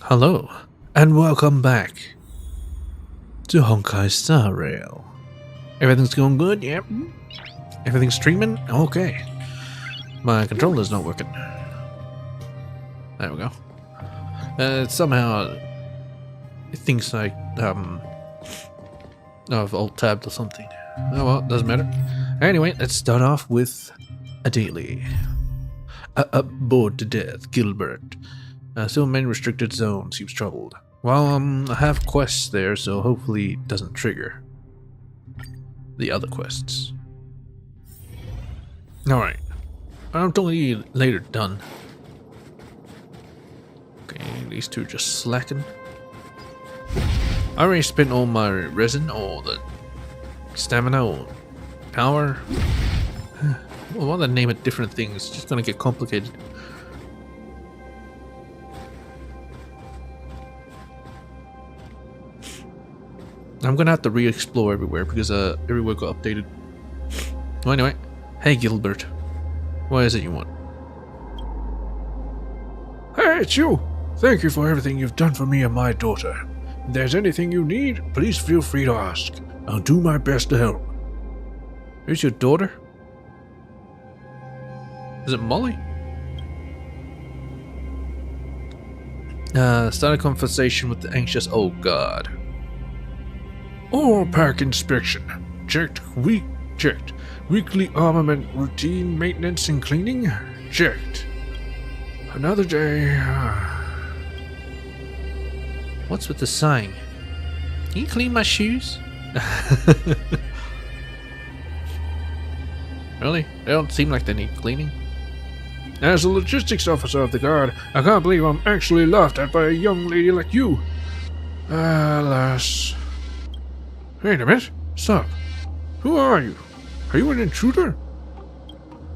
Hello, and welcome back to Honkai Star Rail. Everything's going good? Yep. Everything's streaming? Okay. My controller's not working. There we go. Somehow it thinks I I've alt-tabbed or something. Oh well, doesn't matter. Anyway, let's start off with a daily. Bored to death, Gilbert. Still main restricted zone, seems troubled. Well, I have quests there, so hopefully it doesn't trigger the other quests. Alright. I'm totally later done. Okay, these two just slacking. I already spent all my resin, or the stamina, or power. Well, why name it different things? It's just gonna get complicated. I'm gonna have to re-explore everywhere because everywhere got updated. Well, anyway, hey Gilbert, what is it you want? Hey, it's you! Thank you for everything you've done for me and my daughter. If there's anything you need, please feel free to ask. I'll do my best to help. Who's your daughter? Is it Molly? Start a conversation with the anxious old god. All pack inspection. Checked. Checked. Weekly armament routine maintenance and cleaning. Checked. Another day. What's with the sighing? Can you clean my shoes? Really? They don't seem like they need cleaning. As a logistics officer of the guard, I can't believe I'm actually laughed at by a young lady like you. Alas. Wait a minute. Stop. Who are you? Are you an intruder?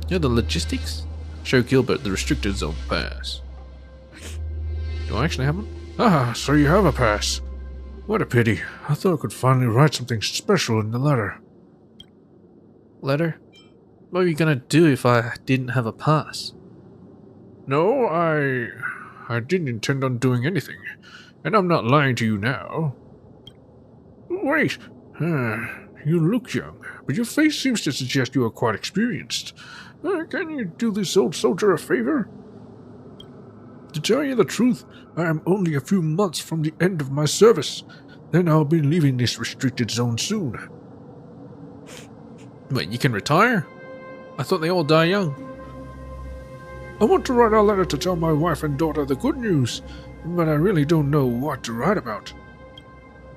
You're the logistics? Show Gilbert the restricted zone pass. Do I actually have one? Ah, so you have a pass. What a pity. I thought I could finally write something special in the letter. Letter? What were you gonna do if I didn't have a pass? No, I didn't intend on doing anything. And I'm not lying to you now. Wait. You look young, but your face seems to suggest you are quite experienced. Can you do this old soldier a favor? To tell you the truth, I am only a few months from the end of my service. Then I'll be leaving this restricted zone soon. Wait, you can retire? I thought they all die young. I want to write a letter to tell my wife and daughter the good news, but I really don't know what to write about.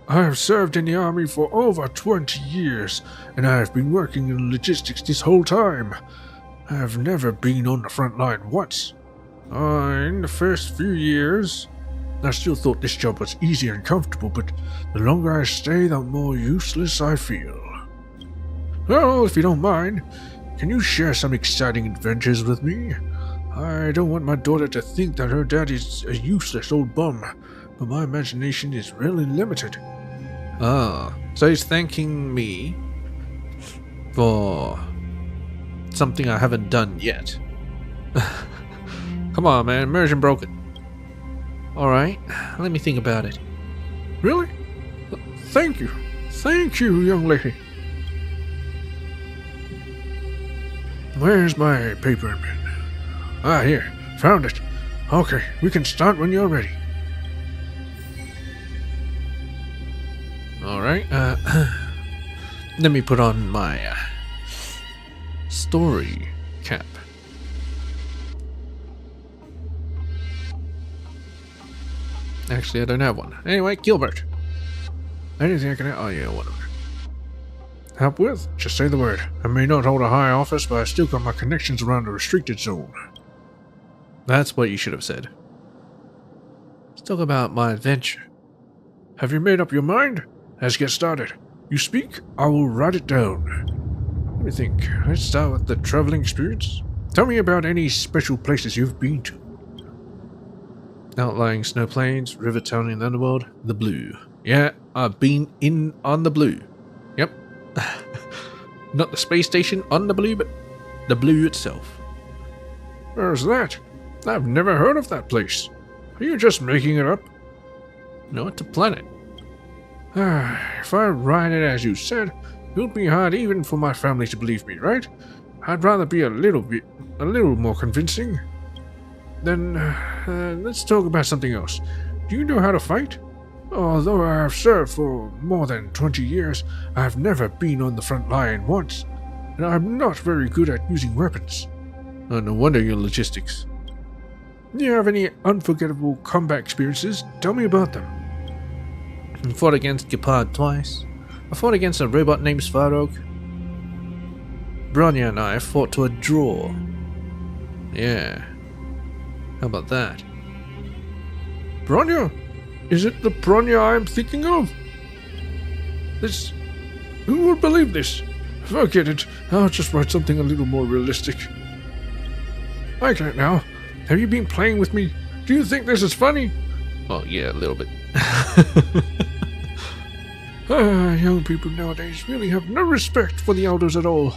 I have served in the army for over 20 years, and I have been working in logistics this whole time. I have never been on the front line once. In the first few years, I still thought this job was easy and comfortable, but the longer I stay, the more useless I feel. Well, if you don't mind, can you share some exciting adventures with me? I don't want my daughter to think that her dad is a useless old bum, but my imagination is really limited. Ah, so he's thanking me for something I haven't done yet. Come on, man, immersion broken. Alright, let me think about it. Really? Thank you. Thank you, young lady. Where's my paper and pen? Ah, here. Found it. Okay, we can start when you're ready. Alright, let me put on my story cap. Actually, I don't have one. Anyway, Gilbert. Anything I can help? Oh yeah, whatever. Help with? Just say the word. I may not hold a high office, but I still got my connections around the restricted zone. That's what you should have said. Let's talk about my adventure. Have you made up your mind? Let's get started. You speak, I will write it down. Let me think. Let's start with the traveling experience. Tell me about any special places you've been to. Outlying snow plains, river town in the underworld, the blue. Yeah, I've been on the blue. Yep. Not the space station on the blue, but the blue itself. Where's that? I've never heard of that place. Are you just making it up? No, it's a planet. If I write it as you said, it would be hard even for my family to believe me, right? I'd rather be a little more convincing. Then, let's talk about something else. Do you know how to fight? Although I have served for more than 20 years, I have never been on the front line once, and I'm not very good at using weapons. Oh, no wonder your logistics. Do you have any unforgettable combat experiences? Tell me about them. I fought against Gepard twice. I fought against a robot named Svarog. Bronya and I fought to a draw. Yeah. How about that? Bronya? Is it the Bronya I'm thinking of? Who would believe this? Forget it. I'll just write something a little more realistic. I get it now. Have you been playing with me? Do you think this is funny? Well, yeah, a little bit. Young people nowadays really have no respect for the elders at all.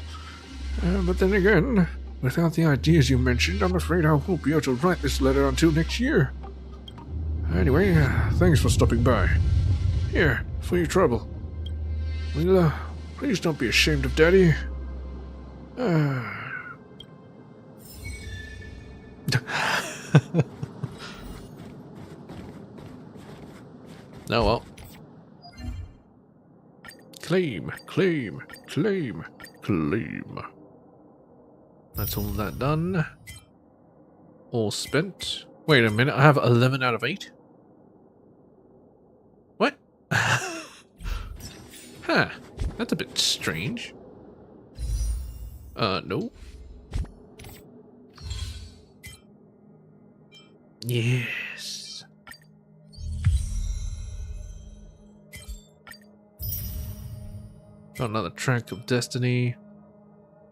But then again, without the ideas you mentioned, I'm afraid I won't be able to write this letter until next year. Anyway, thanks for stopping by. Here, for your trouble. Well, please don't be ashamed of Daddy. Oh well. Claim, claim, claim, claim. That's all that done. All spent. Wait a minute, I have 11 out of 8? What? Huh, that's a bit strange. No. Yes. Got another track of destiny,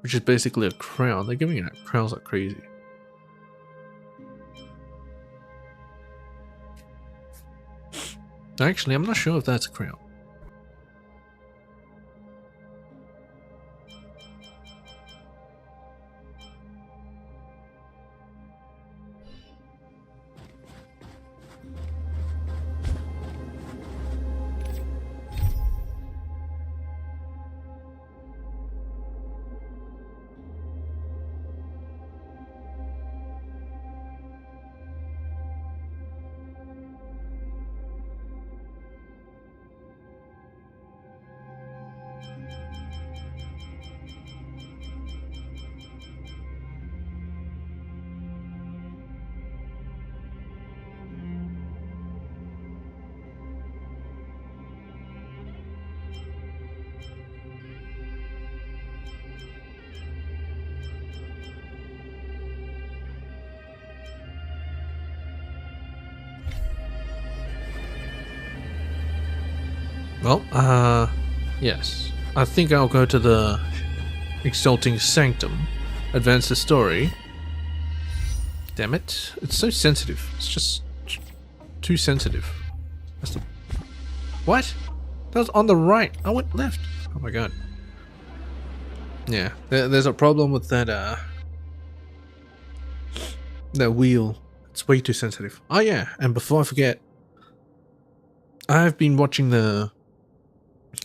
which is basically a crown. They're giving out crowns like crazy. Actually, I'm not sure if that's a crown. Well, yes. I think I'll go to the Exalting Sanctum, advance the story. Damn it. It's so sensitive. It's just too sensitive. That's the... What? That was on the right. I went left. Oh my god. Yeah, there's a problem with that, that wheel. It's way too sensitive. Oh yeah, and before I forget, I've been watching the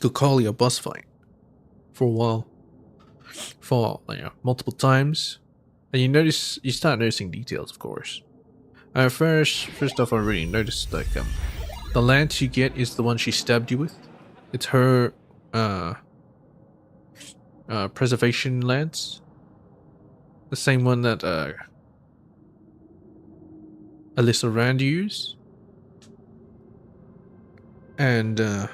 Gokalia boss fight for a while, for multiple times, and you start noticing details, of course. First off, I already noticed like the lance you get is the one she stabbed you with. It's her preservation lance, the same one that Alyssa Rand used, and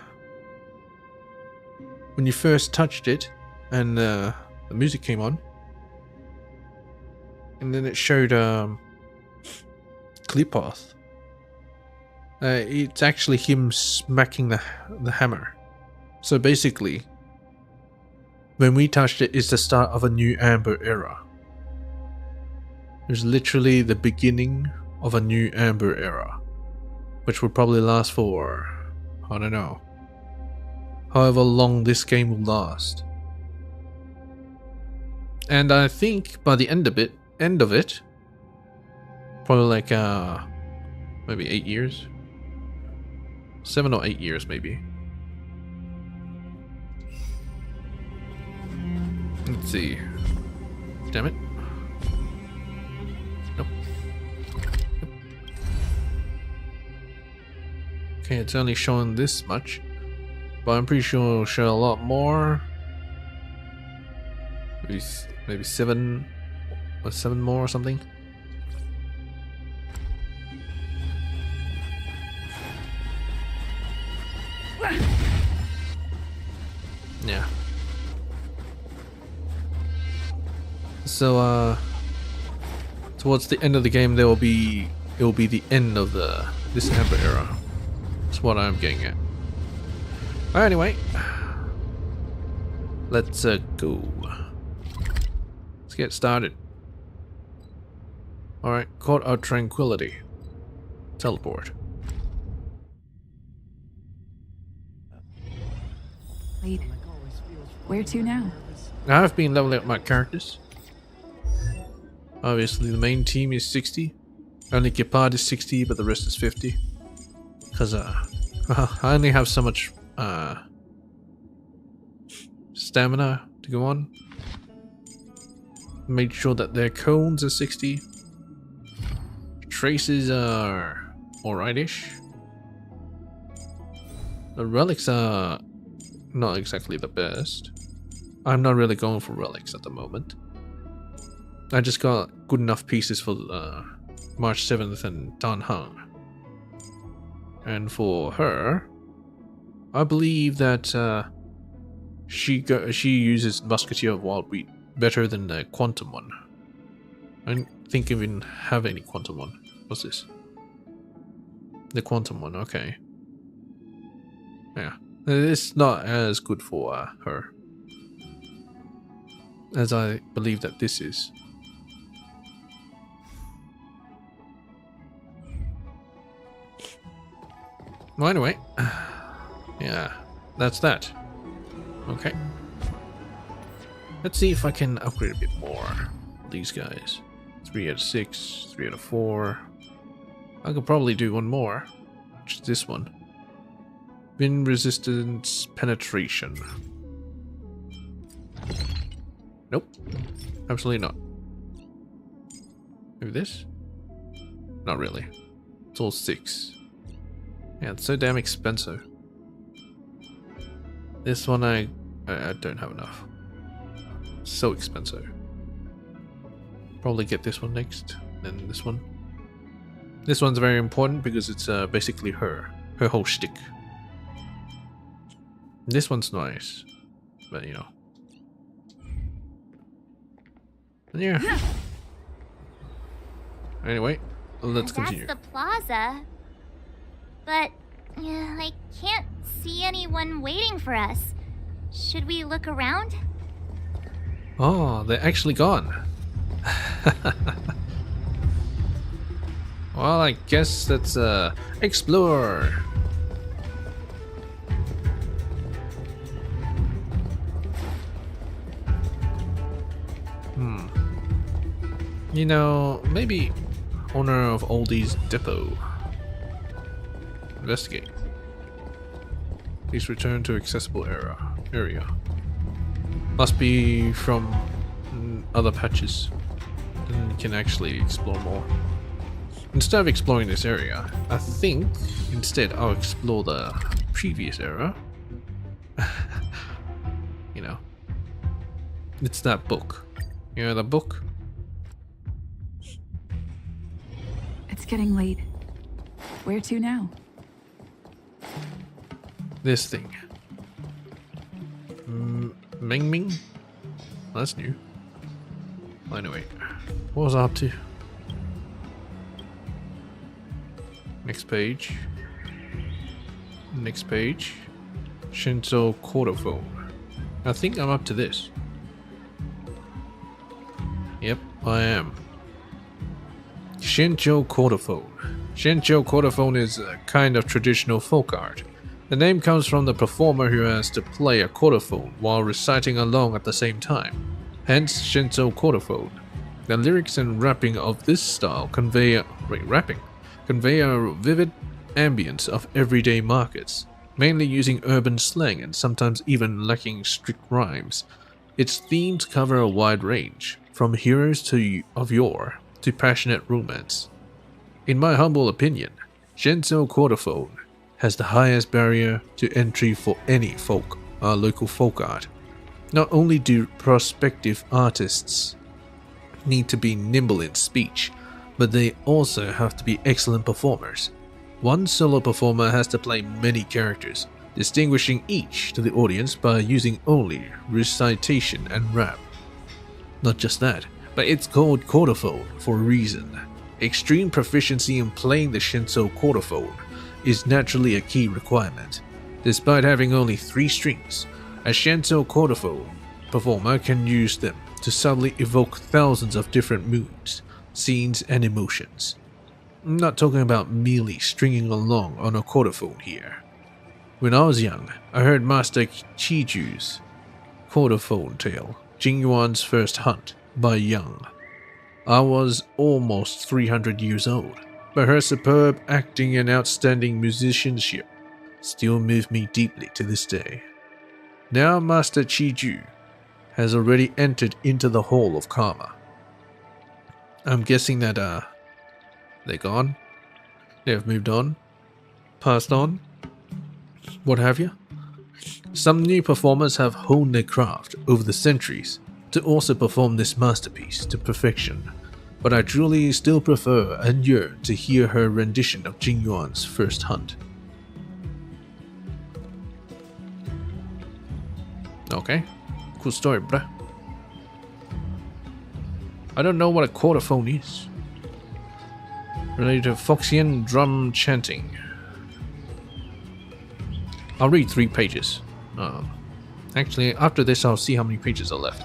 when you first touched it and the music came on and then it showed clear path, it's actually him smacking the hammer. So basically when we touched it, it's the start of a new Amber era. It was literally the beginning of a new Amber era, which will probably last for, I don't know, however long this game will last. And I think by the end of it, probably like maybe 8 years, 7 or 8 years, maybe. Let's see. Damn it. Nope. Okay, it's only showing this much, but I'm pretty sure it'll show a lot more. Maybe 7 or 7 more or something. Yeah. So towards the end of the game it will be the end of this Amber era. That's what I'm getting at. Anyway, let's go. Let's get started. Alright, Court of Tranquility. Teleport. Wait, where to now? I've been leveling up my characters. Obviously the main team is 60. Only Gepard is 60, but the rest is 50. Because I only have so much stamina to go on. Made sure that their cones are 60. Traces are alright-ish. The relics are not exactly the best. I'm not really going for relics at the moment. I just got good enough pieces for March 7th and Dan Heng. And for her, I believe that she uses Musketeer of Wild Wheat better than the Quantum one. I don't think I even have any Quantum one. What's this? The Quantum one, okay. Yeah, it's not as good for her as I believe that this is. Well, anyway, yeah, that's that. Okay. Let's see if I can upgrade a bit more. These guys. 3 out of 6, 3 out of 4. I could probably do one more, which is this one. Wind resistance penetration. Nope. Absolutely not. Maybe this? Not really. It's all 6. Yeah, it's so damn expensive. This one I don't have enough. So expensive. Probably get this one next, then this one. This one's very important because it's basically her whole shtick. This one's nice, but you know. Yeah. Anyway, let's continue. That's the plaza. But I can't see anyone waiting for us. Should we look around? Oh, they're actually gone. Well, I guess let's explore. You know, maybe owner of Oldie's Depot. Investigate. Please return to accessible area. Must be from other patches. Then you can actually explore more. Instead of exploring this area, I think instead I'll explore the previous era. You know. It's that book. You know the book? It's getting late. Where to now? This thing. Ming Ming? That's new. Well, anyway, what was I up to? Next page. Next page. Shinto Quarterphone. I think I'm up to this. Yep, I am. Shinto Quarterphone. Shinto Quarterphone is a kind of traditional folk art. The name comes from the performer who has to play a quarterphone while reciting along at the same time. Hence, Shinto Quarterphone. The lyrics and rapping of this style convey a vivid, ambience of everyday markets, mainly using urban slang and sometimes even lacking strict rhymes. Its themes cover a wide range, from heroes of yore to passionate romance. In my humble opinion, Shenso Quarterphone has the highest barrier to entry for any local folk art. Not only do prospective artists need to be nimble in speech, but they also have to be excellent performers. One solo performer has to play many characters, distinguishing each to the audience by using only recitation and rap. Not just that, but it's called quarterphone for a reason. Extreme proficiency in playing the Shenso quarterphone is naturally a key requirement. Despite having only 3 strings, a Shenso quarterphone performer can use them to subtly evoke thousands of different moods, scenes, and emotions. I'm not talking about merely stringing along on a quarterphone here. When I was young, I heard Master Chiju's quarterphone tale, Jingyuan's First Hunt, by Young. I was almost 300 years old, but her superb acting and outstanding musicianship still move me deeply to this day. Now Master Chiju has already entered into the Hall of Karma. I'm guessing that, they're gone? They have moved on? Passed on? What have you? Some new performers have honed their craft over the centuries to also perform this masterpiece to perfection, but I truly still prefer and yearn to hear her rendition of Jingyuan's First Hunt. Okay, cool story, bruh. I don't know what a quarterphone is. Related to Foxian drum chanting. I'll read 3 pages. Actually, after this I'll see how many pages are left.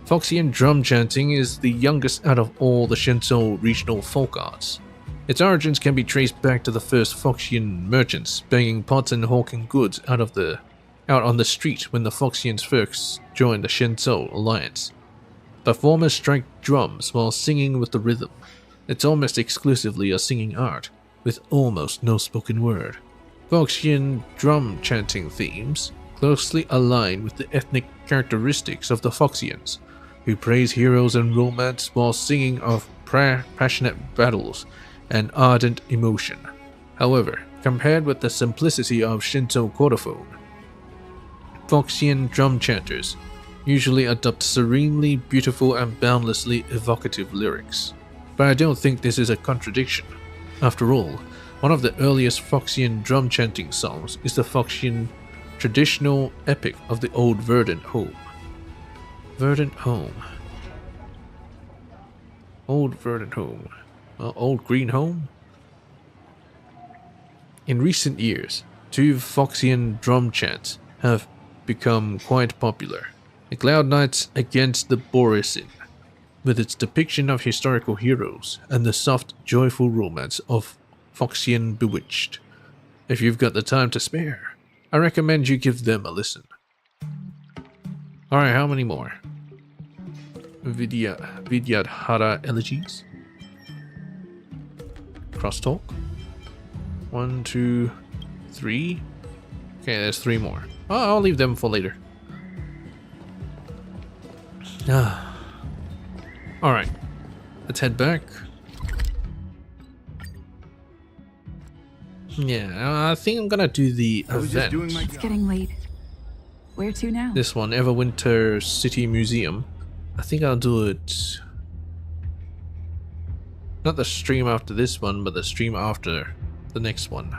Foxian drum chanting is the youngest out of all the Shenso regional folk arts. Its origins can be traced back to the first Foxian merchants banging pots and hawking goods out on the street when the Foxians first joined the Shenso alliance. Performers strike drums while singing with the rhythm. It's almost exclusively a singing art, with almost no spoken word. Foxian drum chanting themes closely align with the ethnic characteristics of the Foxians, who praise heroes and romance while singing of passionate battles and ardent emotion. However, compared with the simplicity of Shinto quarterphone, Foxian drum chanters usually adopt serenely beautiful and boundlessly evocative lyrics. But I don't think this is a contradiction. After all, one of the earliest Foxian drum chanting songs is the Foxian traditional epic of the Old Verdant Home. Verdant Home. Old Verdant Home. Old Green Home? In recent years, 2 Foxian drum chants have become quite popular. The Cloud Knights Against the Borisin, with its depiction of historical heroes, and the soft, joyful romance of Foxian Bewitched. If you've got the time to spare, I recommend you give them a listen. Alright, how many more? Vidyadhara Elegies? Crosstalk? 1, 2, 3? Okay, there's 3 more. Oh, I'll leave them for later. Alright, let's head back. Yeah, I think I'm gonna do the event. It's getting late. Where to now? This one, Everwinter City Museum. I think I'll do it... not the stream after this one, but the stream after the next one.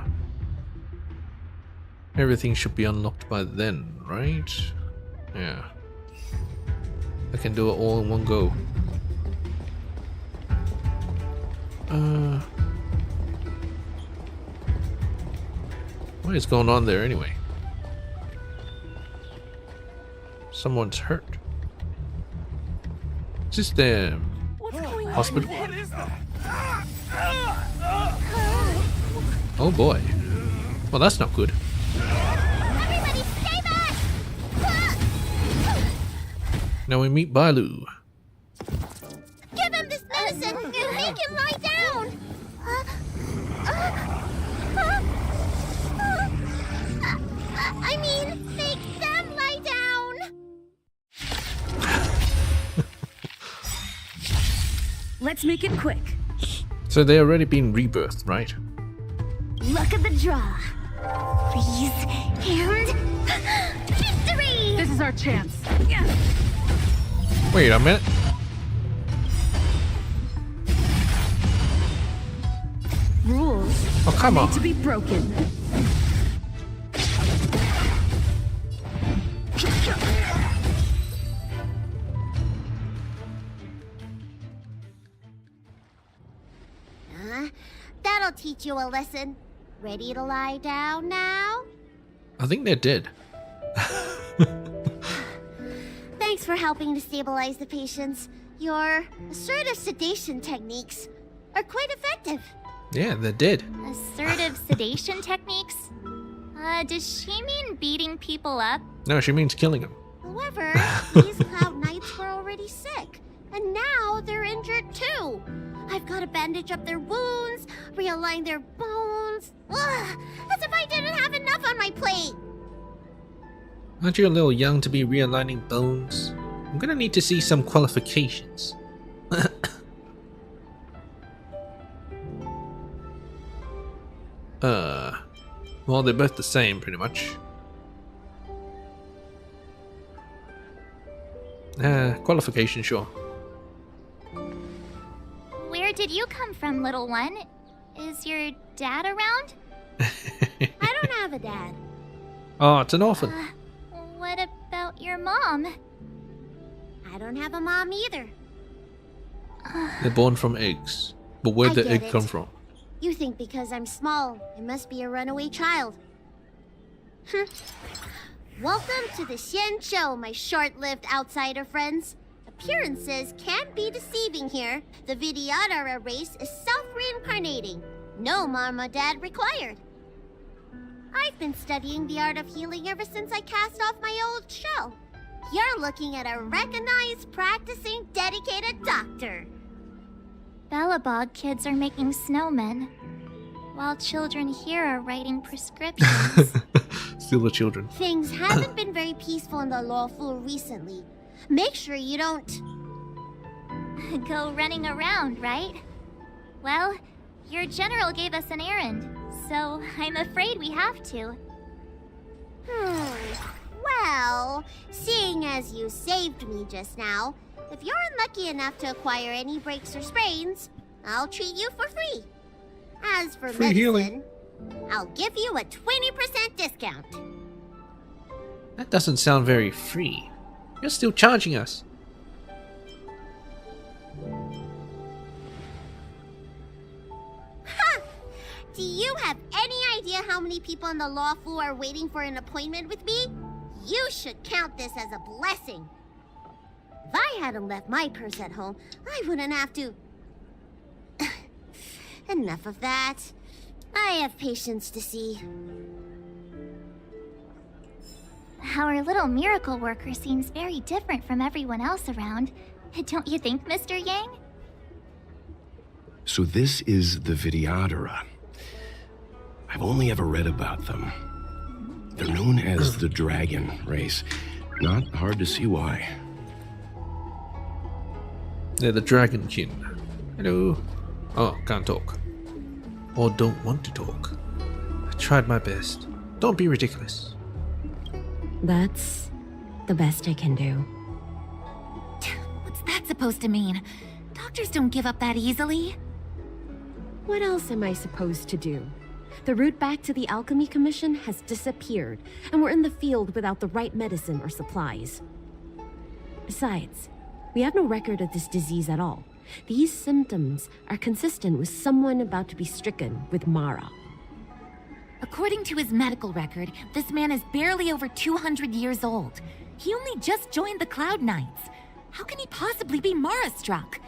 Everything should be unlocked by then, right? Yeah. I can do it all in one go. What is going on there anyway? Someone's hurt. Is this the hospital? What is that? Oh boy. Well, that's not good. Everybody stay back! Now we meet Bailu. Give him this medicine and make him lie down! Let's make it quick. So they already been rebirthed, right? Luck of the draw. Freeze and victory! This is our chance. Wait a minute. Rules Oh, come made on. to be broken. That'll teach you a lesson. Ready to lie down now? I think they're dead. Thanks for helping to stabilize the patients. Your assertive sedation techniques are quite effective. Yeah, they're dead. Assertive sedation techniques? Does she mean beating people up? No, she means killing them. However, these Cloud Knights were already sick, and now they're injured too. I've got to bandage up their wounds, realign their bones. Ugh, as if I didn't have enough on my plate. Aren't you a little young to be realigning bones? I'm gonna need to see some qualifications. Well, they're both the same, pretty much. Qualification, sure. Where did you come from, little one? Is your dad around? I don't have a dad. Oh, it's an orphan. What about your mom? I don't have a mom either. They're born from eggs. But where'd I the get egg it. come from? You think because I'm small, I must be a runaway child. Welcome to the Xian Show, my short-lived outsider friends. Appearances can be deceiving here. The Vidyadhara race is self-reincarnating. No mom or dad required. I've been studying the art of healing ever since I cast off my old shell. You're looking at a recognized, practicing, dedicated doctor. Bellabog kids are making snowmen, while children here are writing prescriptions. Still the children. Things haven't been very peaceful in the lawful recently. Make sure you don't go running around, right? Well, your general gave us an errand, so I'm afraid we have to. Well, seeing as you saved me just now, if you're unlucky enough to acquire any breaks or sprains, I'll treat you for free. As for Free medicine, healing. I'll give you a 20% discount. That doesn't sound very free. You're still charging us. Do you have any idea how many people in the lawful are waiting for an appointment with me? You should count this as a blessing. If I hadn't left my purse at home, I wouldn't have to... Enough of that. I have patients to see. Our little miracle worker seems very different from everyone else around. Don't you think, Mr. Yang? So this is the Vidyadhara. I've only ever read about them. They're known as the Dragon Race. Not hard to see why. They're the Dragonkin. Hello. Oh, can't talk. Or don't want to talk. I tried my best. Don't be ridiculous. That's the best I can do. What's that supposed to mean? Doctors don't give up that easily. What else am I supposed to do? The route back to the Alchemy Commission has disappeared, and we're in the field without the right medicine or supplies. Besides, we have no record of this disease at all. These symptoms are consistent with someone about to be stricken with Mara. According to his medical record, this man is barely over 200 years old. He only just joined the Cloud Knights. How can he possibly be Mara-struck?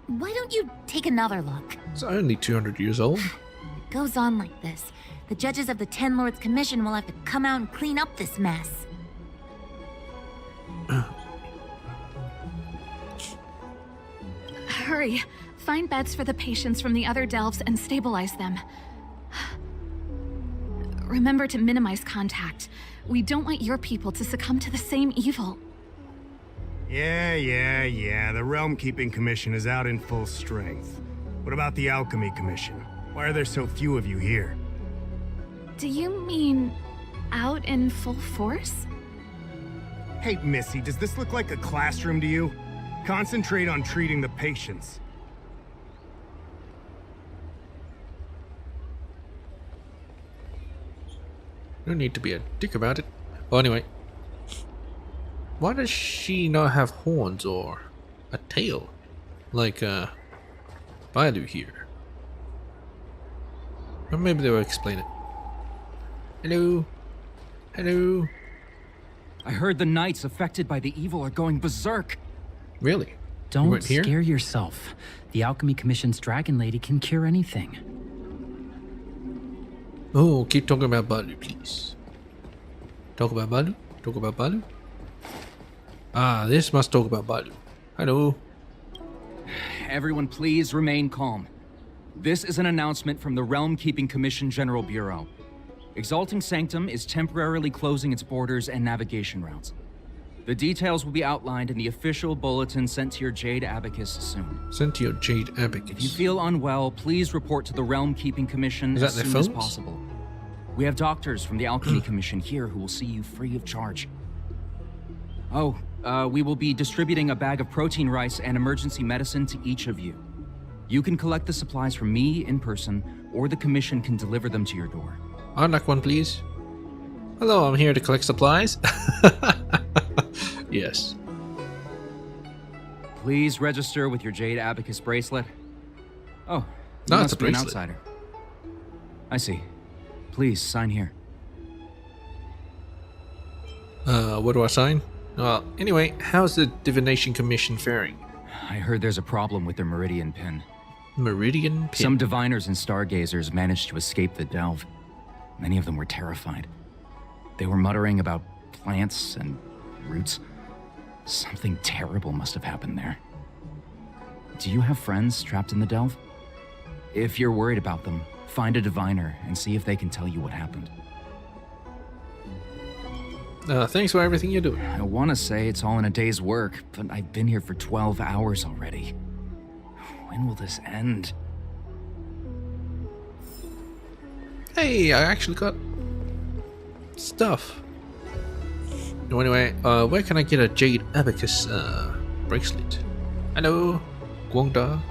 Why don't you take another look? It's only 200 years old. It goes on like this. The judges of the Ten Lords Commission will have to come out and clean up this mess. Hurry. Find beds for the patients from the other delves and stabilize them. Remember to minimize contact. We don't want your people to succumb to the same evil. Yeah. The Realm Keeping Commission is out in full strength. What about the Alchemy Commission? Why are there so few of you here? Do you mean out in full force? Hey, Missy, does this look like a classroom to you? Concentrate on treating the patients. No need to be a dick about it. Well, anyway. Why does she not have horns or a tail? Like, Bailu here. Or maybe they will explain it. Hello? Hello? I heard the knights affected by the evil are going berserk. Really? You Don't weren't here? scare yourself. The Alchemy Commission's Dragon Lady can cure anything. Oh, keep talking about Bailu, please. Talk about Bailu? Talk about Bailu? Ah, this must talk about Bailu. Hello? Everyone please remain calm. This is an announcement from the Realm Keeping Commission General Bureau. Exalting Sanctum is temporarily closing its borders and navigation routes. The details will be outlined in the official bulletin sent to your Jade Abacus soon. Sent to your Jade Abacus. If you feel unwell, please report to the Realm Keeping Commission Is that as their soon as phones? possible. We have doctors from the Alchemy Commission here who will see you free of charge. Oh, we will be distributing a bag of protein rice and emergency medicine to each of you. You can collect the supplies from me in person, or the Commission can deliver them to your door. I'd like one, please. Hello, I'm here to collect supplies. Yes. Please register with your Jade Abacus bracelet. Oh, No, you it's a must be an bracelet. outsider. I see. Please sign here. What do I sign? Well, anyway, how's the Divination Commission faring? I heard there's a problem with their Meridian pin. Meridian Pin? Some diviners and stargazers managed to escape the delve. Many of them were terrified. They were muttering about plants and roots. Something terrible must have happened there. Do you have friends trapped in the delve? If you're worried about them, find a diviner and see if they can tell you what happened. Thanks for everything you do. I want to say it's all in a day's work, but I've been here for 12 hours already. When will this end? Hey, I actually got stuff. No, anyway, where can I get a Jade Abacus bracelet? Hello, Guangda.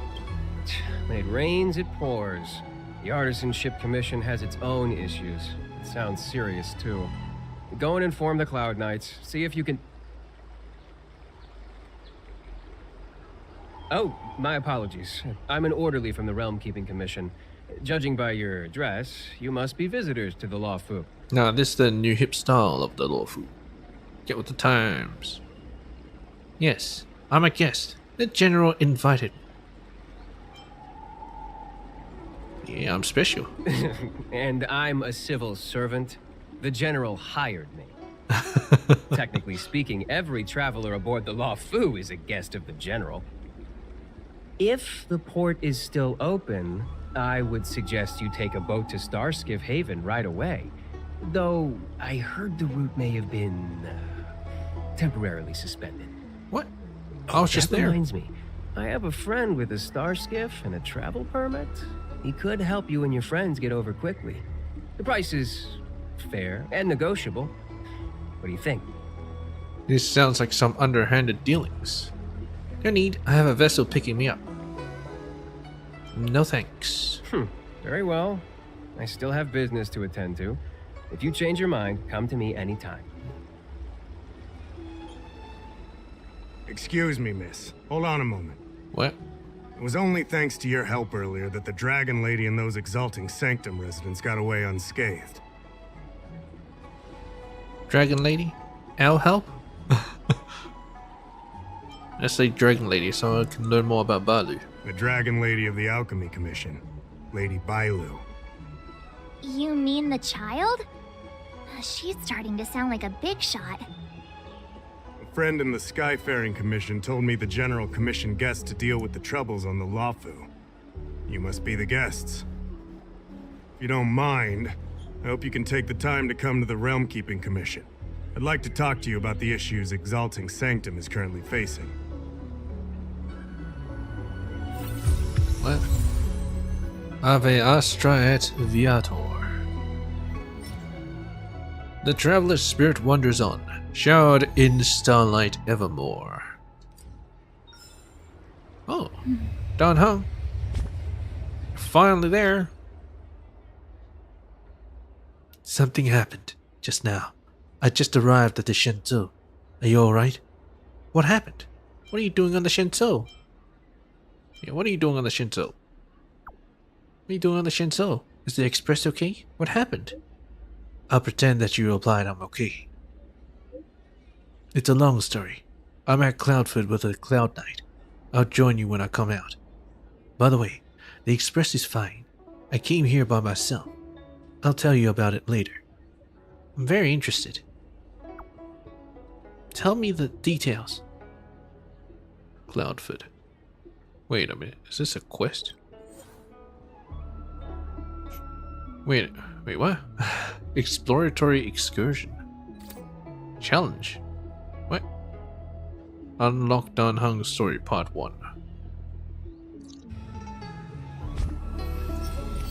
When it rains, it pours. The Artisanship Commission has its own issues. It sounds serious, too. Go and inform the Cloud Knights. See if you can... Oh, my apologies. I'm an orderly from the Realm Keeping Commission. Judging by your dress, you must be visitors to the Law Fu. Now, this is the new hip style of the Lawfu. Get with the times. Yes, I'm a guest. The General invited me. Yeah, I'm special. And I'm a civil servant. The General hired me. Technically speaking, every traveler aboard the Law Fu is a guest of the General. If the port is still open, I would suggest you take a boat to Starskiff Haven right away. Though, I heard the route may have been temporarily suspended. What? I was just That there. reminds me, I have a friend with a Starskiff and a travel permit. He could help you and your friends get over quickly. The price is fair and negotiable. What do you think? This sounds like some underhanded dealings. No need. I have a vessel picking me up. No thanks. Very well. I still have business to attend to. If you change your mind, come to me anytime. Excuse me, miss. Hold on a moment. What? It was only thanks to your help earlier that the Dragon Lady and those Exalting Sanctum residents got away unscathed. Dragon Lady? Our help? Let's say Dragon Lady so I can learn more about Bailu. The Dragon Lady of the Alchemy Commission, Lady Bailu. You mean the child? She's starting to sound like a big shot. A friend in the Skyfaring Commission told me the General commissioned guests to deal with the troubles on the Lafu. You must be the guests. If you don't mind, I hope you can take the time to come to the Realm Keeping Commission. I'd like to talk to you about the issues Exalting Sanctum is currently facing. What? Ave Astra et Viator. The traveler's spirit wanders on, showered in starlight evermore. Oh, Don Hung. Finally there. Something happened just now. I just arrived at the Shentou. Are you alright? What happened? What are you doing on the Shentou? Yeah, what are you doing on the Shentou? What are you doing on the Shentou? Is the express okay? What happened? I'll pretend that you replied I'm okay. It's a long story. I'm at Cloudford with a Cloud Knight. I'll join you when I come out. By the way, the express is fine. I came here by myself. I'll tell you about it later. I'm very interested. Tell me the details. Cloudford. Wait a minute, is this a quest? Wait, what? Exploratory excursion. Challenge. What? Unlock Don Hung's story part 1.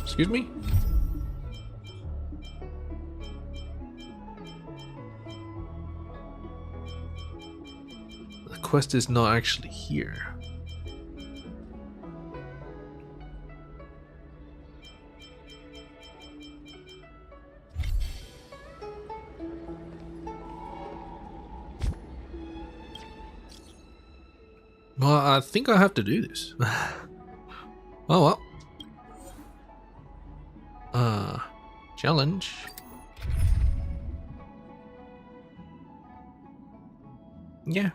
Excuse me? The quest is not actually here. Well, I think I have to do this. Oh well. Challenge. Yeah.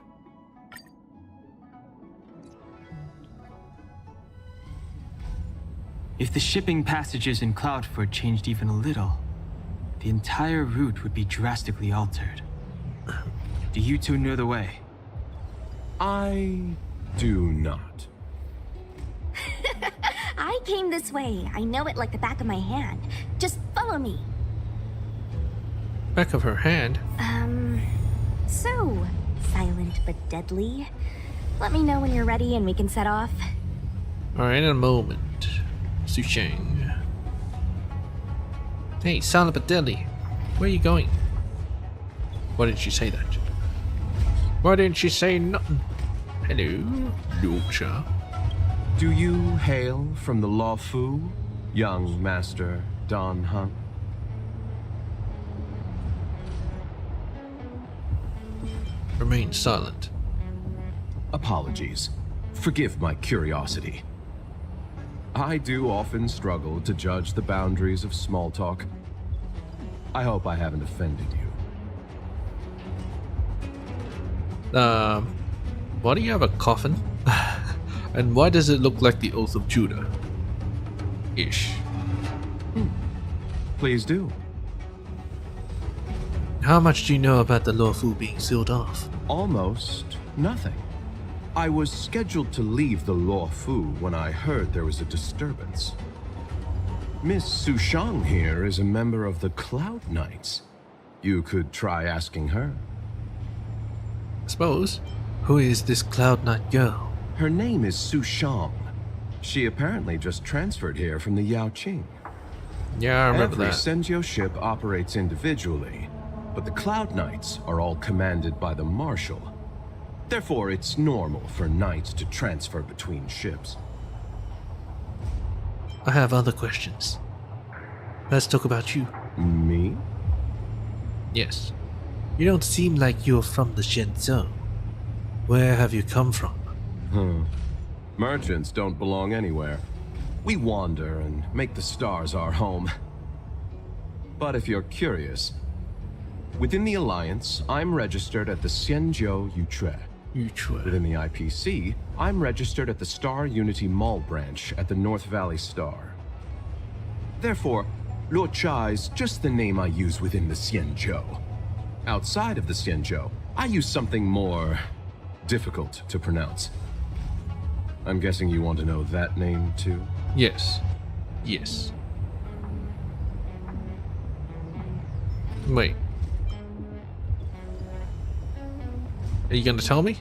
If the shipping passages in Cloudford changed even a little, the entire route would be drastically altered. Do you two know the way? I do not. I came this way. I know it like the back of my hand. Just follow me. Back of her hand? So, silent but deadly. Let me know when you're ready and we can set off. Alright, in a moment. Sushang. Hey, silent but deadly. Where are you going? Why didn't she say that? Why didn't she say nothing? Hello, Lucha. Do you hail from the Lawfu, young Master Don Hung? Remain silent. Apologies. Forgive my curiosity. I do often struggle to judge the boundaries of small talk. I hope I haven't offended you. Why do you have a coffin? And why does it look like the Oath of Judah? Ish. Please do. How much do you know about the Lawfu being sealed off? Almost nothing. I was scheduled to leave the Lawfu when I heard there was a disturbance. Miss Sushang here is a member of the Cloud Knights. You could try asking her. Suppose. Who is this Cloud Knight girl? Her name is Sushang. She apparently just transferred here from the Yaoqing. Yeah, I remember Every that. Senjo ship operates individually, but the Cloud Knights are all commanded by the Marshal. Therefore, it's normal for knights to transfer between ships. I have other questions. Let's talk about you. Me? Yes. You don't seem like you're from the Shenzhou. Where have you come from? Merchants don't belong anywhere. We wander and make the stars our home. But if you're curious, within the Alliance, I'm registered at the Xianzhou Yutre. Within the IPC, I'm registered at the Star Unity Mall branch at the North Valley Star. Therefore, Luocha is just the name I use within the Xianzhou. Outside of the Xianzhou, I use something more difficult to pronounce. I'm guessing you want to know that name too? Yes. Yes. Wait. Are you gonna tell me?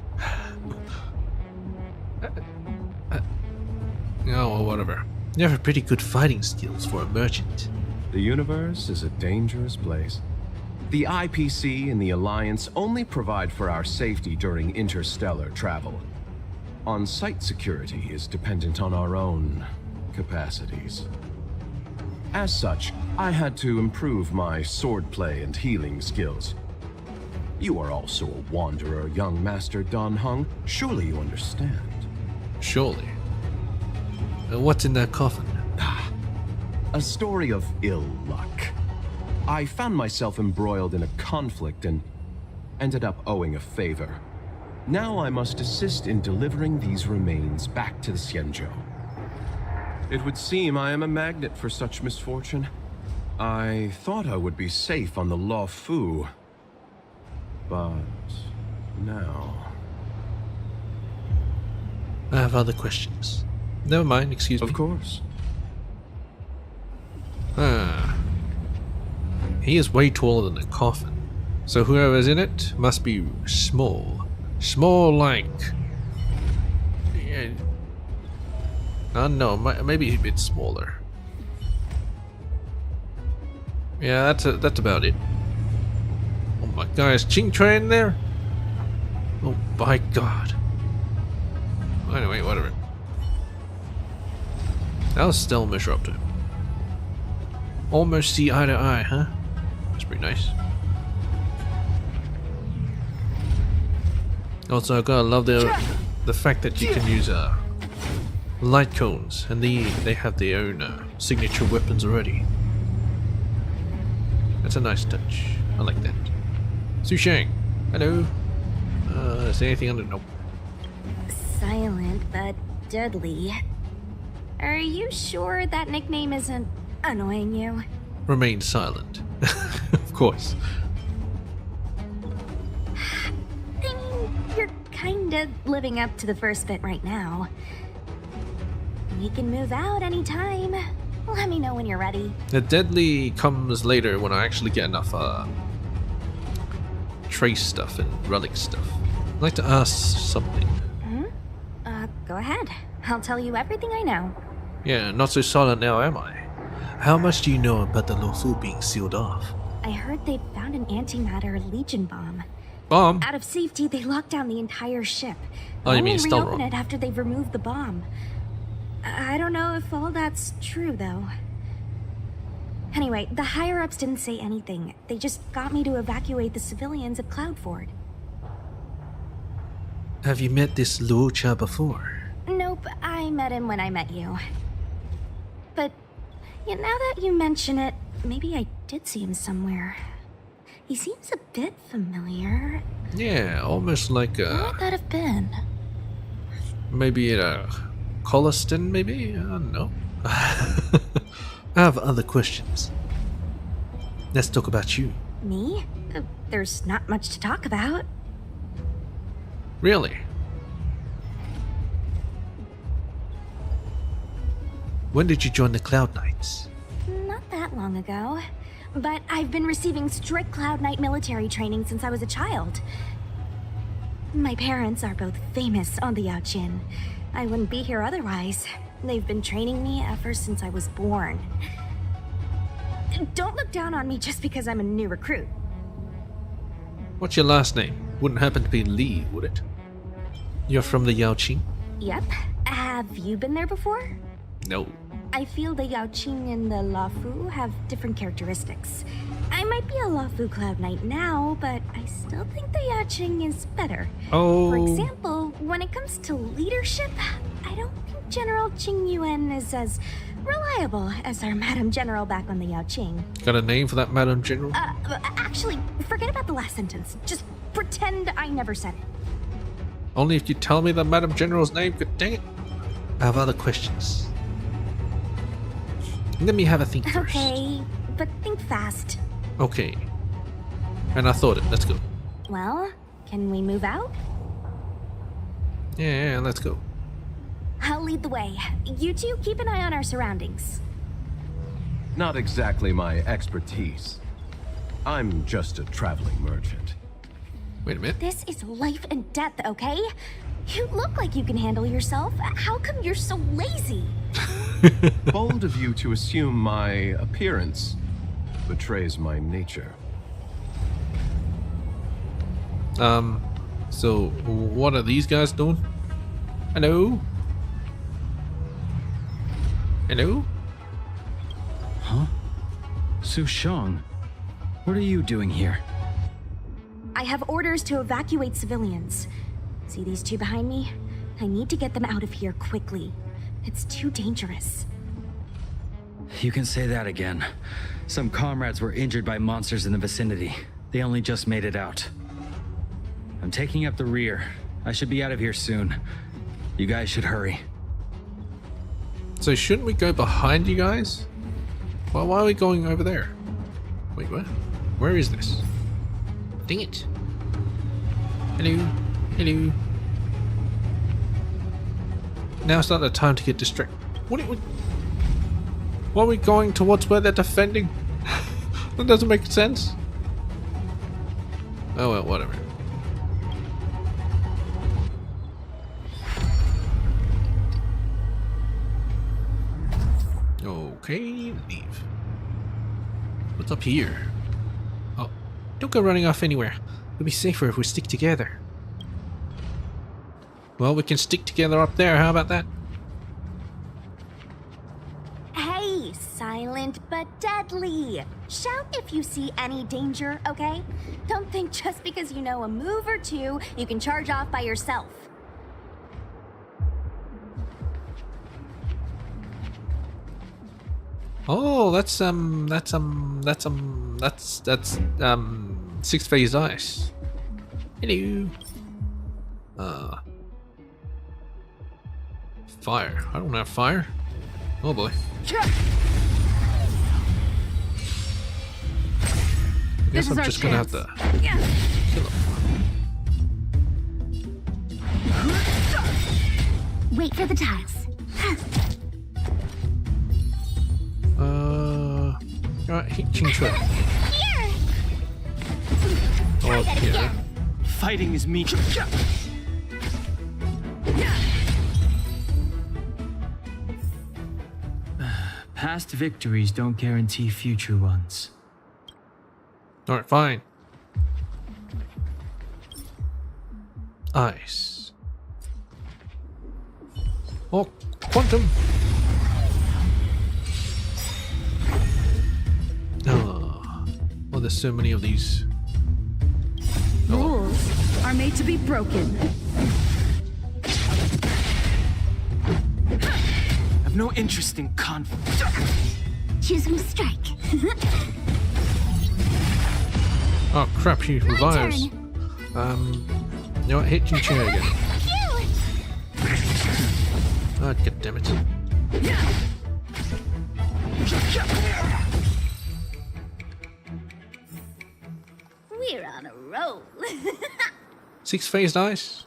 Oh, well, whatever. You have pretty good fighting skills for a merchant. The universe is a dangerous place. The IPC and the Alliance only provide for our safety during interstellar travel. On-site security is dependent on our own capacities. As such, I had to improve my swordplay and healing skills. You are also a wanderer, young Master Dan Heng. Surely you understand. Surely. What's in that coffin? A story of ill luck. I found myself embroiled in a conflict and ended up owing a favor. Now I must assist in delivering these remains back to the Xianzhou. It would seem I am a magnet for such misfortune. I thought I would be safe on the Law Fu. But now... I have other questions. Never mind, excuse me. Of course. He is way taller than the coffin. So whoever's in it must be small. Small like... Yeah, I don't know, maybe a bit smaller. Yeah, that's about it. Oh my god, is Ching Chue in there? Oh my god. Anyway, whatever. How's Stelmisher up to? Almost see eye to eye, huh? That's pretty nice. Also, I gotta love the fact that you can use light cones, and they have their own signature weapons already. That's a nice touch. I like that. Su Shang, hello. Is there anything under? Nope. Silent but deadly. Are you sure that nickname isn't annoying you? Remain silent. Of course. I mean, you're kinda living up to the first bit right now. We can move out anytime. Let me know when you're ready. The deadly comes later when I actually get enough trace stuff and relic stuff. I'd like to ask something. Go ahead. I'll tell you everything I know. Yeah, not so silent now, am I? How much do you know about the Luofu being sealed off? I heard they found an antimatter Legion bomb. Bomb? Out of safety, they locked down the entire ship. Oh, you mean only it's still reopen wrong? it after they've removed the bomb. I don't know if all that's true, though. Anyway, the higher-ups didn't say anything. They just got me to evacuate the civilians at Cloudford. Have you met this Luo Cha before? Nope, I met him when I met you. But now that you mention it, maybe I did see him somewhere. He seems a bit familiar. Yeah, almost like What would that have been? maybe at a Colliston, maybe? I don't know. I have other questions. Let's talk about you. Me? There's not much to talk about. Really? When did you join the Cloud Knights? Not that long ago. But I've been receiving strict Cloud Knight military training since I was a child. My parents are both famous on the Yaoqin. I wouldn't be here otherwise. They've been training me ever since I was born. Don't look down on me just because I'm a new recruit. What's your last name? Wouldn't happen to be Li, would it? You're from the Yaoqin? Yep. Have you been there before? No. I feel the Yaoqin and the Luofu have different characteristics. I might be a Luofu Cloud Knight now, but I still think the Yaoqin is better. Oh. For example, when it comes to leadership, I don't think General Qing Yuan is as reliable as our Madam General back on the Yaoqin. Got a name for that Madam General? Actually, forget about the last sentence. Just pretend I never said it. Only if you tell me the Madam General's name, good dang it. I have other questions. Let me have a think first. Okay, but think fast. Okay. And I thought it. Let's go. Well, can we move out? Yeah, let's go. I'll lead the way. You two keep an eye on our surroundings. Not exactly my expertise. I'm just a traveling merchant. Wait a minute. This is life and death, okay? You look like you can handle yourself. How come you're so lazy? Bold of you to assume my appearance betrays my nature. So what are these guys doing? Hello? Hello? Huh? Su Shang, what are you doing here? I have orders to evacuate civilians. See these two behind me? I need to get them out of here quickly. It's too dangerous. You can say that again. Some comrades were injured by monsters in the vicinity. They only just made it out. I'm taking up the rear. I should be out of here soon. You guys should hurry. So shouldn't we go behind you guys? Well, why are we going over there? Wait, what? Where is this? Dang it. Hello. Hello. Now's not the time to get distracted. What are we going towards where they're defending? That doesn't make sense. Oh well, whatever. Okay, leave. What's up here? Oh, don't go running off anywhere. It'll be safer if we stick together. Well, we can stick together up there. How about that? Hey, silent but deadly. Shout if you see any danger, okay? Don't think just because you know a move or two, you can charge off by yourself. Oh, that's 6-phase ice. Hello. Fire. I don't have fire. Oh boy. I guess I'm just gonna have to kill him. Wait for the tiles. Alright, Ching Chun. Here! Oh, here. Fighting is me. Past victories don't guarantee future ones. Alright, fine. Ice. Oh, quantum. Oh, there's so many of these. Rules are made to be broken. I've no interest in conflict. Choosing strike. Oh crap, he revives. turn. You know what, hit your chair again. Oh, god damn it. We're on a roll. 6-phase ice?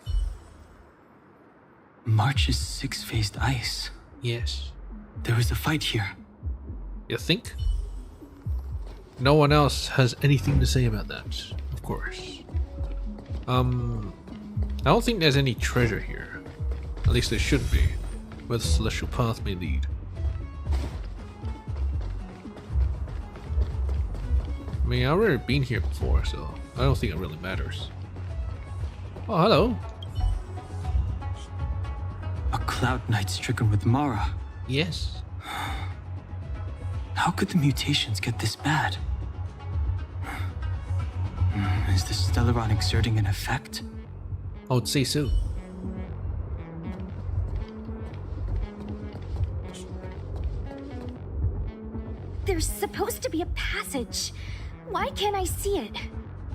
March is 6-phased ice. Yes. There was a fight here. You think? No one else has anything to say about that, of course. I don't think there's any treasure here. At least there shouldn't be, where the celestial path may lead. I mean, I've already been here before, so I don't think it really matters. Oh, hello. A Cloud Knight stricken with Mara. Yes. How could the mutations get this bad? Is the Stellaron exerting an effect? I would say so. There's supposed to be a passage. Why can't I see it?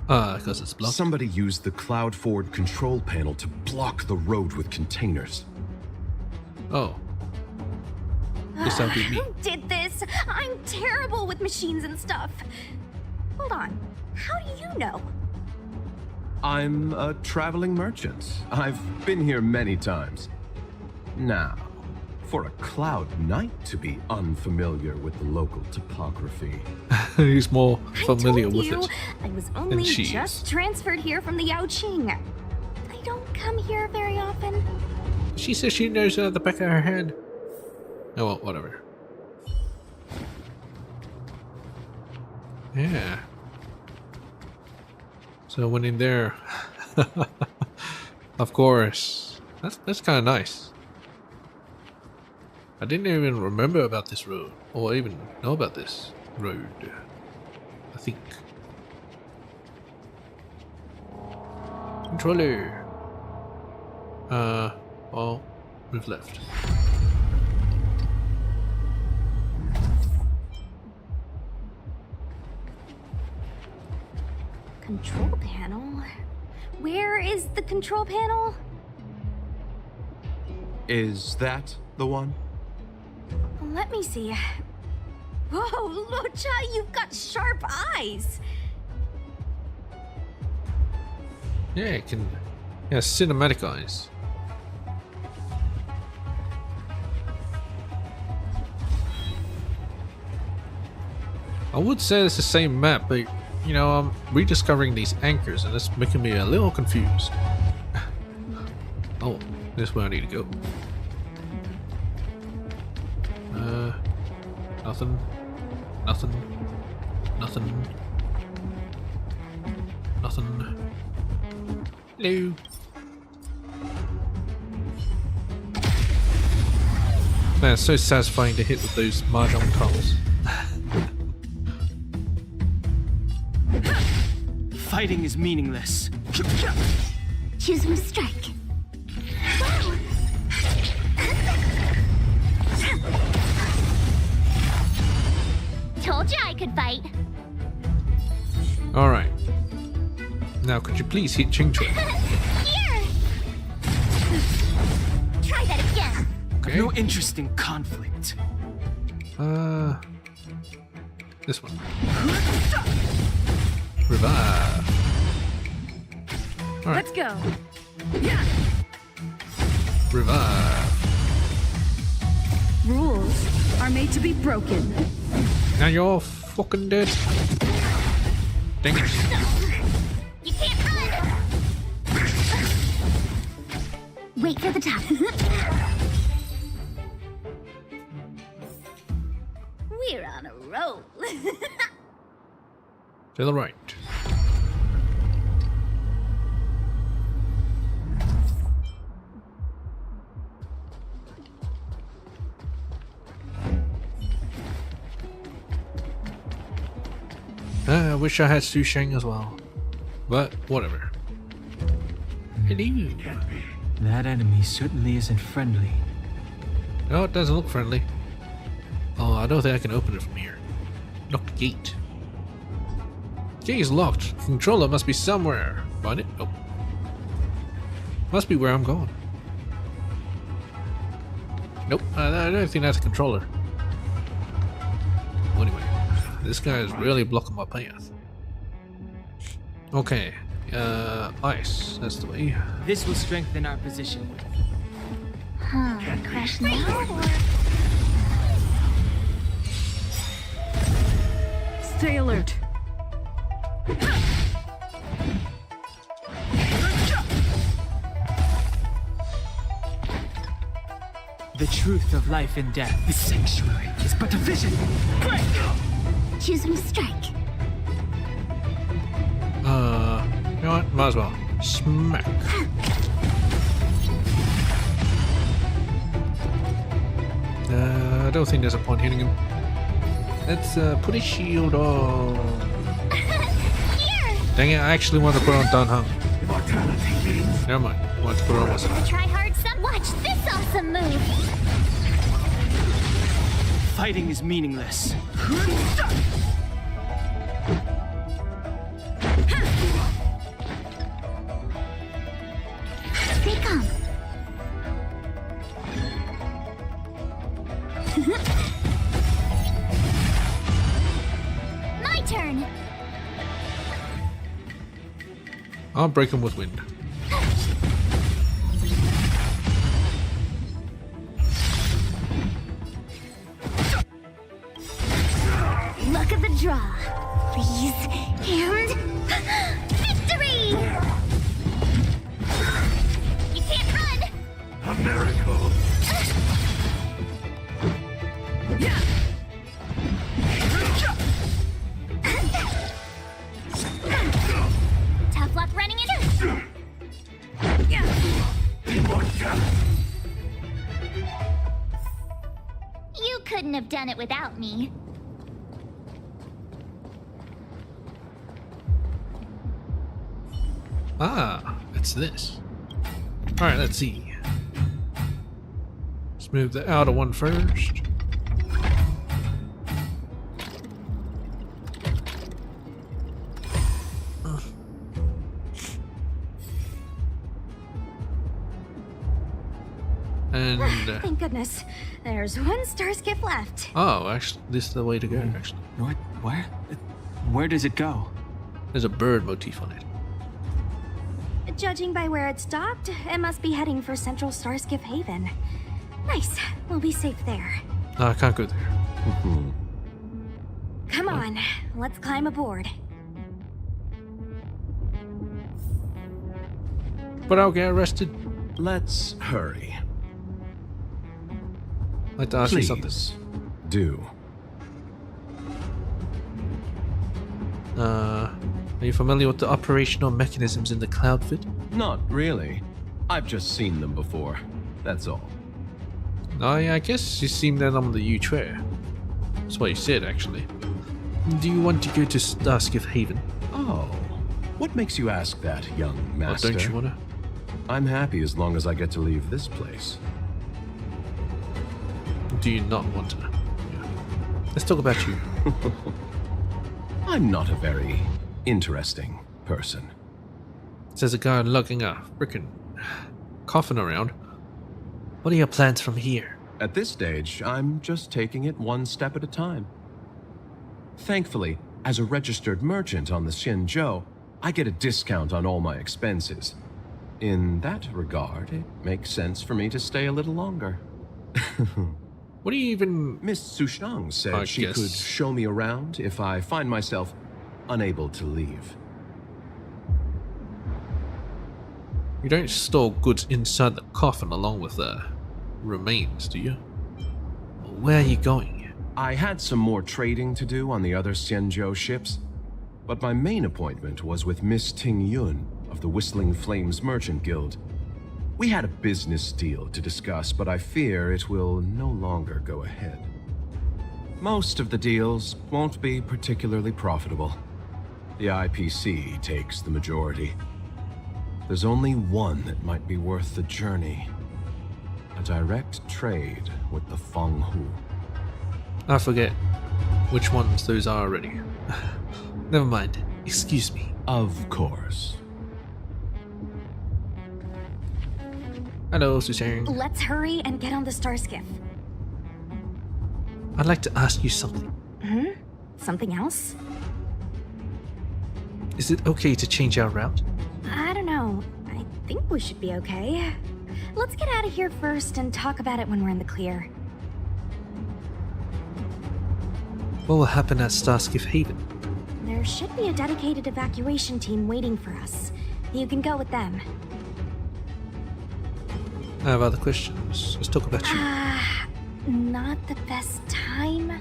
Because it's blocked. Somebody used the cloud forward control panel to block the road with containers. Oh. Guess that'll be me. Who did this? I'm terrible with machines and stuff. Hold on. How do you know? I'm a traveling merchant. I've been here many times. Now, For a Cloud Knight to be unfamiliar with the local topography. He's more familiar with you, it. I was only she is. just transferred here from the Yaoqing. I don't come here very often. She says she knows it at the back of her head. Oh well, whatever. Yeah. So I went in there. Of course. That's kind of nice. I didn't even remember about this road, or even know about this road. I think. Controller. Well, move left. Control panel? Where is the control panel? Is that the one? Let me see. Whoa, Lucha, you've got sharp eyes. Yeah, it can. Yeah, cinematic eyes. I would say it's the same map, but you know, I'm rediscovering these anchors and it's making me a little confused. Oh, this is where I need to go. Nothing. Nothing. Nothing. Nothing. Hello. Man, it's so satisfying to hit with those mahjong tiles. Fighting is meaningless. Choose from strike. Told you I could fight. Alright. Now could you please hit Ching Chun? Here! Try that again. Okay. No interest in conflict. This one. Revive. All right. Let's go. Revive. Rules are made to be broken. Now you're all fucking dead. Dang it. You can't run. Wait for the top. We're on a roll. To the right. I wish I had Su Sheng as well. But whatever. Hello. That enemy certainly isn't friendly. No, it doesn't look friendly. Oh, I don't think I can open it from here. Lock the gate. Gate is locked. Controller must be somewhere. Find it? Oh. Must be where I'm going. Nope, I don't think that's a controller. Well, anyway, this guy is really blocking my path. Okay, ice. That's the way. This will strengthen our position. Huh, crash now? Stay alert. The truth of life and death. This sanctuary is but a vision. Break! Choose from strike. You know what? Might as well. Smack. I don't think there's a point hitting him. Let's put a shield on. Dang it, I actually want to put on Dan Heng. Never mind. I want to put it on myself. Try hard, son. Watch this awesome move. Fighting is meaningless. Stay calm. My turn. I'll break him with wind. draw. Freeze and victory! You can't run! A miracle. Tough luck running into. You couldn't have done it without me. Ah, it's this. Alright, let's see. Let's move the outer one first. And Thank goodness. There's one star skip left. oh, actually, this is the way to go. Actually, What? Where? Where does it go? there's a bird motif on it. Judging by where it stopped, it must be heading for Central Starskiff Haven. Nice. We'll be safe there. No, I can't go there. Come on, let's climb aboard. But I'll get arrested. Let's hurry. I'd like to ask you something. Please, do. Are you familiar with the operational mechanisms in the Cloudfit? Not really. I've just seen them before. That's all. Oh, yeah, I guess you've seen them on the U-Trair. That's what you said, actually. Do you want to go to Starskiff Haven? Oh, what makes you ask that, young master? Or don't you want to? I'm happy as long as I get to leave this place. Do you not want to? Yeah. Let's talk about you. I'm not a very interesting person. Says a guy lugging a frickin' coffin around. What are your plans from here? At this stage, I'm just taking it one step at a time. Thankfully, as a registered merchant on the Xianzhou, I get a discount on all my expenses. In that regard, it makes sense for me to stay a little longer. What do you even... Miss Sushang said she could show me around if I find myself unable to leave. You don't store goods inside the coffin along with the remains, do you? Where are you going? I had some more trading to do on the other Xianzhou ships, but my main appointment was with Miss Ting Yun of the Whistling Flames Merchant Guild. We had a business deal to discuss, but I fear it will no longer go ahead. Most of the deals won't be particularly profitable. The IPC takes the majority. There's only one that might be worth the journey. A direct trade with the Feng Hu. I forget which ones those are already. Never mind. Excuse me. Of course. Hello, Susan. Let's hurry and get on the Starskiff. I'd like to ask you something. Hmm? Something else? Is it okay to change our route? I don't know. I think we should be okay. Let's get out of here first and talk about it when we're in the clear. What will happen at Starskiff Haven? There should be a dedicated evacuation team waiting for us. You can go with them. I have other questions. Let's talk about you. Not the best time.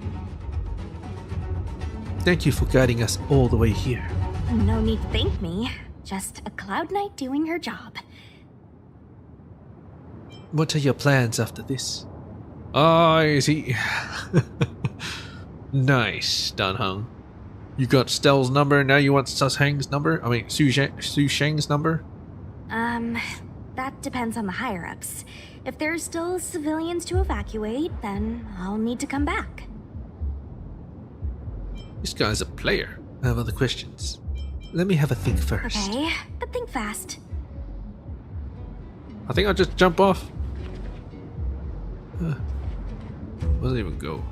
Thank you for guiding us all the way here. No need to thank me. Just a Cloud Knight doing her job. What are your plans after this? Oh, is he... Nice, Danheng. You got Stell's number, now you want Sushang's number? I mean, Su Sheng's number? That depends on the higher-ups. If there's still civilians to evacuate, then I'll need to come back. This guy's a player. I have other questions. Let me have a think first. Okay, but think fast. I think I'll just jump off. Where does it even go?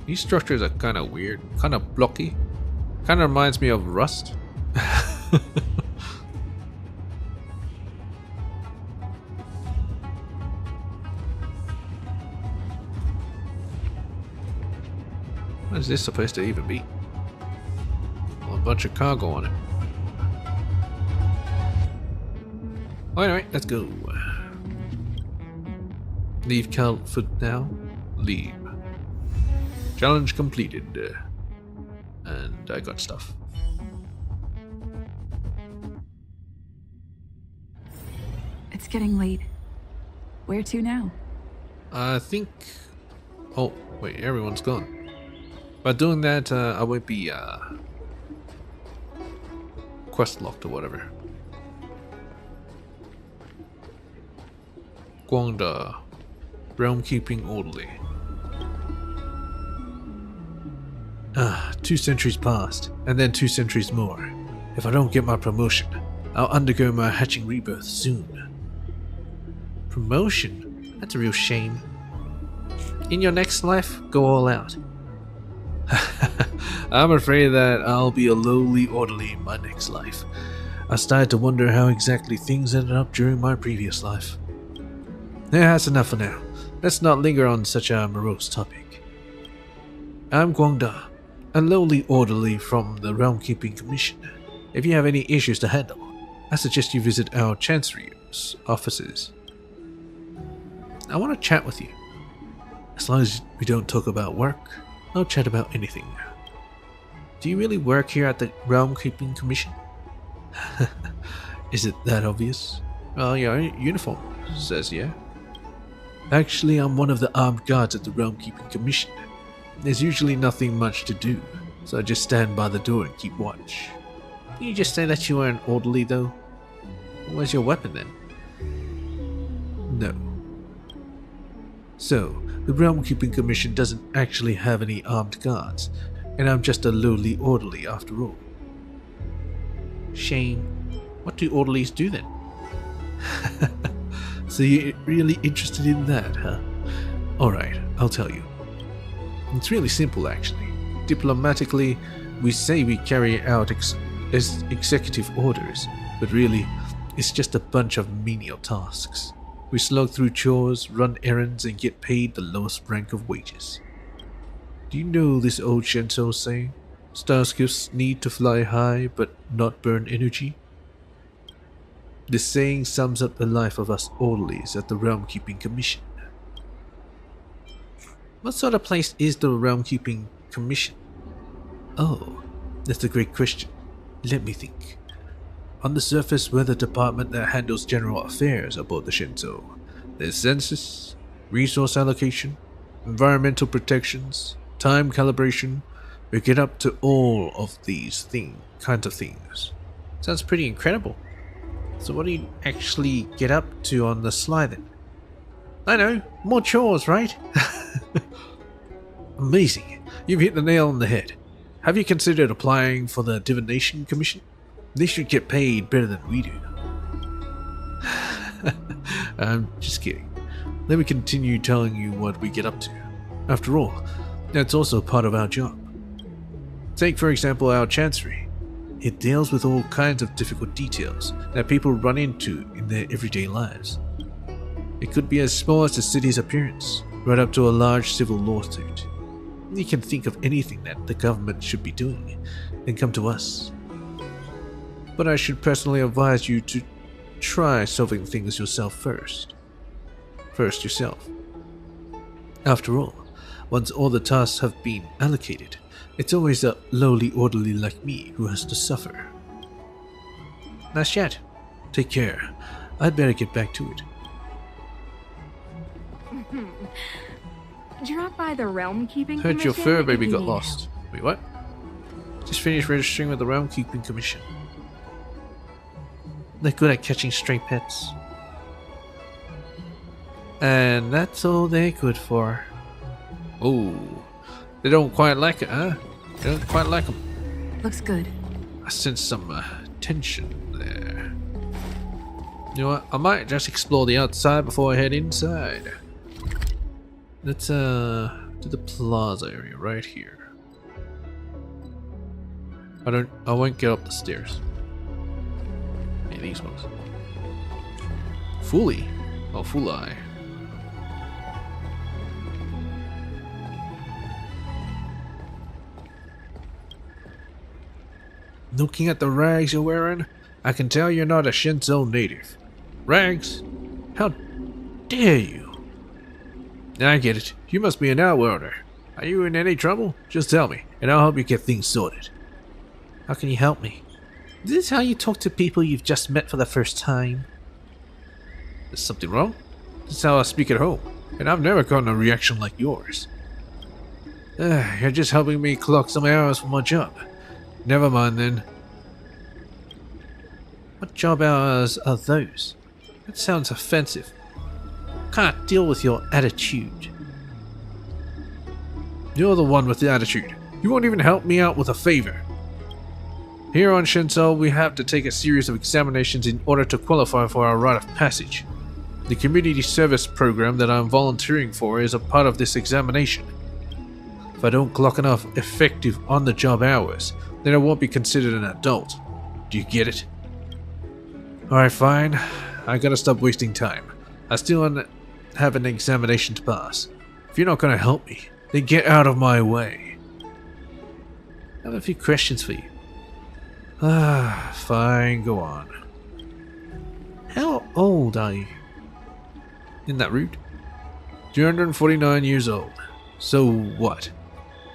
These structures are kind of weird, kind of blocky. Kind of reminds me of Rust. What is this supposed to even be? Well, a bunch of cargo on it. Alright, let's go. Leave Cal for now. Leave. Challenge completed. And I got stuff. It's getting late. Where to now? I think... Oh, wait, everyone's gone. By doing that, I won't be quest locked or whatever. Guangda, realm keeping orderly. 2 centuries passed, and then 2 centuries more. If I don't get my promotion, I'll undergo my hatching rebirth soon. Promotion? That's a real shame. In your next life, go all out. I'm afraid that I'll be a lowly orderly in my next life. I started to wonder how exactly things ended up during my previous life. That's enough for now. Let's not linger on such a morose topic. I'm Guangda, a lowly orderly from the Realm Keeping Commission. If you have any issues to handle, I suggest you visit our Chancellery's offices. I want to chat with you. As long as we don't talk about work, I'll chat about anything. Do you really work here at the Realm Keeping Commission? Is it that obvious? Well, your uniform says yeah. Actually, I'm one of the armed guards at the Realm Keeping Commission. There's usually nothing much to do, so I just stand by the door and keep watch. Can you just say that you are an orderly, though? Where's your weapon, then? No. So, the Realm Keeping Commission doesn't actually have any armed guards, and I'm just a lowly orderly after all. Shame. What do orderlies do then? So you're really interested in that, huh? Alright, I'll tell you. It's really simple, actually. Diplomatically, we say we carry out executive orders, but really, it's just a bunch of menial tasks. We slog through chores, run errands, and get paid the lowest rank of wages. Do you know this old Shinto saying? Starships need to fly high, but not burn energy? This saying sums up the life of us orderlies at the Realm Keeping Commission. What sort of place is the Realm Keeping Commission? Oh, that's a great question. Let me think. On the surface, we're the department that handles general affairs aboard the Shinto. There's census, resource allocation, environmental protections, time calibration. We get up to all of these kinds of things. Sounds pretty incredible. So what do you actually get up to on the sly then? I know, more chores, right? Amazing. You've hit the nail on the head. Have you considered applying for the Divination Commission? They should get paid better than we do. I'm just kidding. Let me continue telling you what we get up to. After all, that's also part of our job. Take for example our Chancery. It deals with all kinds of difficult details that people run into in their everyday lives. It could be as small as the city's appearance, right up to a large civil lawsuit. You can think of anything that the government should be doing, then come to us. But I should personally advise you to try solving things yourself first. First yourself. After all, once all the tasks have been allocated, it's always a lowly orderly like me who has to suffer. Nice chat. Take care. I'd better get back to it. Drop by the Realm Keeping Heard Commission your fur baby if you got need lost. Wait, what? Just finished registering with the Realm Keeping Commission. They're good at catching stray pets. And that's all they're good for. Oh, they don't quite like it, huh? They don't quite like them. Looks good. I sense some tension there. You know what? I might just explore the outside before I head inside. Let's to the plaza area right here. I won't get up the stairs. Hey, these ones. Fully. Oh, Fulai. Looking at the rags you're wearing, I can tell you're not a Shenzhou native. Rags? How dare you? I get it. You must be an outworlder. Are you in any trouble? Just tell me, and I'll help you get things sorted. How can you help me? Is this how you talk to people you've just met for the first time? Is something wrong? This is how I speak at home, and I've never gotten a reaction like yours. You're just helping me clock some hours for my job. Never mind then. What job hours are those? That sounds offensive. Can't deal with your attitude. You're the one with the attitude. You won't even help me out with a favor. Here on Shenzhou, we have to take a series of examinations in order to qualify for our rite of passage. The community service program that I'm volunteering for is a part of this examination. If I don't clock enough effective on-the-job hours, then I won't be considered an adult. Do you get it? Alright, fine. I gotta stop wasting time. I still have an examination to pass. If you're not gonna help me, then get out of my way. I have a few questions for you. Fine, go on. How old are you? Isn't that rude? 249 years old. So what?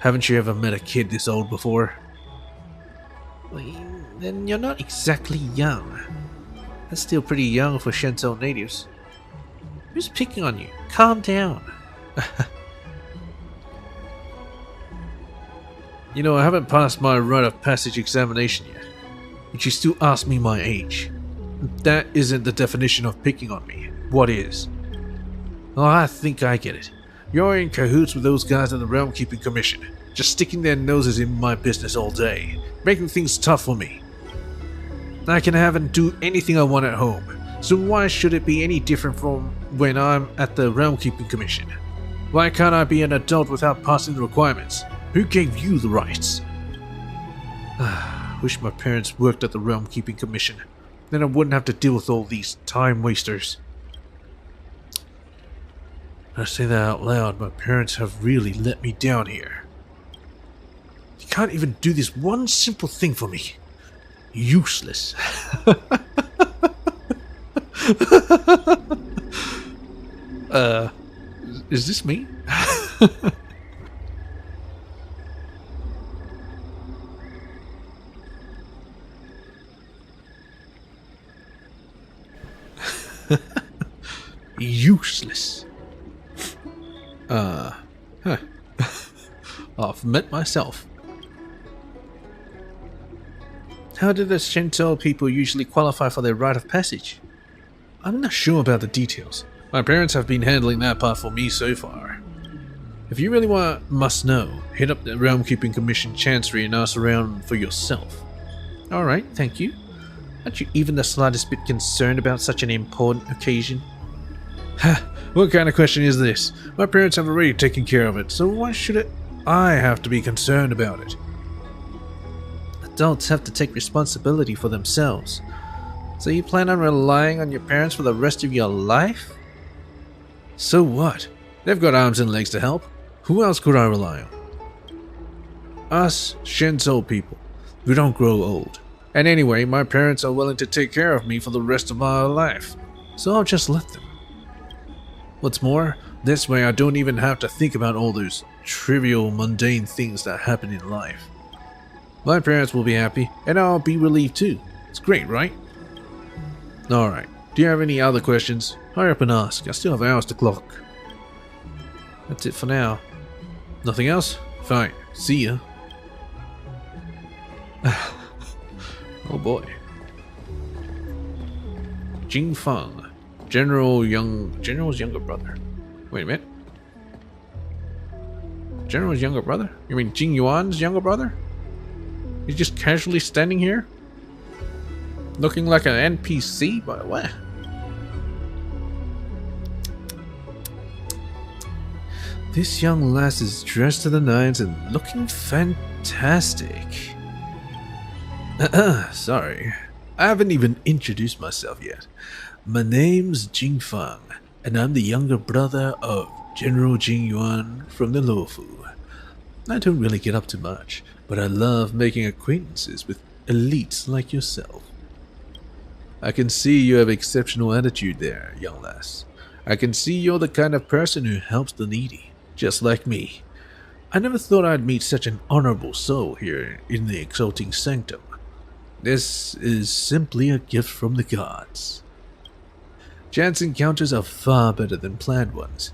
Haven't you ever met a kid this old before? Well, then you're not exactly young. That's still pretty young for Shenzhou natives. Who's picking on you? Calm down. You know, I haven't passed my rite of passage examination yet, but you still ask me my age. That isn't the definition of picking on me. What is? Oh, I think I get it. You're in cahoots with those guys in the Realm Keeping Commission, just sticking their noses in my business all day, making things tough for me. I can have and do anything I want at home, so why should it be any different from when I'm at the Realm Keeping Commission? Why can't I be an adult without passing the requirements? Who gave you the rights? Wish my parents worked at the Realm Keeping Commission. Then I wouldn't have to deal with all these time wasters. I say that out loud, my parents have really let me down here. You can't even do this one simple thing for me. Useless. Is this me? Useless. I've met myself. How do the Shenzhou people usually qualify for their rite of passage? I'm not sure about the details. My parents have been handling that part for me so far. If you really must know, hit up the Realm Keeping Commission Chancery and ask around for yourself. Alright, thank you. Aren't you even the slightest bit concerned about such an important occasion? What kind of question is this? My parents have already taken care of it, so why should I have to be concerned about it? Adults have to take responsibility for themselves. So you plan on relying on your parents for the rest of your life? So what? They've got arms and legs to help. Who else could I rely on? Us Shenzhou people. We don't grow old. And anyway, my parents are willing to take care of me for the rest of my life. So I'll just let them. What's more, this way I don't even have to think about all those trivial, mundane things that happen in life. My parents will be happy, and I'll be relieved too. It's great, right? Alright, do you have any other questions? Hurry up and ask, I still have hours to clock. That's it for now. Nothing else? Fine, see ya. Oh boy. Jing Feng. General's younger brother. Wait a minute. General's younger brother? You mean Jing Yuan's younger brother? He's just casually standing here? Looking like an NPC? But what? This young lass is dressed to the nines and looking fantastic. Sorry. I haven't even introduced myself yet. My name's Jing Feng, and I'm the younger brother of General Jing Yuan from the Luofu. I don't really get up to much, but I love making acquaintances with elites like yourself. I can see you have exceptional attitude there, young lass. I can see you're the kind of person who helps the needy, just like me. I never thought I'd meet such an honorable soul here in the exalting sanctum. This is simply a gift from the gods. Chance encounters are far better than planned ones.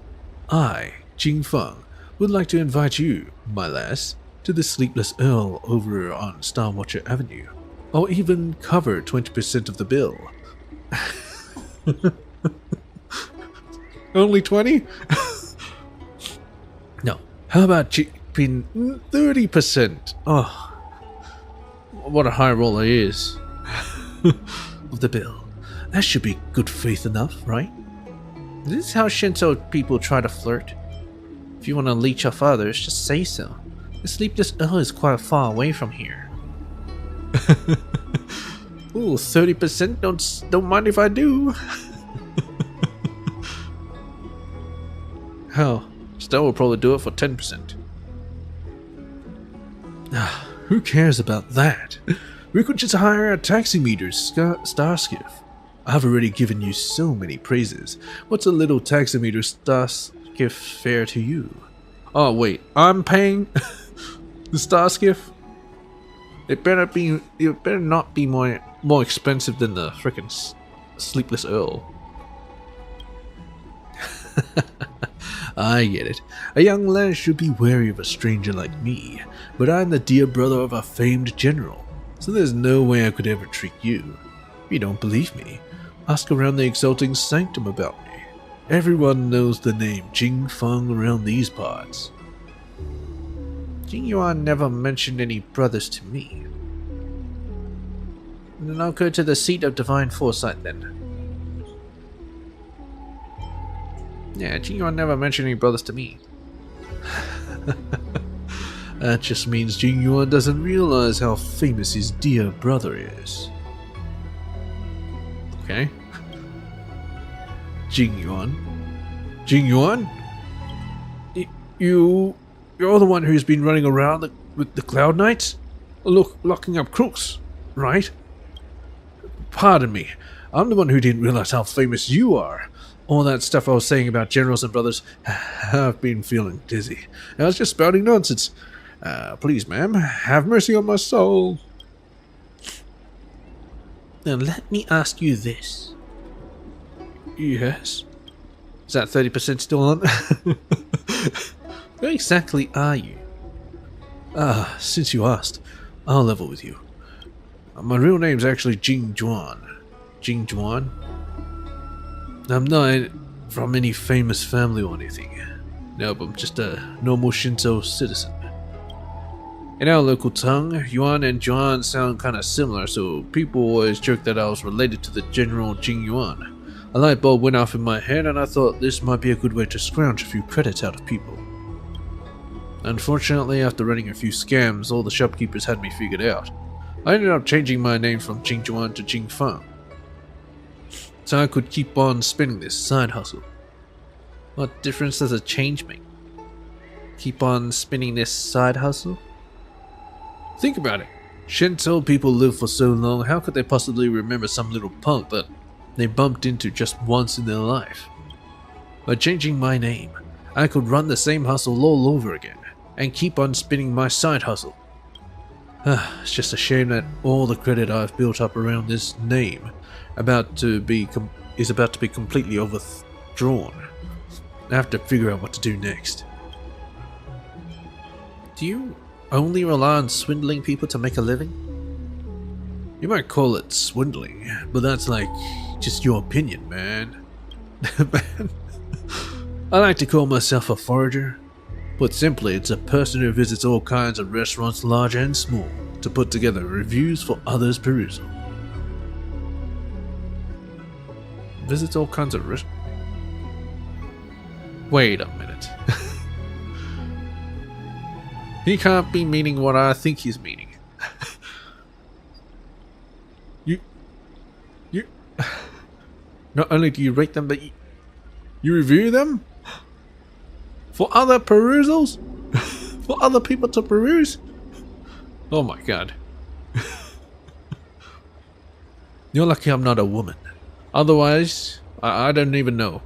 I, Jing Feng, would like to invite you, my lass, to the Sleepless Earl over on Starwatcher Avenue, or even cover 20% of the bill. Only 20? No. How about chipping 30%? Oh, what a high roller he is. Of the bill. That should be good faith enough, right? This is how Shinto people try to flirt. If you want to leech off others, just say so. The Sleepless Earl is quite far away from here. Ooh, 30%? Don't mind if I do. Hell, Stella will probably do it for 10%. Who cares about that? We could just hire a taximeter Starskiff. I've already given you so many praises. What's a little taximeter Starskiff fare to you? Oh wait, I'm paying the Starskiff? It better not be more expensive than the frickin' Sleepless Earl. I get it. A young lad should be wary of a stranger like me, but I'm the dear brother of a famed general, so there's no way I could ever trick you. If you don't believe me, ask around the exalting sanctum about me. Everyone knows the name Jing Feng around these parts. Jing Yuan never mentioned any brothers to me. Then I'll go to the seat of divine foresight then. Yeah, Jing Yuan never mentioned any brothers to me. That just means Jing Yuan doesn't realize how famous his dear brother is. Okay. Jing Yuan? Jing Yuan? You're the one who's been running around with the Cloud Knights? Locking up crooks, right? Pardon me, I'm the one who didn't realize how famous you are. All that stuff I was saying about generals and brothers, I've been feeling dizzy. I was just spouting nonsense. Please, ma'am, have mercy on my soul. Now let me ask you this. Yes? Is that 30% still on? Where exactly are you? Since you asked, I'll level with you. My real name's actually Jing Juan. Jing Juan? I'm not from any famous family or anything. Nope, I'm just a normal Shinto citizen. In our local tongue, Yuan and Juan sound kinda similar, so people always joke that I was related to the General Jing Yuan. A light bulb went off in my head and I thought this might be a good way to scrounge a few credits out of people. Unfortunately, after running a few scams, all the shopkeepers had me figured out. I ended up changing my name from Jing Juan to Jing Feng, so I could keep on spinning this side hustle. What difference does a change make? Keep on spinning this side hustle? Think about it. Shinto people live for so long, how could they possibly remember some little punk that they bumped into just once in their life? By changing my name, I could run the same hustle all over again, and keep on spinning my side hustle. It's just a shame that all the credit I've built up around this name is about to be completely overthrown. I have to figure out what to do next. Do you only rely on swindling people to make a living? You might call it swindling, but that's like just your opinion, man. Man. I like to call myself a forager. Put simply, it's a person who visits all kinds of restaurants, large and small, to put together reviews for others' perusal. Visits all kinds of restaurants? Wait a minute. He can't be meaning what I think he's meaning. You... Not only do you rate them, but you review them? For other perusals? For other people to peruse? Oh my god. You're lucky I'm not a woman. Otherwise, I don't even know.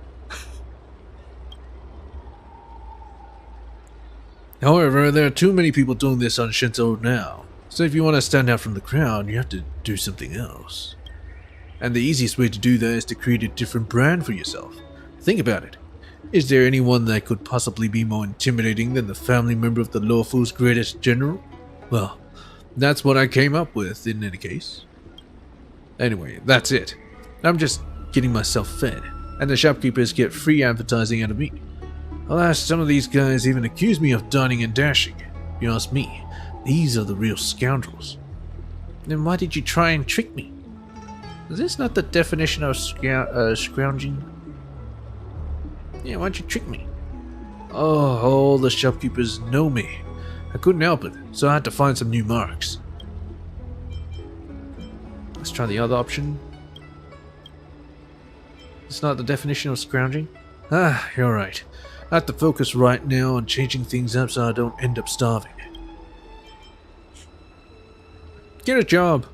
However, there are too many people doing this on Shinto now. So if you want to stand out from the crowd, you have to do something else. And the easiest way to do that is to create a different brand for yourself. Think about it. Is there anyone that could possibly be more intimidating than the family member of the Lawful's greatest general? Well, that's what I came up with in any case. Anyway, that's it. I'm just getting myself fed, and the shopkeepers get free advertising out of me. Alas, some of these guys even accuse me of dining and dashing. If you ask me, these are the real scoundrels. Then why did you try and trick me? Is this not the definition of scrounging? Yeah, why'd you trick me? Oh, all the shopkeepers know me. I couldn't help it, so I had to find some new marks. Let's try the other option. It's not the definition of scrounging? Ah, you're right. I have to focus right now on changing things up so I don't end up starving. Get a job!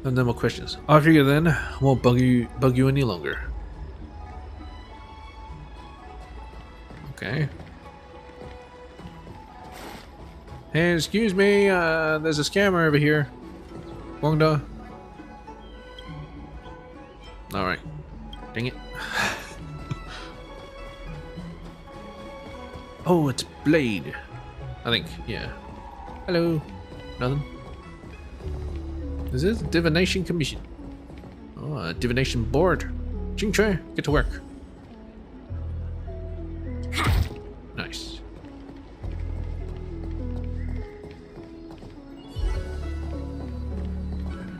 And no more questions. I figure then, I won't bug you any longer. Okay. Hey, excuse me, there's a scammer over here. Wongda. Alright. Dang it. Oh, it's Blade. I think, yeah. Hello. Nothing. Is this Divination Commission? Oh, a Divination Board. Ching-tre, get to work. Nice.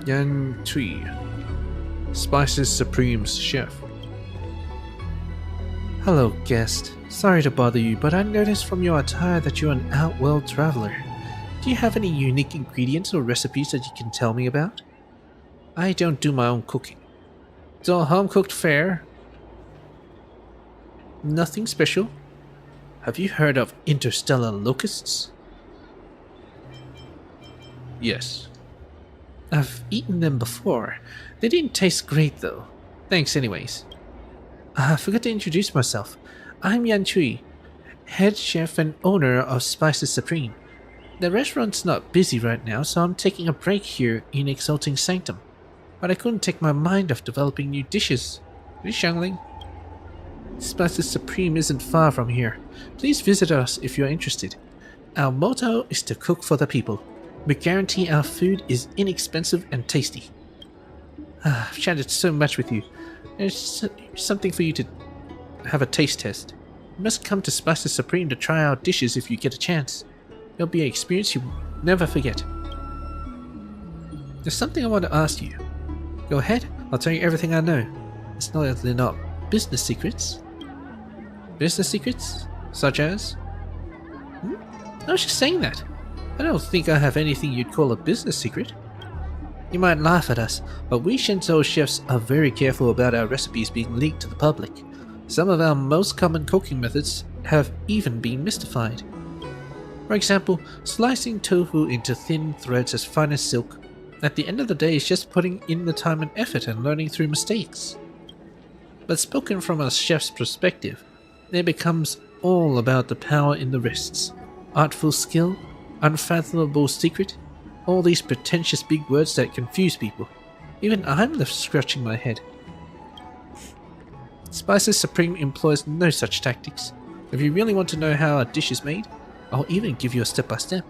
Yan Tui, Spices Supreme's chef. Hello, guest. Sorry to bother you, but I noticed from your attire that you're an outworld traveler. Do you have any unique ingredients or recipes that you can tell me about? I don't do my own cooking. It's all home-cooked fare. Nothing special. Have you heard of interstellar locusts? Yes. I've eaten them before. They didn't taste great though. Thanks anyways. I forgot to introduce myself. I'm Yan Chui, head chef and owner of Spices Supreme. The restaurant's not busy right now, so I'm taking a break here in Exalting Sanctum. But I couldn't take my mind off developing new dishes. Xiangling. Spices Supreme isn't far from here. Please visit us if you're interested. Our motto is to cook for the people. We guarantee our food is inexpensive and tasty. I've chatted so much with you. There's something for you to have a taste test. You must come to Spices Supreme to try our dishes if you get a chance. It'll be an experience you'll never forget. There's something I want to ask you. Go ahead, I'll tell you everything I know. It's not that they're not business secrets. Business secrets? Such as? I was just saying that. I don't think I have anything you'd call a business secret. You might laugh at us, but we Shinto chefs are very careful about our recipes being leaked to the public. Some of our most common cooking methods have even been mystified. For example, slicing tofu into thin threads as fine as silk. At the end of the day, is just putting in the time and effort and learning through mistakes. But spoken from a chef's perspective, it becomes all about the power in the wrists, artful skill, unfathomable secret, all these pretentious big words that confuse people. Even I'm left scratching my head. Spices Supreme employs no such tactics. If you really want to know how a dish is made, I'll even give you a step-by-step.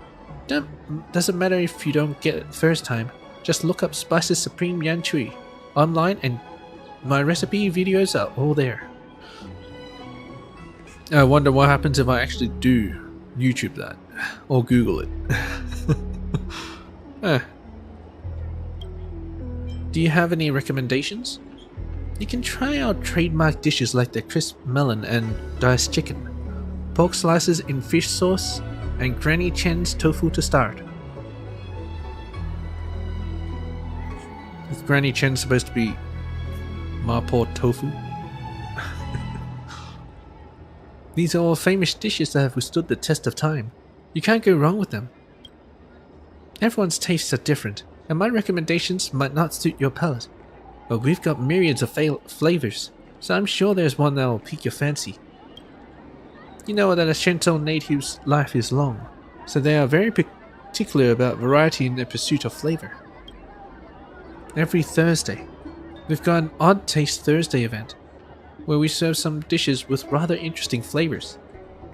Doesn't matter if you don't get it first time, just look up Spices Supreme Yan Chui online and my recipe videos are all there. I wonder what happens if I actually do YouTube that, or Google it. Do you have any recommendations? You can try out trademark dishes like the crisp melon and diced chicken, pork slices in fish sauce, and Granny Chen's tofu to start. Is Granny Chen supposed to be Mapo tofu? These are all famous dishes that have withstood the test of time. You can't go wrong with them. Everyone's tastes are different, and my recommendations might not suit your palate. But we've got myriads of flavors, so I'm sure there's one that'll pique your fancy. You know that a Shinto native's life is long, so they are very particular about variety in their pursuit of flavor. Every Thursday, we've got an Odd Taste Thursday event, where we serve some dishes with rather interesting flavors.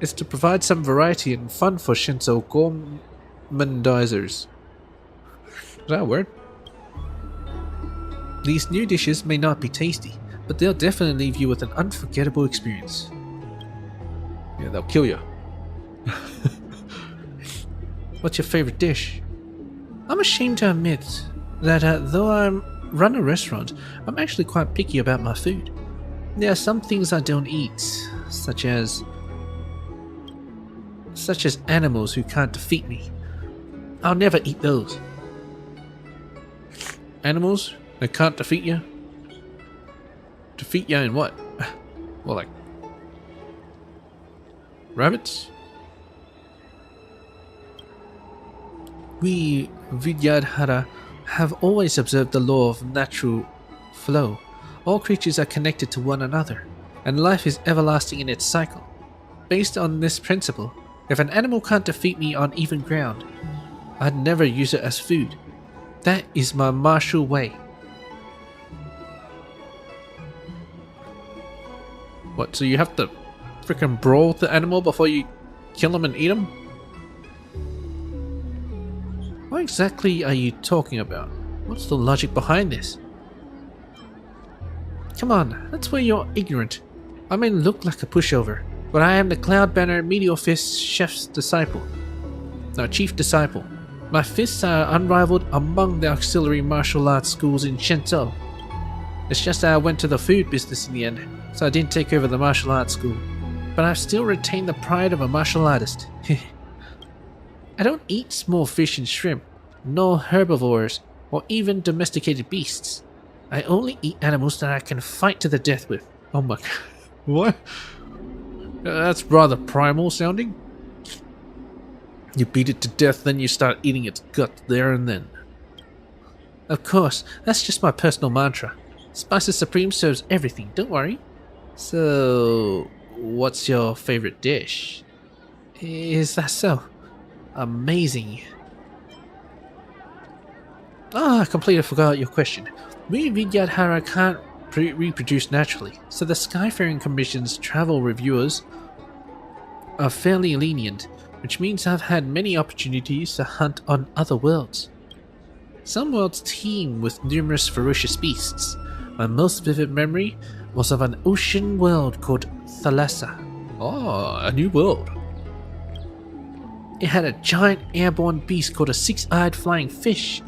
It's to provide some variety and fun for Shinto gourmandizers. Is that a word? These new dishes may not be tasty, but they'll definitely leave you with an unforgettable experience. Yeah, they'll kill you. What's your favorite dish? I'm ashamed to admit that though I run a restaurant, I'm actually quite picky about my food. There are some things I don't eat, such as animals who can't defeat me. I'll never eat those. Animals that can't defeat you? Defeat you in what? Well, like rabbits? We Vidyadhara have always observed the law of natural flow. All creatures are connected to one another, and life is everlasting in its cycle. Based on this principle, if an animal can't defeat me on even ground, I'd never use it as food. That is my martial way. What, so you have to freaking brawl with the animal before you kill him and eat him? What exactly are you talking about? What's the logic behind this? Come on, that's where you're ignorant. I may look like a pushover, but I am the Cloud Banner Meteor Fist Chef's disciple. No, Chief Disciple. My fists are unrivaled among the auxiliary martial arts schools in Shinto. It's just that I went to the food business in the end, so I didn't take over the martial arts school. But I've still retained the pride of a martial artist. I don't eat small fish and shrimp, nor herbivores, or even domesticated beasts. I only eat animals that I can fight to the death with. Oh my god. What? That's rather primal sounding. You beat it to death, then you start eating its gut there and then. Of course, that's just my personal mantra. Spices Supreme serves everything, don't worry. So, what's your favorite dish? Is that so? Amazing. I completely forgot your question. We Vidyadhara can't reproduce naturally, so the Skyfaring Commission's travel reviewers are fairly lenient, which means I've had many opportunities to hunt on other worlds. Some worlds teem with numerous ferocious beasts. My most vivid memory was of an ocean world called Thalassa. Oh, a new world. It had a giant airborne beast called a six-eyed flying fish.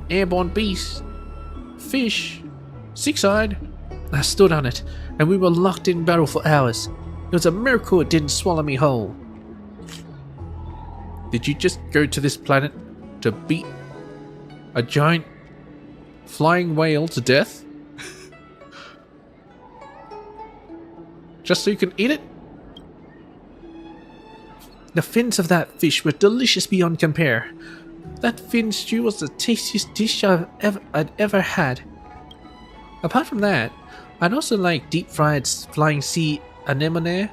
Airborne beast? Fish? Six-eyed? I stood on it, and we were locked in battle for hours. It was a miracle it didn't swallow me whole. Did you just go to this planet to beat a giant flying whale to death? Just so you can eat it? The fins of that fish were delicious beyond compare. That fin stew was the tastiest dish I'd ever had. Apart from that, I'd also like deep fried flying sea anemone,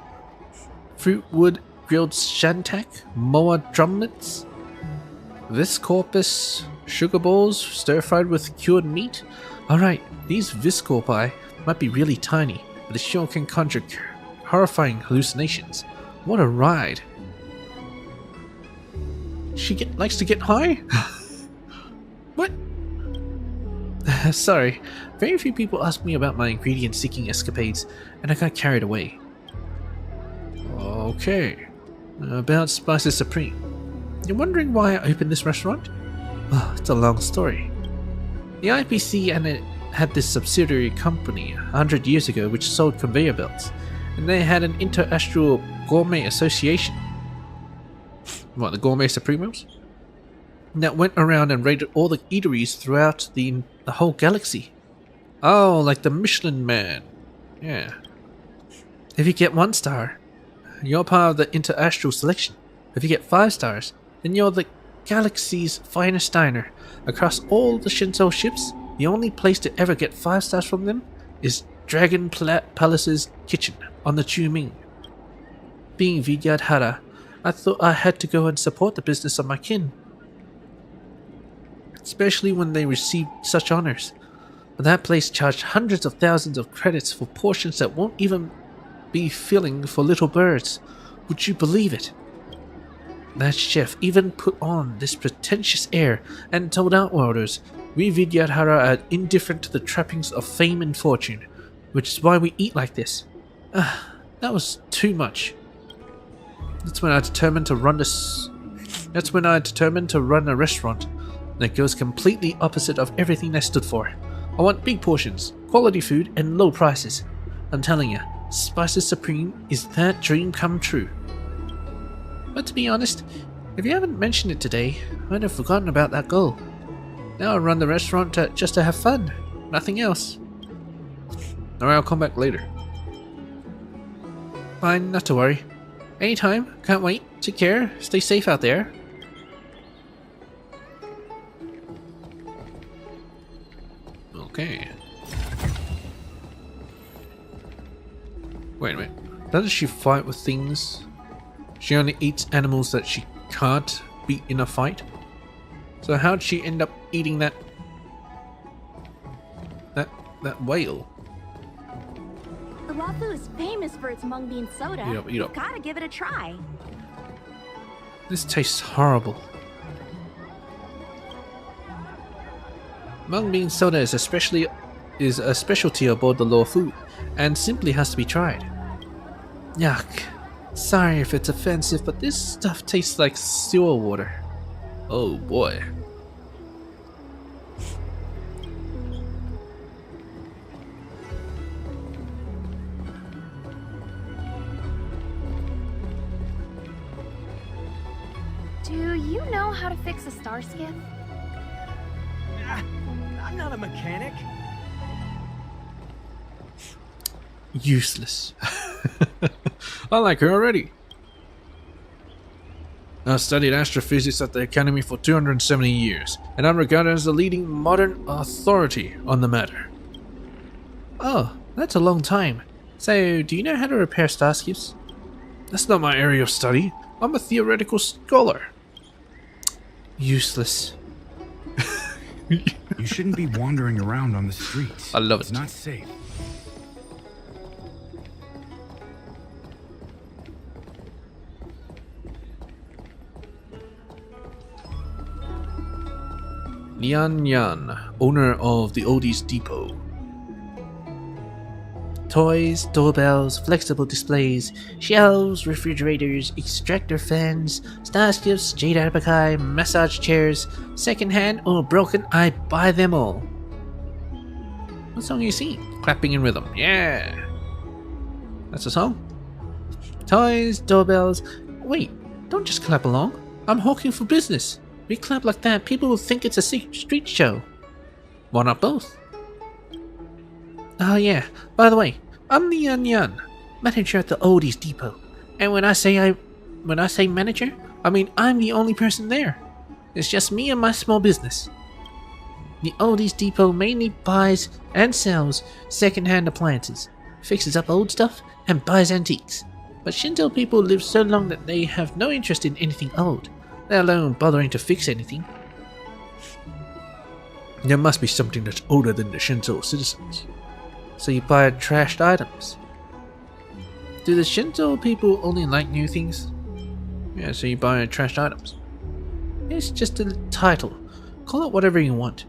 fruit wood grilled shantak, moa drumlets, viscorpus sugar balls stir fried with cured meat. Alright, these viscorpi might be really tiny, but they sure can conjure horrifying hallucinations. What a ride! She likes to get high? What? Sorry, very few people ask me about my ingredient-seeking escapades, and I got carried away. Okay, about Spices Supreme. You're wondering why I opened this restaurant? Well, it's a long story. The IPC and it had this subsidiary company 100 years ago which sold conveyor belts, and they had an inter-astral gourmet association. What, the Gourmet Supremos? That went around and raided all the eateries throughout the whole galaxy. Oh, like the Michelin Man. Yeah. If you get 1 star, you're part of the inter-astral selection. If you get 5 stars, then you're the galaxy's finest diner. Across all the Shinto ships, The only place to ever get 5 stars from them is Dragon Palace's kitchen on the Chu Ming. Being Vidyadhara, I thought I had to go and support the business of my kin, especially when they received such honors. But that place charged hundreds of thousands of credits for portions that won't even be filling for little birds. Would you believe it? That chef even put on this pretentious air and told Outworlders we Vidyadhara are indifferent to the trappings of fame and fortune, which is why we eat like this. That was too much. That's when I determined to run a restaurant that goes completely opposite of everything I stood for. I want big portions, quality food, and low prices. I'm telling you, Spices Supreme is that dream come true. But to be honest, if you haven't mentioned it today, I'd have forgotten about that goal. Now I run the restaurant just to have fun, nothing else. Alright, I'll come back later. Fine, not to worry. Anytime, can't wait. Take care, stay safe out there. Okay. Wait a minute. Doesn't she fight with things? She only eats animals that she can't beat in a fight? So how'd she end up eating that whale? The Wafu is famous for its mung bean soda. Eat up. You've gotta give it a try. This tastes horrible. Mung bean soda is a specialty aboard the Wafu, and simply has to be tried. Yuck. Sorry if it's offensive, but this stuff tastes like sewer water. Oh boy. Do you know how to fix a star skiff? I'm not a mechanic. Useless. I like her already. I studied astrophysics at the Academy for 270 years, and I'm regarded as the leading modern authority on the matter. Oh, that's a long time. So, do you know how to repair starships? That's not my area of study. I'm a theoretical scholar. Useless. You shouldn't be wandering around on the streets. I love it. It's not safe. Lian Yan, owner of the Oldies Depot. Toys, doorbells, flexible displays, shelves, refrigerators, extractor fans, starships, jade abaci, massage chairs, second-hand or broken, I buy them all. What song are you singing? Clapping in rhythm. Yeah. That's a song? Toys, doorbells. Wait, don't just clap along. I'm hawking for business. We clap like that, people will think it's a street show. Why not both? Oh yeah, by the way, I'm the Yan, manager at the Oldies Depot. And when I say manager, I mean I'm the only person there. It's just me and my small business. The Oldies Depot mainly buys and sells second-hand appliances, fixes up old stuff, and buys antiques. But Shinto people live so long that they have no interest in anything old, let alone bothering to fix anything. There must be something that's older than the Shinto citizens. So you buy trashed items. Do the Shinto people only like new things? Yeah, so you buy trashed items. It's just a title. Call it whatever you want.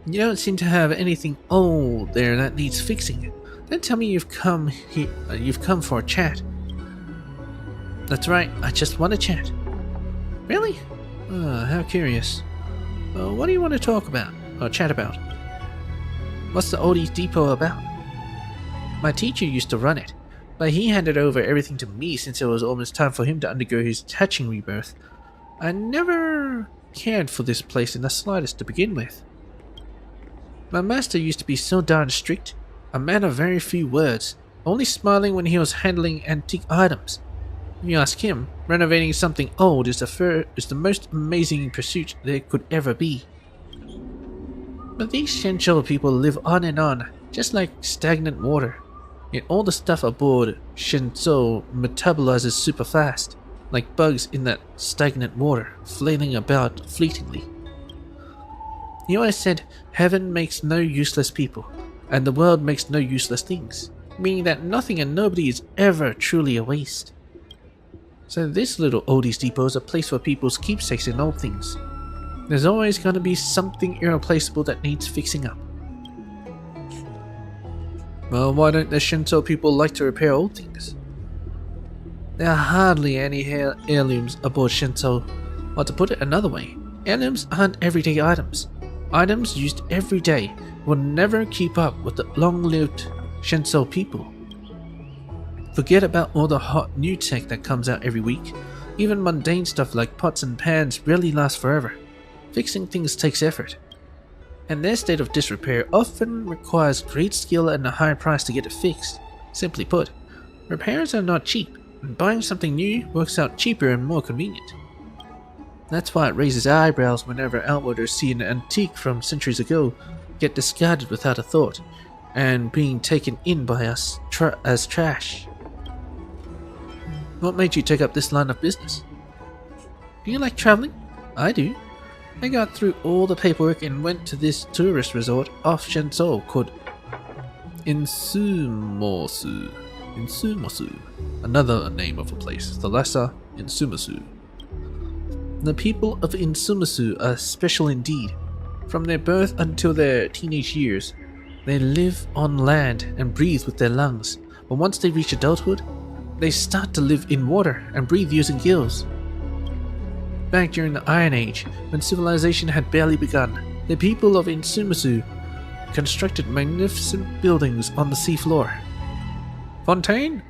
You don't seem to have anything old there that needs fixing. Don't tell me you've come for a chat. That's right, I just want to chat. Really? How curious. What do you want to talk about, or chat about? What's the Oldies Depot about? My teacher used to run it, but he handed over everything to me since it was almost time for him to undergo his hatching rebirth. I never cared for this place in the slightest to begin with. My master used to be so darn strict, a man of very few words, only smiling when he was handling antique items. If you ask him, renovating something old is the most amazing pursuit there could ever be. But these Shenchou people live on, just like stagnant water. Yet all the stuff aboard Shenzhou metabolizes super fast, like bugs in that stagnant water, flailing about fleetingly. He always said, heaven makes no useless people, and the world makes no useless things, meaning that nothing and nobody is ever truly a waste. So this little oldies depot is a place for people's keepsakes and old things. There's always going to be something irreplaceable that needs fixing up. Well, why don't the Shinto people like to repair old things? There are hardly any heirlooms aboard Shinto, or to put it another way, heirlooms aren't everyday items. Items used every day will never keep up with the long-lived Shinto people. Forget about all the hot new tech that comes out every week. Even mundane stuff like pots and pans rarely lasts forever. Fixing things takes effort. And their state of disrepair often requires great skill and a high price to get it fixed. Simply put, repairs are not cheap, and buying something new works out cheaper and more convenient. That's why it raises eyebrows whenever outwarders see an antique from centuries ago get discarded without a thought, and being taken in by us as trash. What made you take up this line of business? Do you like traveling? I do. I got through all the paperwork and went to this tourist resort off Shenzhou called Insumosu. Another name of a place, the Lhasa Insumosu. The people of Insumosu are special indeed. From their birth until their teenage years, they live on land and breathe with their lungs, but once they reach adulthood, they start to live in water and breathe using gills. Back during the Iron Age, when civilization had barely begun, the people of Insumosu constructed magnificent buildings on the seafloor. Fontaine?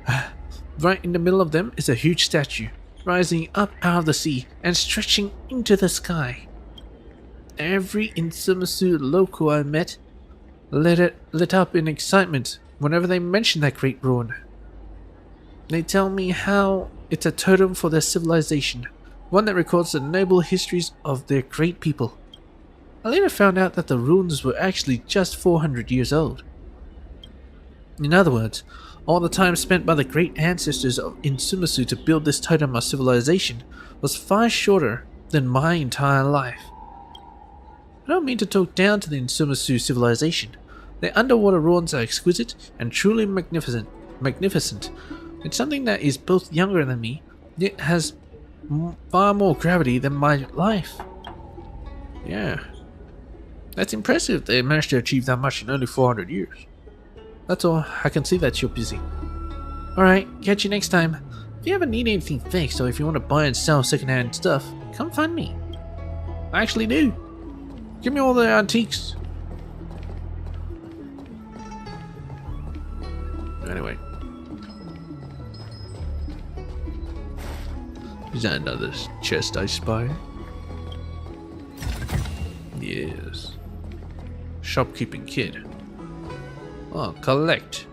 Right in the middle of them is a huge statue, rising up out of the sea and stretching into the sky. Every Insumosu local I met lit up in excitement whenever they mentioned that great ruin. They tell me how it's a totem for their civilization, one that records the noble histories of their great people. I later found out that the ruins were actually just 400 years old. In other words, all the time spent by the great ancestors of Insumosu to build this totem of civilization was far shorter than my entire life. I don't mean to talk down to the Insumosu civilization. Their underwater ruins are exquisite and truly magnificent. It's something that is both younger than me, yet has far more gravity than my life. Yeah. That's impressive they managed to achieve that much in only 400 years. That's all. I can see that you're busy. Alright, catch you next time. If you ever need anything fixed or if you want to buy and sell secondhand stuff, come find me. I actually do. Give me all the antiques. Anyway. Is that another chest I spy? Yes. Shopkeeping kid. Oh, collect.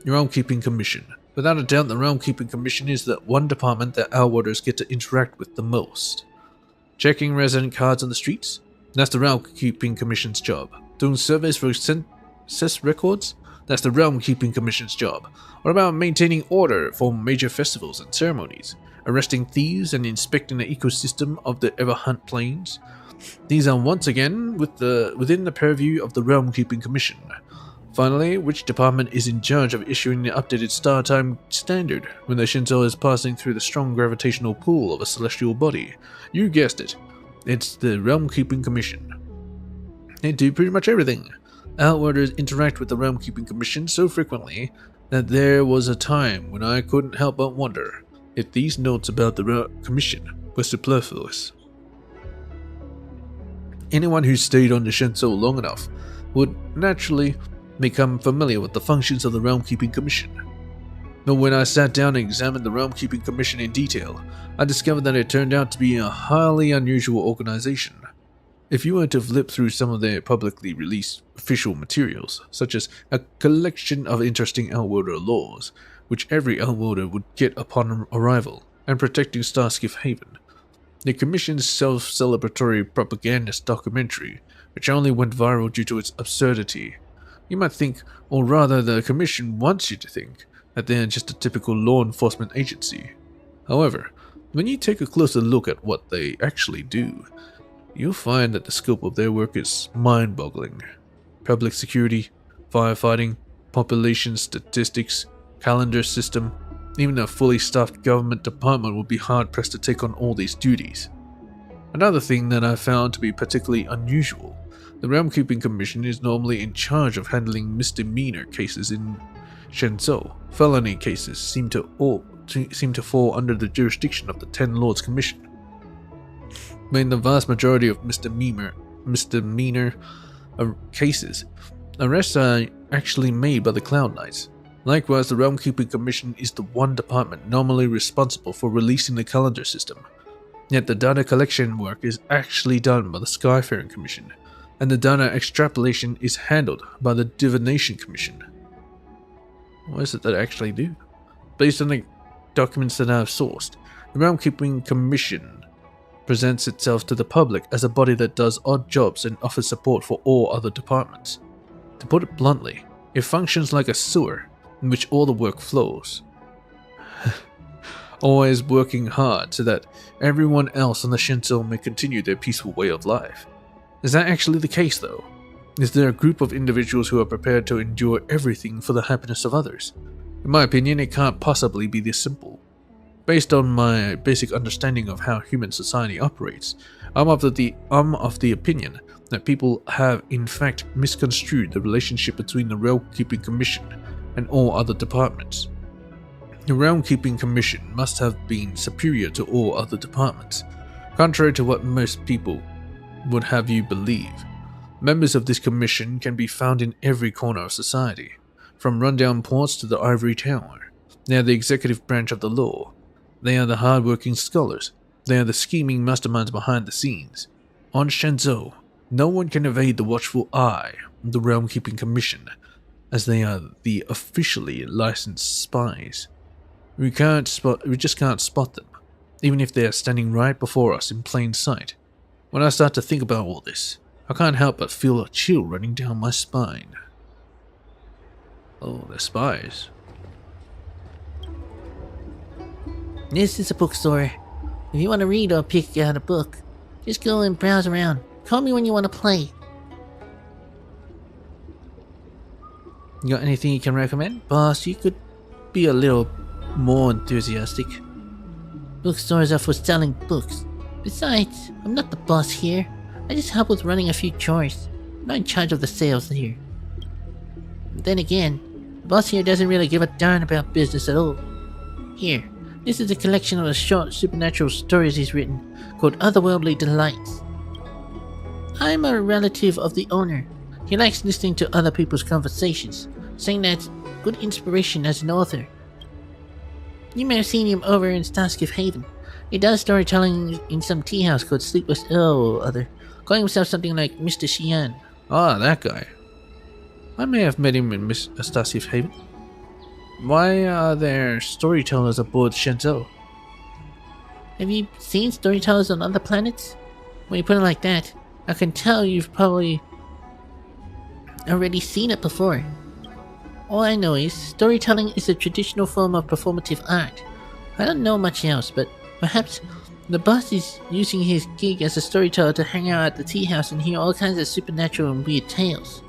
Your Realm-Keeping Commission. Without a doubt, the Realm-Keeping Commission is the one department that outwarders get to interact with the most. Checking resident cards on the streets? That's the Realm-Keeping Commission's job. Doing surveys for census records? That's the Realm-Keeping Commission's job. What about maintaining order for major festivals and ceremonies? Arresting thieves and inspecting the ecosystem of the Everhunt Plains? These are once again within the purview of the Realm-Keeping Commission. Finally, which department is in charge of issuing the updated star time standard when the Shinto is passing through the strong gravitational pull of a celestial body? You guessed it. It's the Realm-Keeping Commission. They do pretty much everything. Outwarders interact with the Realm-Keeping Commission so frequently that there was a time when I couldn't help but wonder if these notes about the Commission were superfluous. Anyone who stayed on the Shenzhou long enough would naturally become familiar with the functions of the Realm-Keeping Commission. But when I sat down and examined the Realm-Keeping Commission in detail, I discovered that it turned out to be a highly unusual organization. If you were to flip through some of their publicly released official materials, such as a collection of interesting Outworlder laws, which every Outworlder would get upon arrival, and protecting Starskiff Haven, The Commission's self-celebratory propagandist documentary, which only went viral due to its absurdity. You might think, or rather the Commission wants you to think, that they're just a typical law enforcement agency. However, when you take a closer look at what they actually do, you'll find that the scope of their work is mind-boggling. Public security, firefighting, population statistics, calendar system, even a fully staffed government department would be hard-pressed to take on all these duties. Another thing that I found to be particularly unusual, the Realm Keeping Commission is normally in charge of handling misdemeanor cases in Shenzhou. Felony cases seem to fall under the jurisdiction of the Ten Lords Commission. But in the vast majority of misdemeanor cases, arrests are actually made by the Cloud Knights. Likewise, the Realm Keeping Commission is the one department normally responsible for releasing the calendar system. Yet the data collection work is actually done by the Skyfaring Commission, and the data extrapolation is handled by the Divination Commission. What is it that I actually do? Based on the documents that I have sourced, the Realm Keeping Commission presents itself to the public as a body that does odd jobs and offers support for all other departments. To put it bluntly, it functions like a sewer in which all the work flows. Always working hard so that everyone else on the Shenzhou may continue their peaceful way of life. Is that actually the case though? Is there a group of individuals who are prepared to endure everything for the happiness of others? In my opinion, it can't possibly be this simple. Based on my basic understanding of how human society operates, I'm of the opinion that people have in fact misconstrued the relationship between the Realm Keeping Commission and all other departments. The Realm Keeping Commission must have been superior to all other departments, contrary to what most people would have you believe. Members of this commission can be found in every corner of society, from rundown ports to the ivory tower. They are the executive branch of the law. They are the hard-working scholars. They are the scheming masterminds behind the scenes. On Shenzhou, no one can evade the watchful eye of the Realm Keeping Commission, as they are the officially licensed spies. We just can't spot them, even if they are standing right before us in plain sight. When I start to think about all this, I can't help but feel a chill running down my spine. Oh, they're spies. This is a bookstore. If you want to read or pick out a book, just go and browse around. Call me when you want to play. You got anything you can recommend? Boss, you could be a little more enthusiastic. Bookstores are for selling books. Besides, I'm not the boss here. I just help with running a few chores. I'm not in charge of the sales here. Then again, the boss here doesn't really give a darn about business at all. Here, this is a collection of the short supernatural stories he's written, called Otherworldly Delights. I'm a relative of the owner. He likes listening to other people's conversations, saying that's good inspiration as an author. You may have seen him over in Starskiff Haven. He does storytelling in some tea house called Sleepless or other, calling himself something like Mr. Xian. Ah, that guy. I may have met him in Starskiff Haven. Why are there storytellers aboard Shenzhou? Have you seen storytellers on other planets? When you put it like that, I can tell you've probably already seen it before. All I know is, storytelling is a traditional form of performative art. I don't know much else, but perhaps the boss is using his gig as a storyteller to hang out at the tea house and hear all kinds of supernatural and weird tales.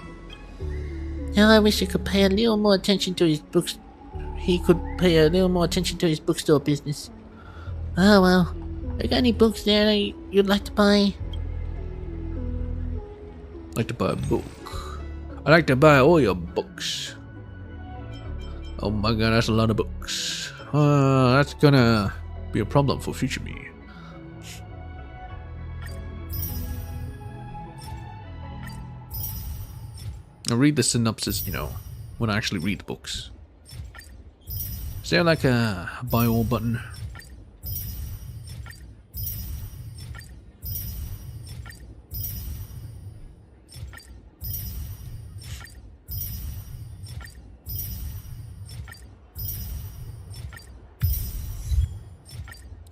Now I wish I could pay a little more attention to his books. He could pay a little more attention to his bookstore business. Oh well, you got any books there that you'd like to buy? Like to buy a book. I like to buy all your books. Oh my god, that's a lot of books. That's gonna be a problem for future me. I read the synopsis, when I actually read the books. Is there like a buy all button?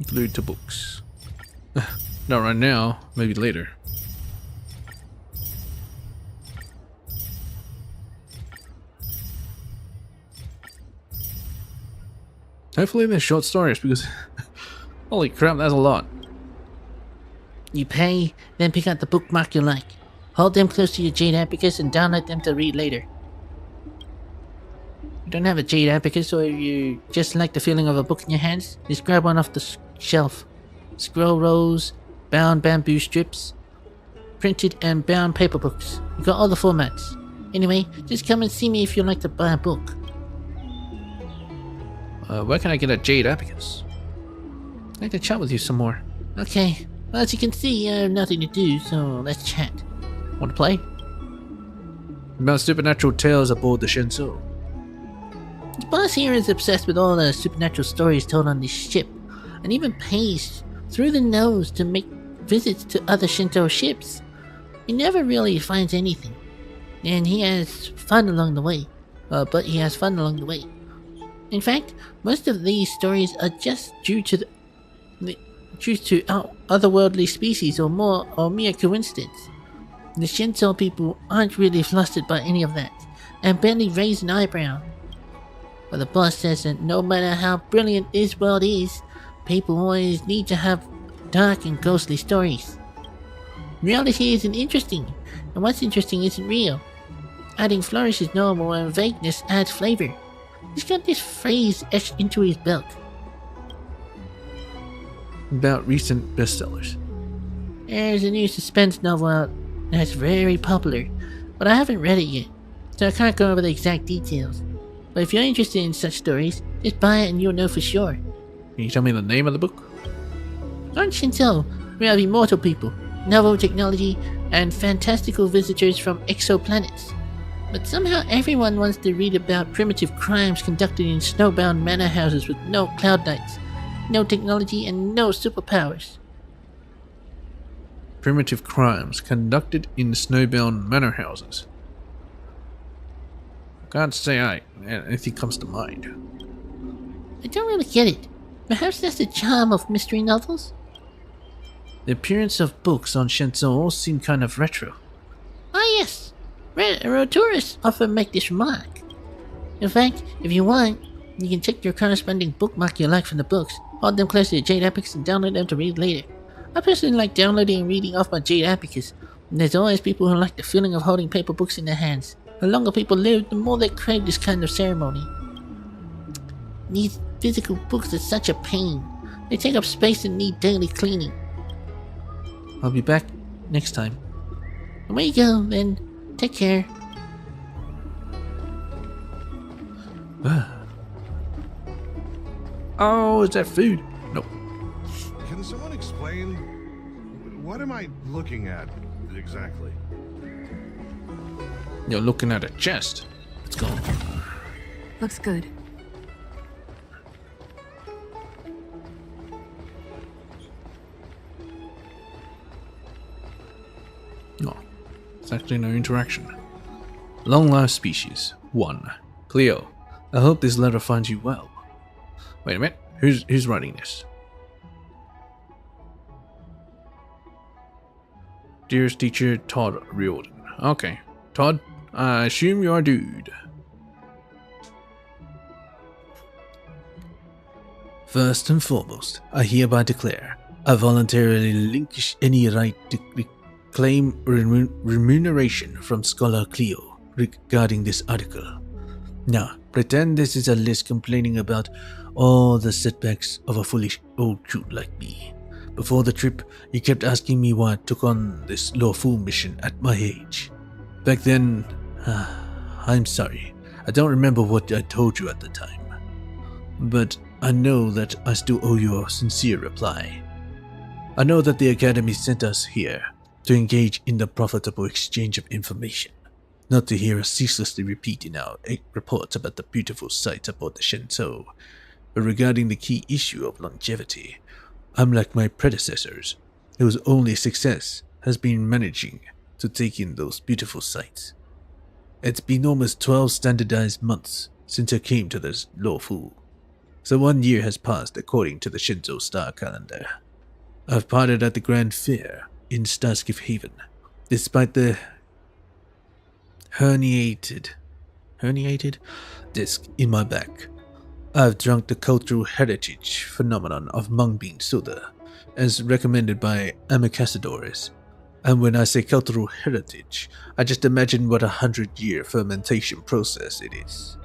Glued to books. Not right now, maybe later. Hopefully they're short stories because holy crap, that's a lot. You pay, then pick out the bookmark you like. Hold them close to your Jade Abacus and download them to read later. You don't have a Jade Abacus, or you just like the feeling of a book in your hands? Just grab one off the shelf. Scroll rolls, bound bamboo strips, printed and bound paper books. You got all the formats. Anyway, just come and see me if you'd like to buy a book. Where can I get a Jade Abacus? I'd like to chat with you some more. Okay, well, as you can see, I have nothing to do, so let's chat. Want to play? About supernatural tales aboard the Shenzhou. The boss here is obsessed with all the supernatural stories told on this ship, and even pays through the nose to make visits to other Shinto ships. He never really finds anything, and he has fun along the way. In fact, most of these stories are just due to otherworldly species or mere coincidence. The Shinto people aren't really flustered by any of that, and barely raise an eyebrow. But the boss says that no matter how brilliant this world is, people always need to have dark and ghostly stories. Reality isn't interesting, and what's interesting isn't real. Adding flourish is normal, and vagueness adds flavor. He's got this phrase etched into his belt. About recent bestsellers. There's a new suspense novel out that's very popular, but I haven't read it yet, so I can't go over the exact details. But if you're interested in such stories, just buy it and you'll know for sure. Can you tell me the name of the book? On Shinto, we have immortal people, novel technology, and fantastical visitors from exoplanets. But somehow everyone wants to read about primitive crimes conducted in snowbound manor houses with no cloud knights, no technology, and no superpowers. Primitive crimes conducted in snowbound manor houses. Can't say anything comes to mind. I don't really get it. Perhaps that's the charm of mystery novels? The appearance of books on Shenzhou all seem kind of retro. Ah yes, tourists often make this remark. In fact, if you want, you can take your corresponding bookmark you like from the books, hold them close to your Jade Abacus, and download them to read later. I personally like downloading and reading off my Jade Abacus, and there's always people who like the feeling of holding paper books in their hands. The longer people live, the more they crave this kind of ceremony. These physical books are such a pain. They take up space and need daily cleaning. I'll be back next time. Away you go, then. Take care. Oh, is that food? No. Can someone explain? What am I looking at exactly? You're looking at a chest. Let's go. Looks good. No. It's actually no interaction. Long life species. 1. Cleo. I hope this letter finds you well. Wait a minute. Who's writing this? Dearest teacher, Todd Riordan. Okay. Todd, I assume you're a dude. First and foremost, I hereby declare I voluntarily relinquish any right to claim remuneration from Scholar Cleo regarding this article. Now, pretend this is a list complaining about all the setbacks of a foolish old coot like me. Before the trip, you kept asking me why I took on this lawful mission at my age. Back then, I'm sorry. I don't remember what I told you at the time. But I know that I still owe you a sincere reply. I know that the Academy sent us here to engage in the profitable exchange of information, not to hear us ceaselessly repeating our reports about the beautiful sights aboard the Shenzhou. But regarding the key issue of longevity, I'm like my predecessors, whose only success has been managing to take in those beautiful sights. It's been almost 12 standardized months since I came to this Luofu, so 1 year has passed according to the Shenzhou star calendar. I've parted at the Grand Fair in Starskiff Haven, despite the herniated disc in my back. I've drunk the cultural heritage phenomenon of mung bean soda, as recommended by Amicacadores. And when I say cultural heritage, I just imagine what 100-year fermentation process it is.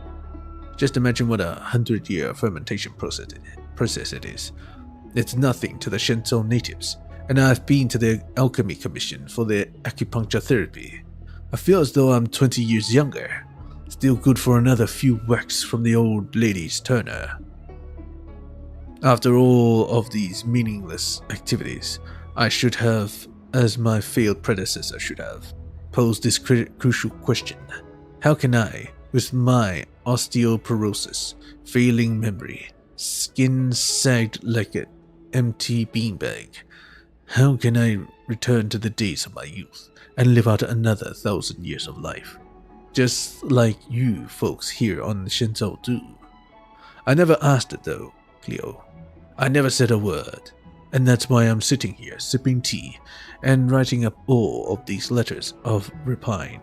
Just imagine what a 100-year fermentation process it is. It's nothing to the Shenzhou natives, and I've been to the Alchemy Commission for their acupuncture therapy. I feel as though I'm 20 years younger, still good for another few whacks from the old lady's turner. After all of these meaningless activities, I should have, as my failed predecessor should have, posed this crucial question. How can I, with my osteoporosis, failing memory, skin sagged like an empty beanbag, how can I return to the days of my youth and live out another 1,000 years of life? Just like you folks here on Shenzhou do. I never asked it though, Cleo. I never said a word. And that's why I'm sitting here sipping tea and writing up all of these letters of repine.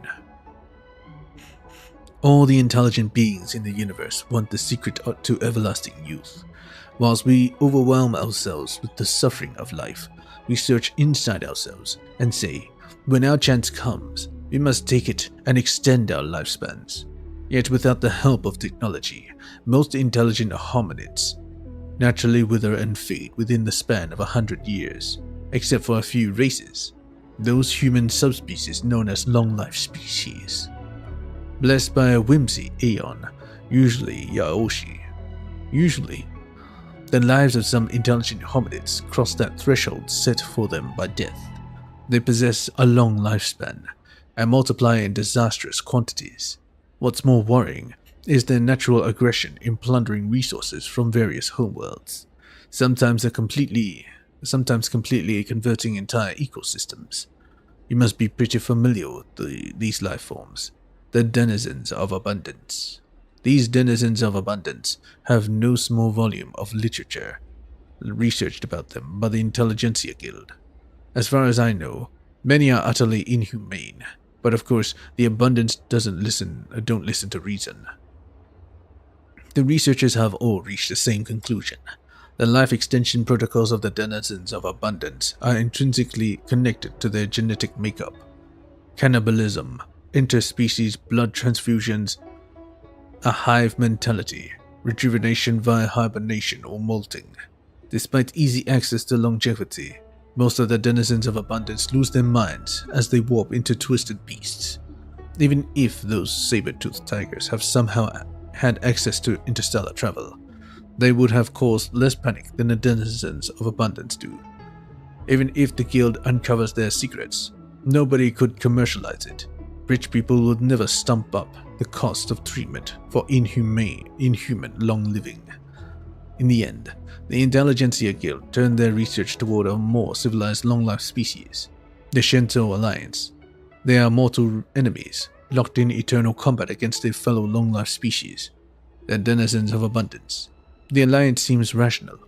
All the intelligent beings in the universe want the secret to everlasting youth. Whilst we overwhelm ourselves with the suffering of life, we search inside ourselves and say, when our chance comes, we must take it and extend our lifespans. Yet without the help of technology, most intelligent hominids naturally wither and fade within the span of 100 years, except for a few races, those human subspecies known as long-life species. Blessed by a whimsy aeon, usually Yaoshi. Usually, the lives of some intelligent hominids cross that threshold set for them by death. They possess a long lifespan and multiply in disastrous quantities. What's more worrying is their natural aggression in plundering resources from various homeworlds, sometimes completely converting entire ecosystems. You must be pretty familiar with these life forms, the denizens of abundance. These denizens of abundance have no small volume of literature researched about them by the Intelligentsia Guild. As far as I know, many are utterly inhumane, but of course the abundance don't listen to reason. The researchers have all reached the same conclusion. The life extension protocols of the denizens of abundance are intrinsically connected to their genetic makeup. Cannibalism, interspecies blood transfusions, a hive mentality, rejuvenation via hibernation or molting. Despite easy access to longevity, most of the denizens of abundance lose their minds as they warp into twisted beasts. Even if those saber-toothed tigers have somehow had access to interstellar travel, they would have caused less panic than the denizens of abundance do. Even if the guild uncovers their secrets, nobody could commercialize it. Rich people would never stump up the cost of treatment for inhuman long living. In the end, the Intelligentsia Guild turned their research toward a more civilized long-life species, the Shenzhou Alliance. They are mortal enemies, locked in eternal combat against their fellow long-life species, the denizens of abundance. The Alliance seems rational.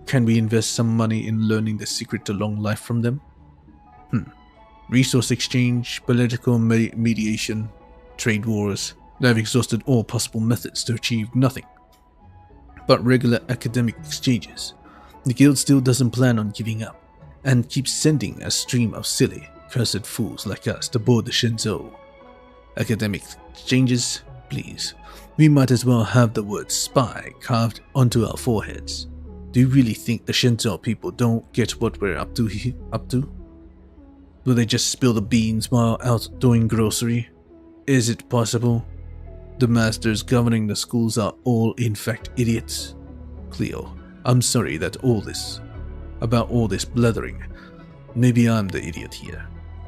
Can we invest some money in learning the secret to long life from them? Resource exchange, political mediation, trade wars. They've exhausted all possible methods to achieve nothing but regular academic exchanges. The guild still doesn't plan on giving up, and keeps sending a stream of silly, cursed fools like us to board the Shenzhou. Academic exchanges? Please. We might as well have the word spy carved onto our foreheads. Do you really think the Shenzhou people don't get what we're up to? Will they just spill the beans while out doing grocery? Is it possible? The masters governing the schools are all in fact idiots. Cleo, I'm sorry that about all this blethering. Maybe I'm the idiot here.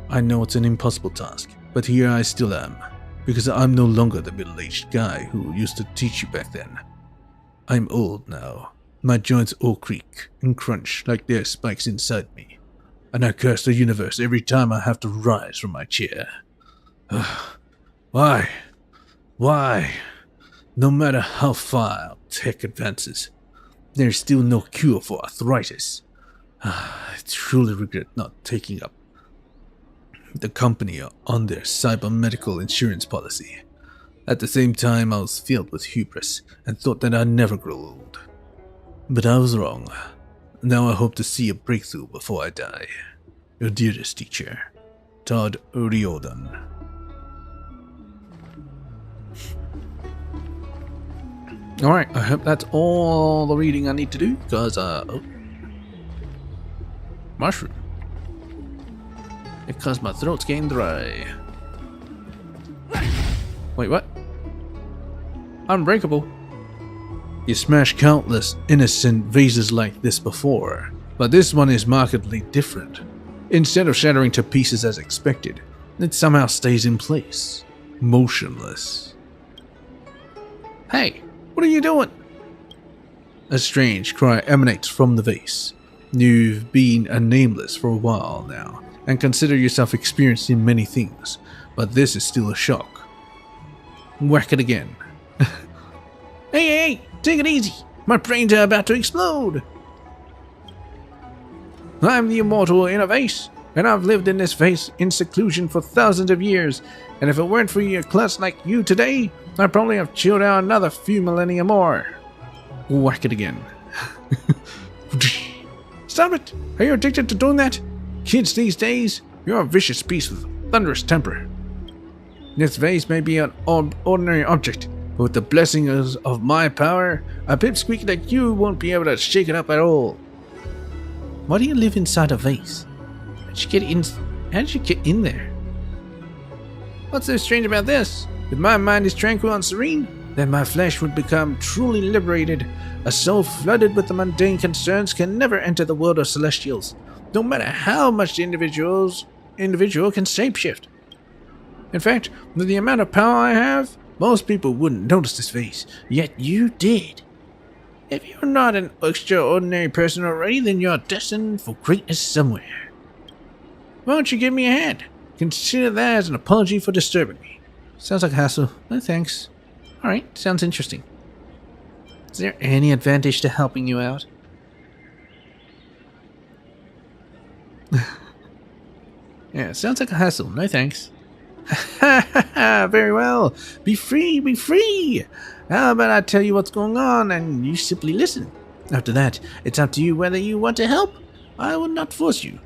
I know it's an impossible task, but here I still am, because I'm no longer the middle-aged guy who used to teach you back then. I'm old now. My joints all creak and crunch like there's spikes inside me, and I curse the universe every time I have to rise from my chair. Why? Why? No matter how far tech advances, there's still no cure for arthritis. I truly regret not taking up the company on their cyber-medical insurance policy. At the same time, I was filled with hubris and thought that I'd never grow old. But I was wrong. Now I hope to see a breakthrough before I die. Your dearest teacher, Todd Riordan. Alright, I hope that's all the reading I need to do, because, oh. Mushroom. Because my throat's getting dry. Wait, what? Unbreakable. You smashed countless innocent vases like this before, but this one is markedly different. Instead of shattering to pieces as expected, it somehow stays in place, motionless. Hey, what are you doing? A strange cry emanates from the vase. You've been a nameless for a while now, and consider yourself experiencing many things, but this is still a shock. Whack it again. Hey, take it easy. My brains are about to explode. I'm the immortal in a vase, and I've lived in this vase in seclusion for thousands of years, and if it weren't for a klutz like you today, I'd probably have chilled out another few millennia more. Whack it again. Stop it! Are you addicted to doing that? Kids these days, you're a vicious beast with a thunderous temper. This vase may be an ordinary object, but with the blessings of my power, a pipsqueak like you won't be able to shake it up at all. Why do you live inside a vase? How did you get in there? What's so strange about this? If my mind is tranquil and serene, then my flesh would become truly liberated. A soul flooded with the mundane concerns can never enter the world of celestials, no matter how much the individual can shapeshift. In fact, with the amount of power I have, most people wouldn't notice this vase, yet you did. If you're not an extraordinary person already, then you're destined for greatness somewhere. Why don't you give me a hand? Consider that as an apology for disturbing me. Sounds like a hassle. No thanks. Alright, sounds interesting. Is there any advantage to helping you out? Yeah, sounds like a hassle. No thanks. Ha ha ha! Very well. Be free, be free! How about I tell you what's going on and you simply listen? After that, it's up to you whether you want to help. I will not force you.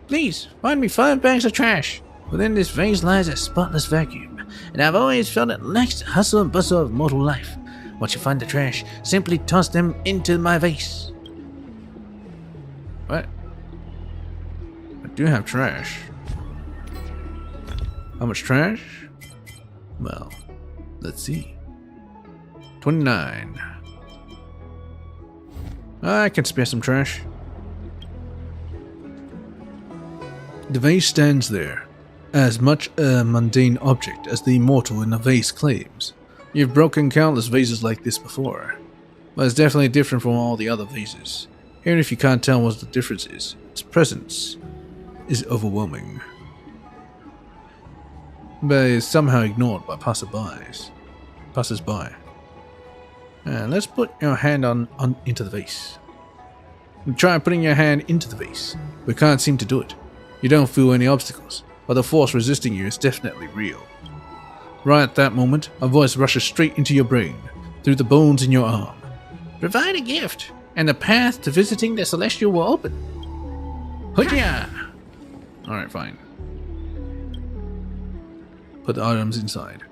Please, find me 5 bags of trash. Within this vase lies a spotless vacuum, and I've always felt it lacks the hustle and bustle of mortal life. Once you find the trash, simply toss them into my vase. What? I do have trash. How much trash? Well, let's see. 29. I can spare some trash. The vase stands there, as much a mundane object as the immortal in the vase claims. You've broken countless vases like this before, but it's definitely different from all the other vases. Even if you can't tell what the difference is, its presence is overwhelming. But is somehow ignored by passers-by. Let's put your hand into the vase. Try putting your hand into the vase. We can't seem to do it. You don't feel any obstacles, but the force resisting you is definitely real. Right at that moment, a voice rushes straight into your brain, through the bones in your arm. Provide a gift, and the path to visiting the Celestial will open. Hujya! Alright, fine. Put the items inside.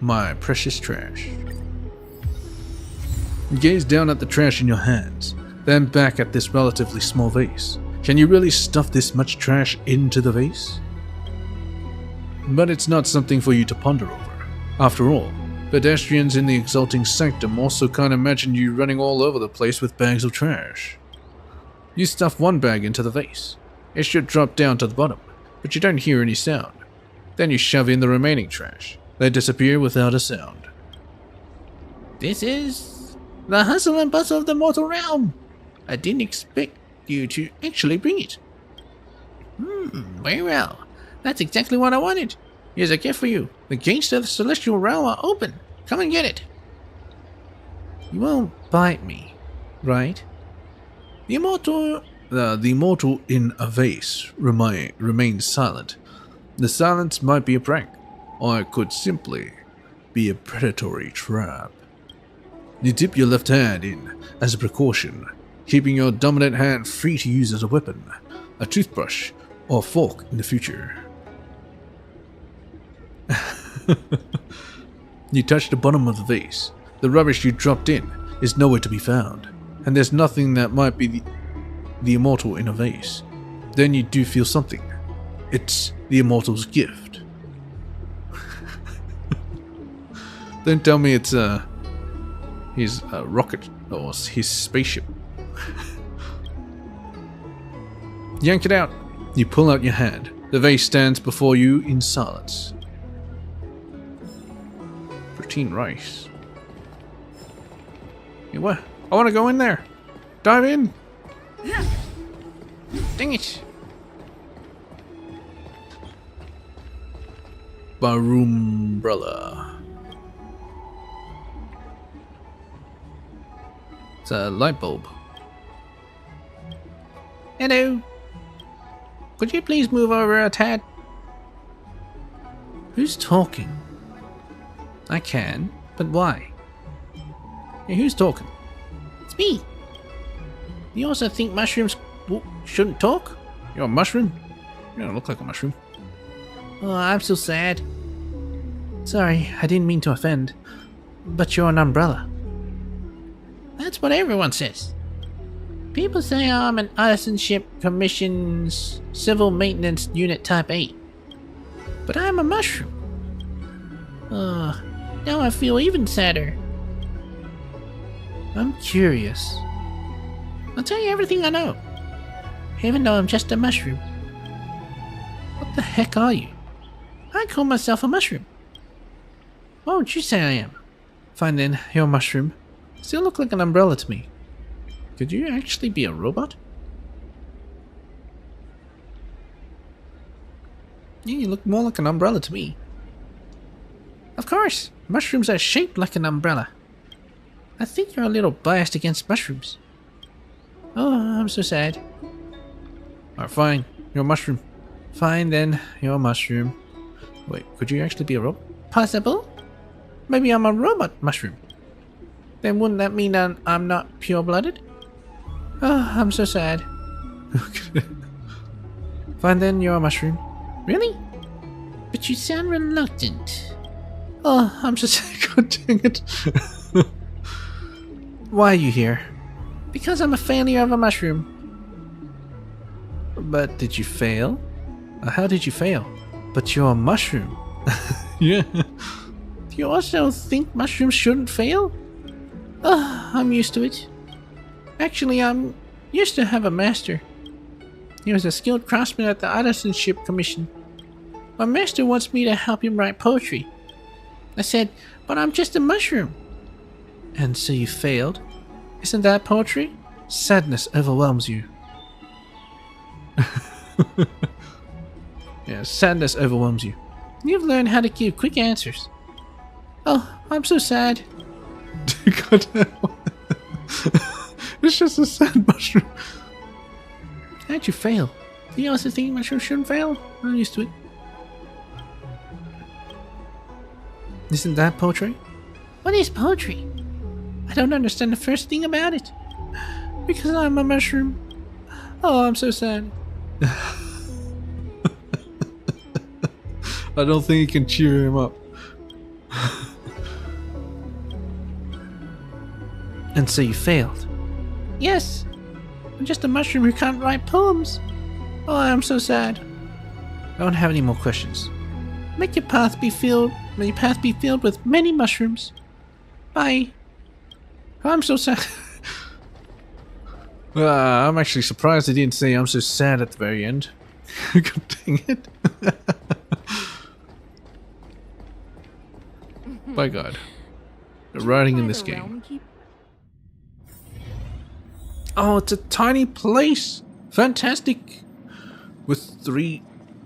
My precious trash. You gaze down at the trash in your hands, then back at this relatively small vase. Can you really stuff this much trash into the vase? But it's not something for you to ponder over. After all, pedestrians in the exalting sanctum also can't imagine you running all over the place with bags of trash. You stuff one bag into the vase. It should drop down to the bottom, but you don't hear any sound. Then you shove in the remaining trash. They disappear without a sound. This is the hustle and bustle of the mortal realm. I didn't expect you to actually bring it. Very well. That's exactly what I wanted. Here's a gift for you. The gates to the celestial realm are open. Come and get it. You won't bite me, right? The immortal in a vase remains silent. The silence might be a prank, or it could simply be a predatory trap. You dip your left hand in as a precaution, keeping your dominant hand free to use as a weapon, a toothbrush, or a fork in the future. You touch the bottom of the vase. The rubbish you dropped in is nowhere to be found, and there's nothing that might be the immortal in a vase. Then you do feel something. It's the immortal's gift. Don't tell me it's his rocket or his spaceship. Yank it out. You pull out your hand. The vase stands before you in silence. Protein rice. You what? I want to go in there. Dive in. Dang it. Barumbrella. It's a light bulb. Hello. Could you please move over a tad? Who's talking? I can, but why? Hey, who's talking? It's me. You also think mushrooms shouldn't talk? You're a mushroom? You don't look like a mushroom. Oh, I'm so sad. Sorry, I didn't mean to offend. But you're an umbrella. That's what everyone says. People say I'm an Artisanship Commission's Civil Maintenance Unit Type 8. But I'm a mushroom. Now I feel even sadder. I'm curious. I'll tell you everything I know. Even though I'm just a mushroom. What the heck are you? I call myself a mushroom. What would you say I am? Fine then, you're a mushroom. Still look like an umbrella to me. Could you actually be a robot? Yeah, you look more like an umbrella to me. Of course, mushrooms are shaped like an umbrella. I think you're a little biased against mushrooms. Oh, I'm so sad. Alright, fine. You're a mushroom. Fine then, you're a mushroom. Wait, could you actually be a robot? Possible? Maybe I'm a robot mushroom. Then wouldn't that mean that I'm not pure-blooded? Oh, I'm so sad. Fine then, you're a mushroom. Really? But you sound reluctant. Oh, I'm so sad. God dang it. Why are you here? Because I'm a failure of a mushroom. But did you fail? How did you fail? But you're a mushroom. Yeah. Do you also think mushrooms shouldn't fail? I'm used to it. Actually, I'm used to have a master. He was a skilled craftsman at the Artisanship Commission. My master wants me to help him write poetry. I said, but I'm just a mushroom. And so you failed? Isn't that poetry? Sadness overwhelms you. Yeah, sadness overwhelms you. You've learned how to give quick answers. Oh, I'm so sad. God damn. It's just a sad mushroom. How'd you fail? Do you also think mushrooms shouldn't fail? I'm used to it. Isn't that poetry? What is poetry? I don't understand the first thing about it. Because I'm a mushroom. Oh, I'm so sad. I don't think you can cheer him up. And so you failed? Yes. I'm just a mushroom who can't write poems. Oh, I'm so sad. I don't have any more questions. May your path be filled with many mushrooms. Bye. Oh, I'm so sad. I'm actually surprised they didn't say I'm so sad at the very end. God dang it. By God. The writing in this game. Oh, it's a tiny place. Fantastic. With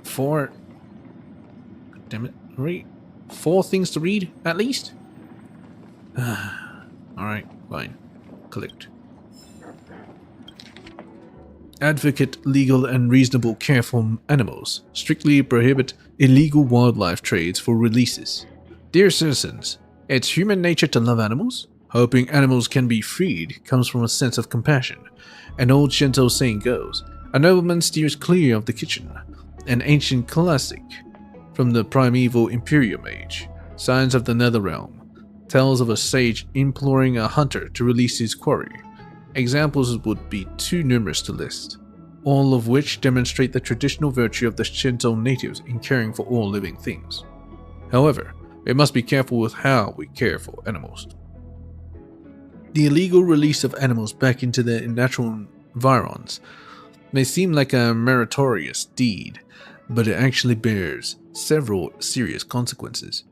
4 things to read, at least. Alright, fine. Collect. Advocate legal and reasonable care for animals. Strictly prohibit illegal wildlife trades for releases. Dear citizens, it's human nature to love animals. Hoping animals can be freed comes from a sense of compassion. An old Shinto saying goes, a nobleman steers clear of the kitchen. An ancient classic from the primeval Imperium age. Signs of the Netherrealm. Tells of a sage imploring a hunter to release his quarry. Examples would be too numerous to list, all of which demonstrate the traditional virtue of the Shinto natives in caring for all living things. However, we must be careful with how we care for animals. The illegal release of animals back into their natural environs may seem like a meritorious deed, but it actually bears several serious consequences.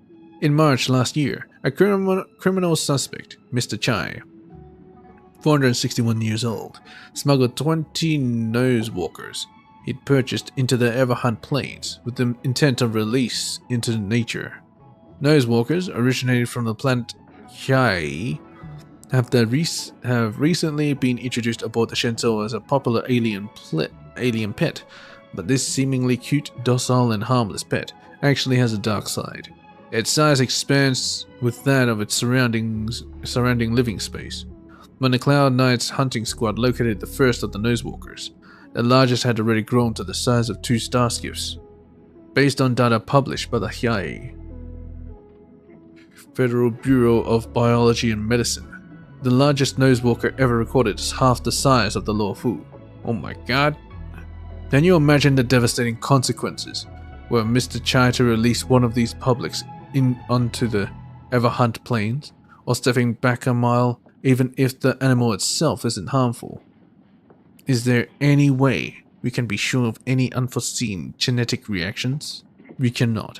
In March last year, a criminal suspect, Mr. Chai, 461 years old, smuggled 20 nose walkers he'd purchased into the Everhunt Plains with the intent of release into nature. Nose walkers originated from the planet Hyai have recently been introduced aboard the Shinto as a popular alien pet, but this seemingly cute, docile and harmless pet actually has a dark side. Its size expands with that of its surrounding living space. When the Cloud Knights hunting squad located the first of the Nosewalkers, the largest had already grown to the size of 2 starskiffs. Based on data published by the Hyai Federal Bureau of Biology and Medicine, the largest Nosewalker ever recorded is half the size of the Luofu. Oh my god. Can you imagine the devastating consequences were Mr. Chai to release one of these publics onto the Everhunt Plains, or stepping back a mile even if the animal itself isn't harmful? Is there any way we can be sure of any unforeseen genetic reactions? We cannot.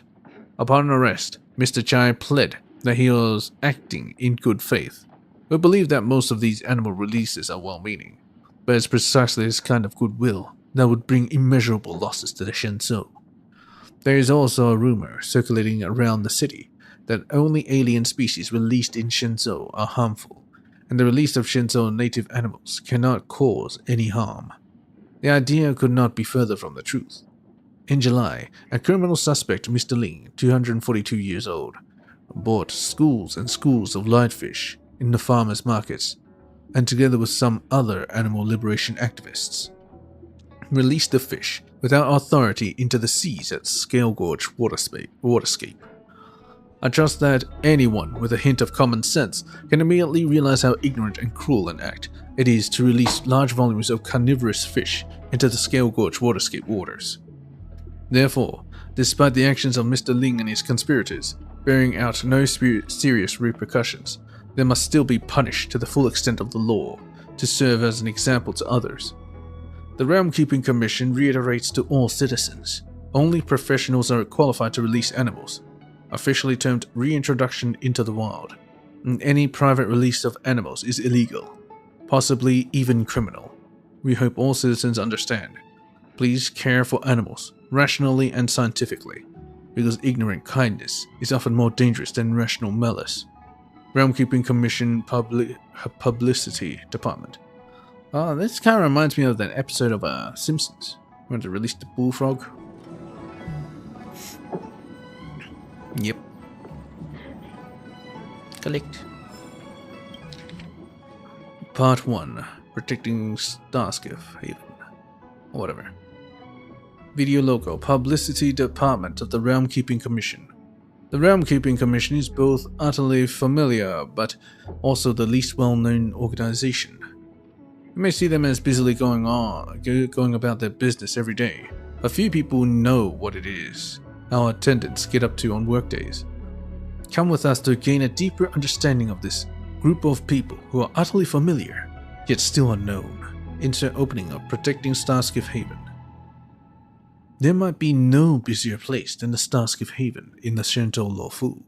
Upon arrest, Mr. Chai pled that he was acting in good faith. We believe that most of these animal releases are well-meaning, but it's precisely this kind of goodwill that would bring immeasurable losses to the Shenzhou. There is also a rumor circulating around the city that only alien species released in Shenzhou are harmful, and the release of Shenzhou native animals cannot cause any harm. The idea could not be further from the truth. In July, a criminal suspect, Mr. Ling, 242 years old, bought schools and schools of lightfish in the farmers' markets, and together with some other animal liberation activists, released the fish without authority into the seas at Scale Gorge Waterscape. I trust that anyone with a hint of common sense can immediately realize how ignorant and cruel an act it is to release large volumes of carnivorous fish into the Scale Gorge Waterscape waters. Therefore, despite the actions of Mr. Ling and his conspirators bearing out no serious repercussions, they must still be punished to the full extent of the law to serve as an example to others. The Realm Keeping Commission reiterates to all citizens, only professionals are qualified to release animals, officially termed reintroduction into the wild, and any private release of animals is illegal, possibly even criminal. We hope all citizens understand. Please care for animals, rationally and scientifically, because ignorant kindness is often more dangerous than rational malice. Realm Keeping Commission Publicity Department. This kind of reminds me of that episode of Simpsons, when they released the bullfrog. Yep. Collect. Part 1. Protecting Starskiff Haven. Or whatever. Video logo. Publicity Department of the Realm Keeping Commission. The Realm Keeping Commission is both utterly familiar, but also the least well-known organization. You may see them as busily going about their business every day. A few people know what it is our attendants get up to on workdays. Come with us to gain a deeper understanding of this group of people who are utterly familiar, yet still unknown. Insert opening of Protecting Starskiff Haven. There might be no busier place than the Starskiff Haven in the Shenzhou Luofu.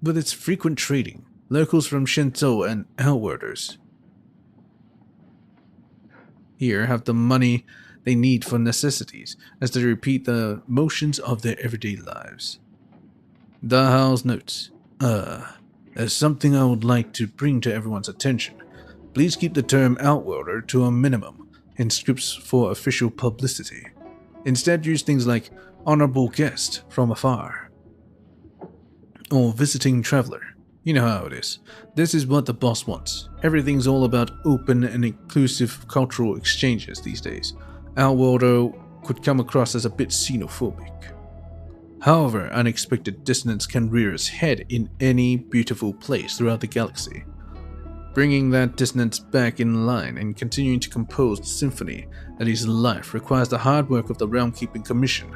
With its frequent trading, locals from Shenzhou and outwarders here have the money they need for necessities as they repeat the motions of their everyday lives. Dahao's notes. There's something I would like to bring to everyone's attention. Please keep the term Outworlder to a minimum in scripts for official publicity. Instead, use things like honorable guest from afar or visiting traveler. You know how it is. This is what the boss wants. Everything's all about open and inclusive cultural exchanges these days. Outworlder could come across as a bit xenophobic. However, unexpected dissonance can rear its head in any beautiful place throughout the galaxy. Bringing that dissonance back in line and continuing to compose the symphony that is life requires the hard work of the Realm Keeping Commission.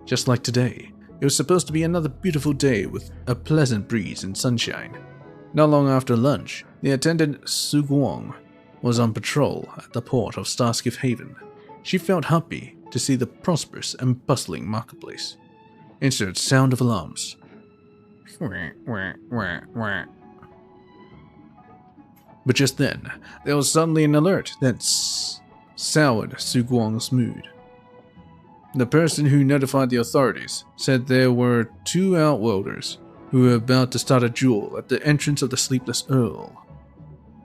Just like today, it was supposed to be another beautiful day with a pleasant breeze and sunshine. Not long after lunch, the attendant Su Guang was on patrol at the port of Starskiff Haven. She felt happy to see the prosperous and bustling marketplace. Insert sound of alarms. But just then, there was suddenly an alert that soured Su Guang's mood. The person who notified the authorities said there were 2 Outworlders who were about to start a duel at the entrance of the Sleepless Earl.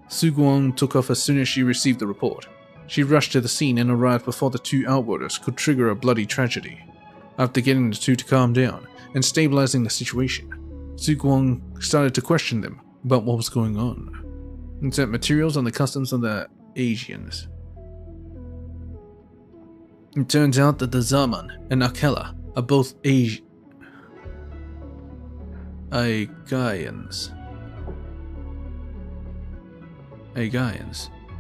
Su Guang took off as soon as she received the report. She rushed to the scene and arrived before the 2 Outworlders could trigger a bloody tragedy. After getting the 2 to calm down and stabilizing the situation, Su Guang started to question them about what was going on and sent materials on the customs of the Asians. It turns out that the Zaman and Akela are both Aigaians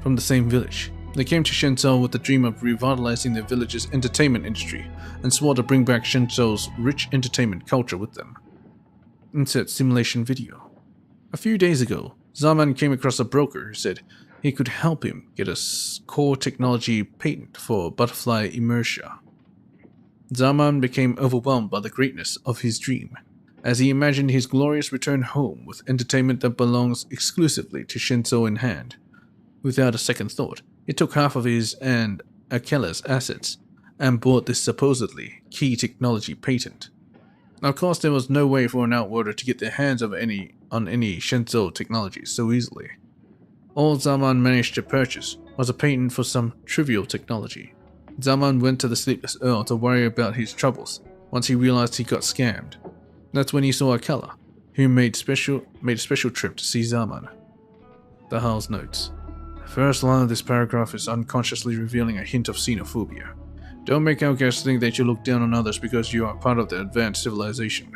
from the same village. They came to Shenzhou with the dream of revitalizing their village's entertainment industry and swore to bring back Shenzhou's rich entertainment culture with them. Insert simulation video. A few days ago, Zaman came across a broker who said he could help him get a core technology patent for butterfly inertia. Zaman became overwhelmed by the greatness of his dream, as he imagined his glorious return home with entertainment that belongs exclusively to Shenzhou in hand. Without a second thought, he took half of his and Akela's assets and bought this supposedly key technology patent. Of course, there was no way for an Outworlder to get their hands on any Shenzhou technology so easily. All Zaman managed to purchase was a patent for some trivial technology. Zaman went to the Sleepless Earl to worry about his troubles once he realized he got scammed. That's when he saw Akela, who made a special trip to see Zaman. The Hall's notes. The first line of this paragraph is unconsciously revealing a hint of xenophobia. Don't make our guests think that you look down on others because you are part of an advanced civilization.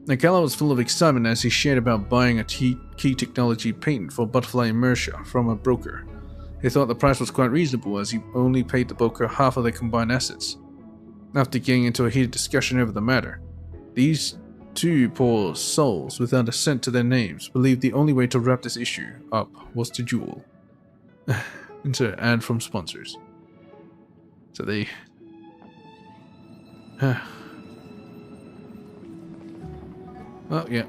Akela was full of excitement as he shared about buying a key technology patent for butterfly inertia from a broker. He thought the price was quite reasonable as he only paid the broker half of their combined assets. After getting into a heated discussion over the matter, these 2 poor souls without a cent to their names believed the only way to wrap this issue up was to duel. Insert ad from sponsors. So they... Well, yeah.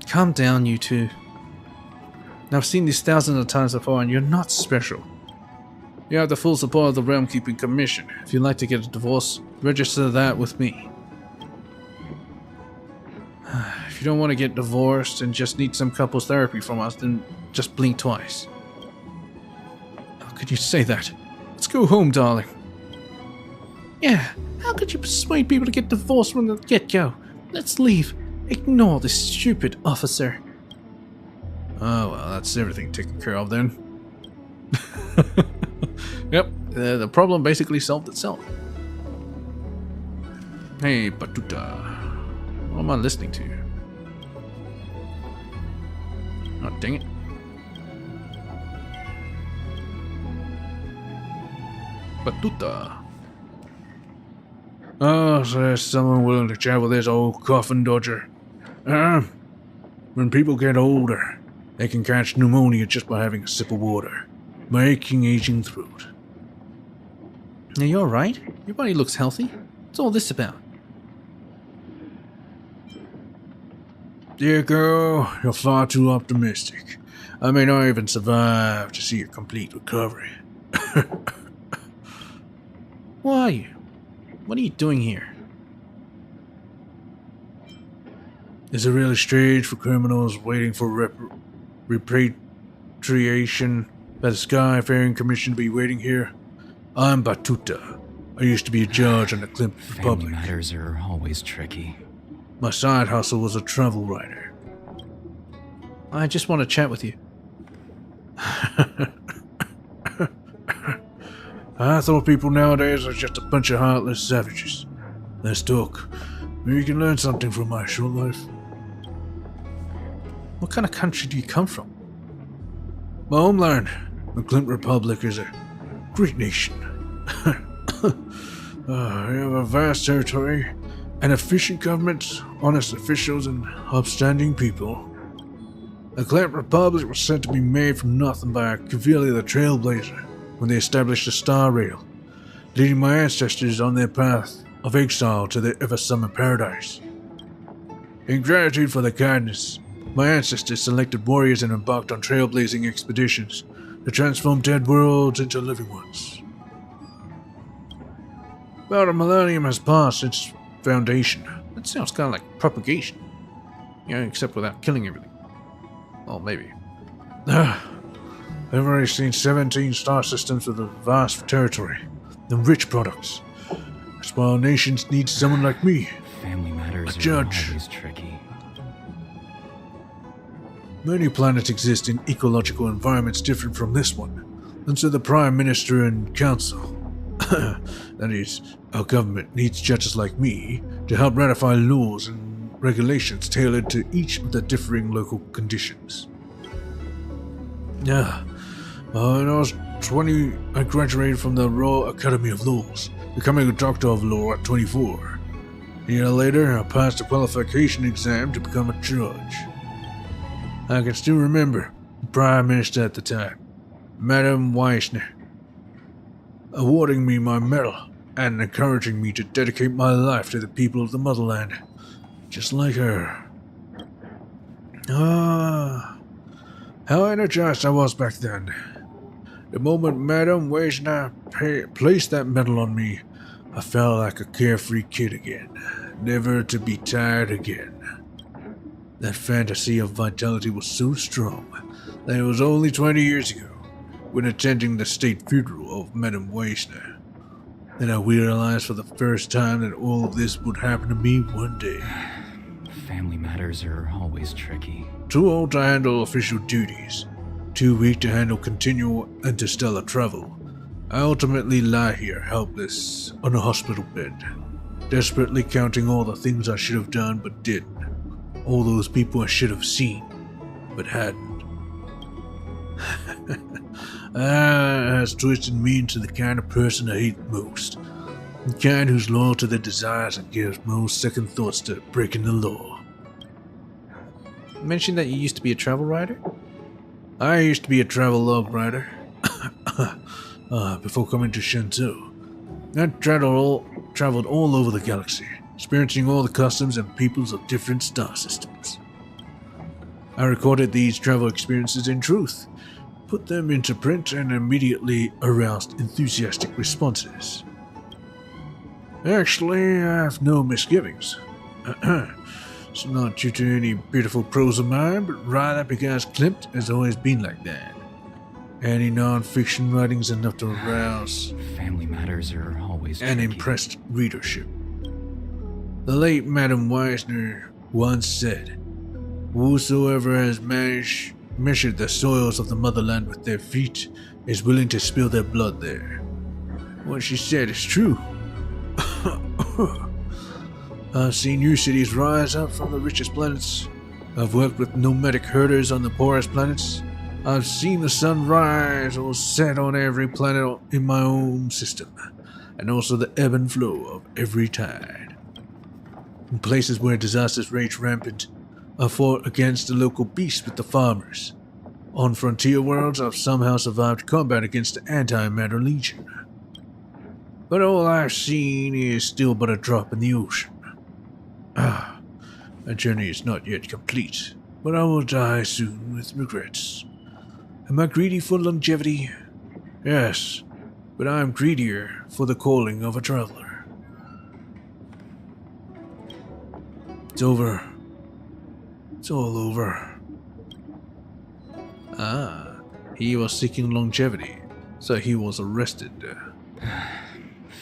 Calm down, you 2. I've seen these thousands of times before and you're not special. You have the full support of the Realm Keeping Commission. If you'd like to get a divorce, register that with me. If you don't want to get divorced and just need some couples therapy from us, then just blink twice. How could you say that? Let's go home, darling. Yeah, how could you persuade people to get divorced from the get-go? Let's leave. Ignore this stupid officer. Oh, well, that's everything taken care of then. Yep, the problem basically solved itself. Hey, Batuta. What am I listening to? Oh, dang it. Batuta. Oh, so there's someone willing to chat with this old coffin dodger. When people get older, they can catch pneumonia just by having a sip of water. My aching, aging throat. Are you alright? Your body looks healthy. What's all this about? Dear girl, you're far too optimistic. I may not even survive to see a complete recovery. Who are you? What are you doing here? Is it really strange for criminals waiting for repatriation by the Skyfaring Commission to be waiting here? I'm Batuta. I used to be a judge on the Klimp Republic. Family matters are always tricky. My side hustle was a travel writer. I just want to chat with you. I thought people nowadays are just a bunch of heartless savages. Let's talk. Maybe you can learn something from my short life. What kind of country do you come from? My homeland, the Klimp Republic, is a great nation. We have a vast territory, an efficient government, honest officials, and upstanding people. The Klimp Republic was said to be made from nothing by Kavili the Trailblazer when they established the Star Rail, leading my ancestors on their path of exile to the ever-summer paradise. In gratitude for their kindness, my ancestors selected warriors and embarked on trailblazing expeditions to transform dead worlds into living ones. About a millennium has passed since foundation. That sounds kind of like propagation. Except without killing everything. Well, maybe. I've already seen 17 star systems with a vast territory and rich products. That's why our nations need someone like me. Family matters a judge. Are always tricky. Many planets exist in ecological environments different from this one, and so the Prime Minister and Council, that is, our government needs judges like me to help ratify laws and regulations tailored to each of the differing local conditions. When I was 20, I graduated from the Royal Academy of Laws, becoming a Doctor of Law at 24. A year later, I passed a qualification exam to become a judge. I can still remember the Prime Minister at the time, Madame Weissner, awarding me my medal and encouraging me to dedicate my life to the people of the motherland, just like her. How energized I was back then. The moment Madame Weissner placed that medal on me, I felt like a carefree kid again, never to be tired again. That fantasy of vitality was so strong that it was only 20 years ago, when attending the state funeral of Madame Weissner, that I realized for the first time that all of this would happen to me one day. Family matters are always tricky. Too old to handle official duties, too weak to handle continual interstellar travel, I ultimately lie here helpless on a hospital bed, desperately counting all the things I should have done but didn't, all those people I should have seen but hadn't. Has twisted me into the kind of person I hate most, the kind who's loyal to their desires and gives most second thoughts to breaking the law. You mentioned that you used to be a travel writer? I used to be a travel log writer. Before coming to Shenzhou. I traveled all over the galaxy, experiencing all the customs and peoples of different star systems. I recorded these travel experiences in truth, put them into print, and immediately aroused enthusiastic responses. Actually, I have no misgivings. It's not due to any beautiful prose of mine, but rather because Klimt has always been like that. Any non-fiction writing's enough to arouse Family matters are always an tricky. impressed readership. The late Madame Weissner once said, "Whosoever has measured the soils of the motherland with their feet is willing to spill their blood there." What she said is true. I've seen new cities rise up from the richest planets. I've worked with nomadic herders on the poorest planets. I've seen the sun rise or set on every planet in my own system, and also the ebb and flow of every tide. In places where disasters rage rampant, I've fought against the local beasts with the farmers. On frontier worlds, I've somehow survived combat against the Antimatter Legion. But all I've seen is still but a drop in the ocean. My journey is not yet complete, but I will die soon with regrets. Am I greedy for longevity? Yes, but I am greedier for the calling of a traveler. It's over. It's all over. Ah, he was seeking longevity, so he was arrested.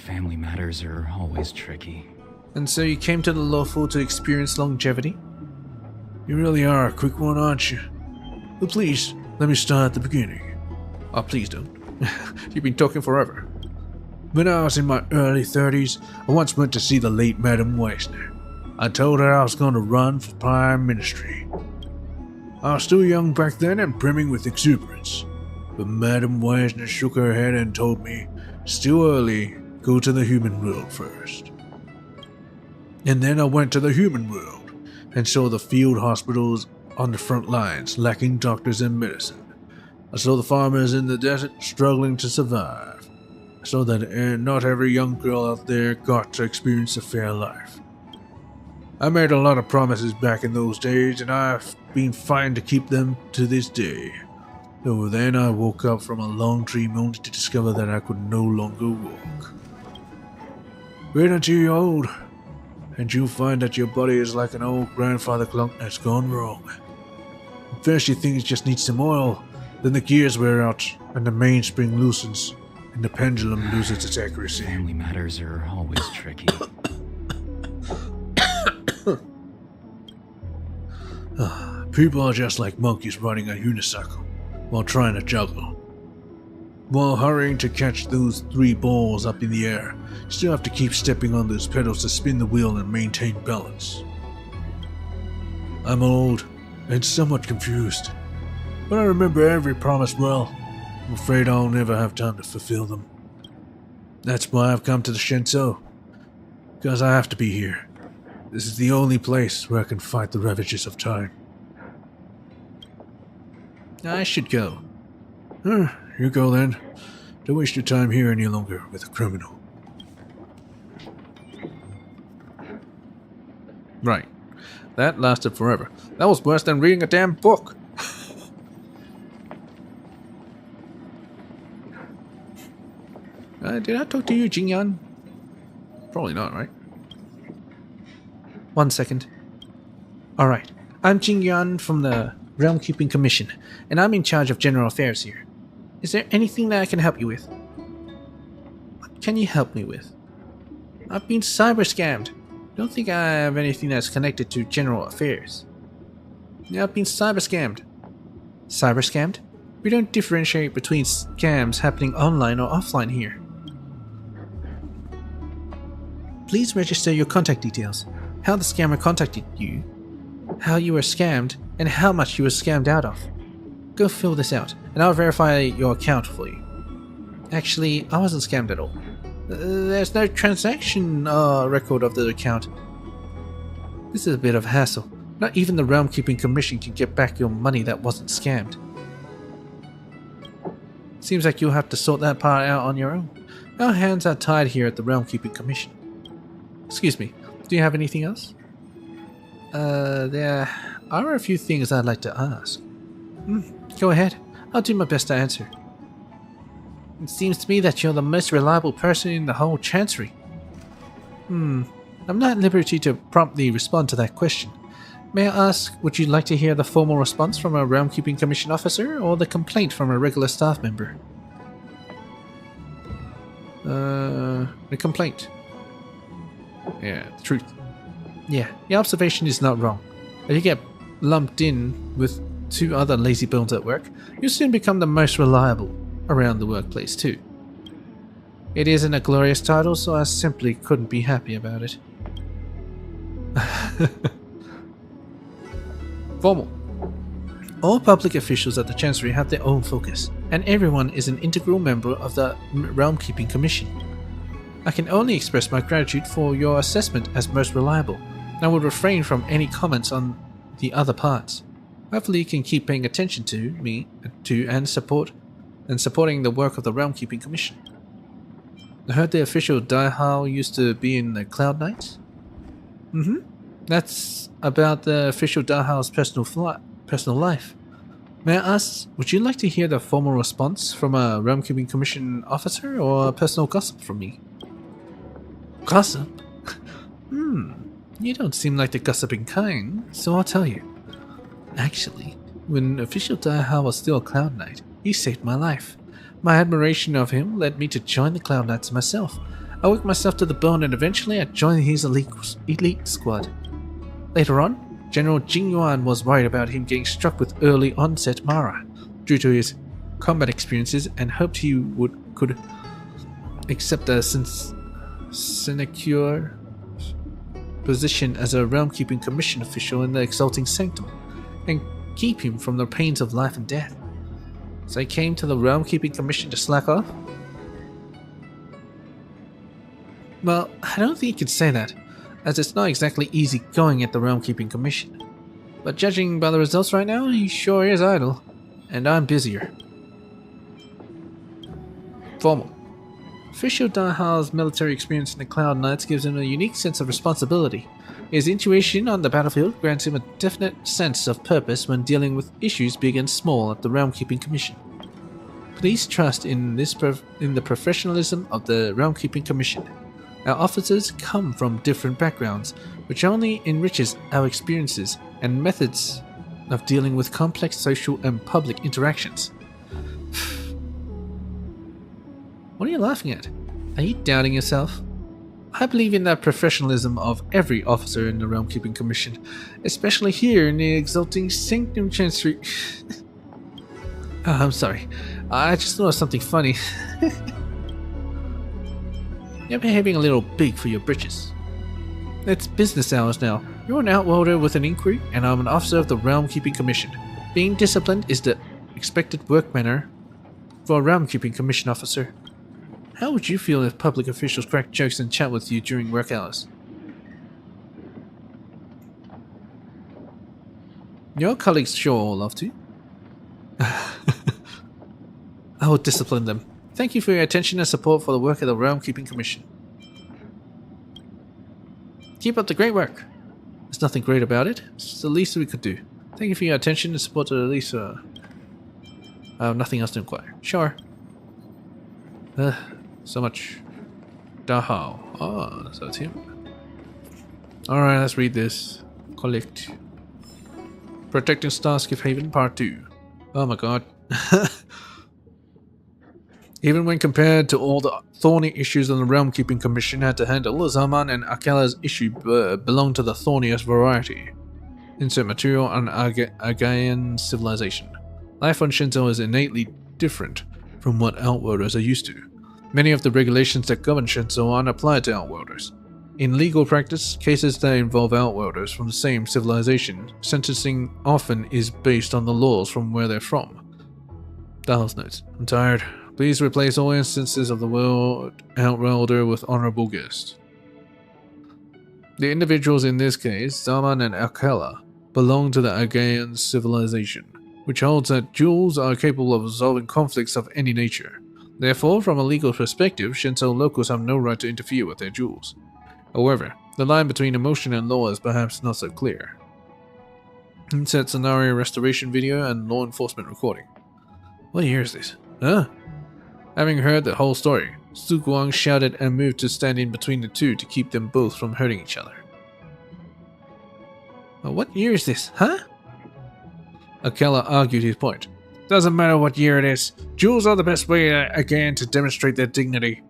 Family matters are always tricky. And so you came to the lawful to experience longevity? You really are a quick one, aren't you? But please, let me start at the beginning. Oh, please don't. You've been talking forever. When I was in my early 30s, I once went to see the late Madame Weisner. I told her I was going to run for Prime Ministry. I was still young back then and brimming with exuberance. But Madame Weisner shook her head and told me, still early, go to the human world first. And then I went to the human world and saw the field hospitals on the front lines lacking doctors and medicine. I saw the farmers in the desert struggling to survive. I saw that not every young girl out there got to experience a fair life. I made a lot of promises back in those days, and I've been fighting to keep them to this day. Though then I woke up from a long dream only to discover that I could no longer walk. Wait until you're old, and you'll find that your body is like an old grandfather clock that's gone wrong. At first you think it just needs some oil, then the gears wear out, and the mainspring loosens, and the pendulum loses its accuracy. Family matters are always tricky. People are just like monkeys riding a unicycle while trying to juggle. While hurrying to catch those 3 balls up in the air, you still have to keep stepping on those pedals to spin the wheel and maintain balance. I'm old and somewhat confused, but I remember every promise well. I'm afraid I'll never have time to fulfill them. That's why I've come to the Shenzo, because I have to be here. This is the only place where I can fight the ravages of time. I should go. You go then. Don't waste your time here any longer with a criminal. Right. That lasted forever. That was worse than reading a damn book. Did I talk to you, Jingyan? Probably not, right? 1 second. Alright, I'm Jingyan from the Realm Keeping Commission, and I'm in charge of general affairs here. Is there anything that I can help you with? What can you help me with? I've been cyber scammed. Don't think I have anything that's connected to general affairs. Yeah, I've been cyber scammed. Cyber scammed? We don't differentiate between scams happening online or offline here. Please register your contact details. How the scammer contacted you, how you were scammed, and how much you were scammed out of. Go fill this out, and I'll verify your account for you. Actually, I wasn't scammed at all. There's no transaction record of the account. This is a bit of a hassle. Not even the Realm Keeping Commission can get back your money that wasn't scammed. Seems like you'll have to sort that part out on your own. Our hands are tied here at the Realm Keeping Commission. Excuse me, do you have anything else? There are a few things I'd like to ask. Go ahead, I'll do my best to answer. It seems to me that you're the most reliable person in the whole Chancery. I'm not at liberty to promptly respond to that question. May I ask, would you like to hear the formal response from a Realm Keeping Commission officer, or the complaint from a regular staff member? The complaint. Yeah, the truth. Yeah, your observation is not wrong. If you get lumped in with 2 other lazy bones at work, you'll soon become the most reliable around the workplace too. It isn't a glorious title, so I simply couldn't be happy about it. Formal. All public officials at the Chancery have their own focus, and everyone is an integral member of the Realm Keeping Commission. I can only express my gratitude for your assessment as most reliable. I will refrain from any comments on the other parts. Hopefully you can keep paying attention to me and supporting the work of the Realm Keeping Commission. I heard the official Daihao used to be in the Cloud Knights? That's about the official Dahao's personal life. May I ask, would you like to hear the formal response from a Realm Keeping Commission officer, or a personal gossip from me? Gossip? You don't seem like the gossiping kind, so I'll tell you. Actually, when official Daiha was still a Cloud Knight, he saved my life. My admiration of him led me to join the Cloud Knights myself. I worked myself to the bone and eventually I joined his elite squad. Later on, General Jing Yuan was worried about him getting struck with early onset Mara due to his combat experiences and hoped he could accept a sinecure position as a Realm-Keeping Commission official in the Exalting Sanctum and keep him from the pains of life and death. So he came to the Realm-Keeping Commission to slack off? Well, I don't think you could say that, as it's not exactly easy going at the Realm-Keeping Commission. But judging by the results right now, he sure is idle. And I'm busier. Formal. Official Daiha's military experience in the Cloud Knights gives him a unique sense of responsibility. His intuition on the battlefield grants him a definite sense of purpose when dealing with issues big and small at the Realm-Keeping Commission. Please trust in the professionalism of the Realm-Keeping Commission. Our officers come from different backgrounds, which only enriches our experiences and methods of dealing with complex social and public interactions. What are you laughing at? Are you doubting yourself? I believe in the professionalism of every officer in the Realm-Keeping Commission, especially here in the Exalting Sanctum Chancery. Oh, I'm sorry. I just thought of something funny. You're behaving a little big for your britches. It's business hours now. You're an outworlder with an inquiry, and I'm an officer of the Realm-Keeping Commission. Being disciplined is the expected work manner for a Realm-Keeping Commission officer. How would you feel if public officials crack jokes and chat with you during work hours? Your colleagues sure all love to. I will discipline them. Thank you for your attention and support for the work of the Realm-Keeping Commission. Keep up the great work. There's nothing great about it. It's the least we could do. Thank you for your attention and support to the least. I have nothing else to inquire. Sure. So much. Dahao. Oh, so it's him. Alright, let's read this. Collect. Protecting Starskip Haven Part 2. Oh my god. Even when compared to all the thorny issues the Realm-Keeping Commission had to handle, Zaman and Akela's issue belonged to the thorniest variety. Insert material on Agayan civilization. Life on Shinzo is innately different from what Outworlders are used to. Many of the regulations that govern Shinzo aren't applied to Outworlders. In legal practice, cases that involve Outworlders from the same civilization, sentencing often is based on the laws from where they're from. Dials notes. I'm tired. Please replace all instances of the word Outworlder with honorable guest. The individuals in this case, Zaman and Akela, belong to the Agayan civilization, which holds that jewels are capable of resolving conflicts of any nature. Therefore, from a legal perspective, Shinzo locals have no right to interfere with their jewels. However, the line between emotion and law is perhaps not so clear. Insert scenario restoration video and law enforcement recording. What year is this? Huh? Having heard the whole story, Su Guang shouted and moved to stand in between the two to keep them both from hurting each other. What year is this, huh? Akela argued his point. Doesn't matter what year it is. Jewels are the best way again to demonstrate their dignity.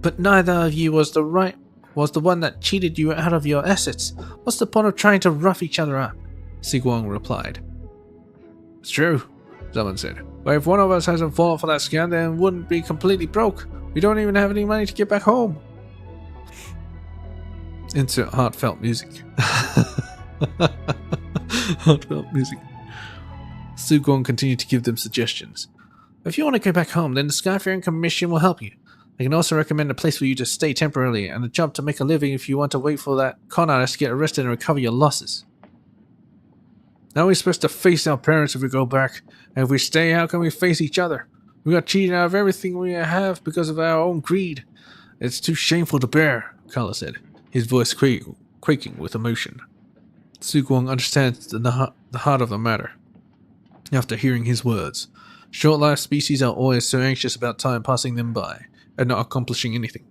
But neither of you was the one that cheated you out of your assets. What's the point of trying to rough each other up? Su Guang replied. It's true, Zaman said. But if one of us hasn't fallen for that scam, then wouldn't be completely broke. We don't even have any money to get back home. Insert heartfelt music. Heartfelt music. Su Guang continued to give them suggestions. If you want to go back home, then the Skyfaring Commission will help you. I can also recommend a place for you to stay temporarily and a job to make a living if you want to wait for that con artist to get arrested and recover your losses. Now we're supposed to face our parents if we go back, and if we stay, how can we face each other? We got cheated out of everything we have because of our own greed. It's too shameful to bear, Kala said, his voice quaking with emotion. Su Guang understands the heart of the matter. After hearing his words, short-lived species are always so anxious about time passing them by and not accomplishing anything.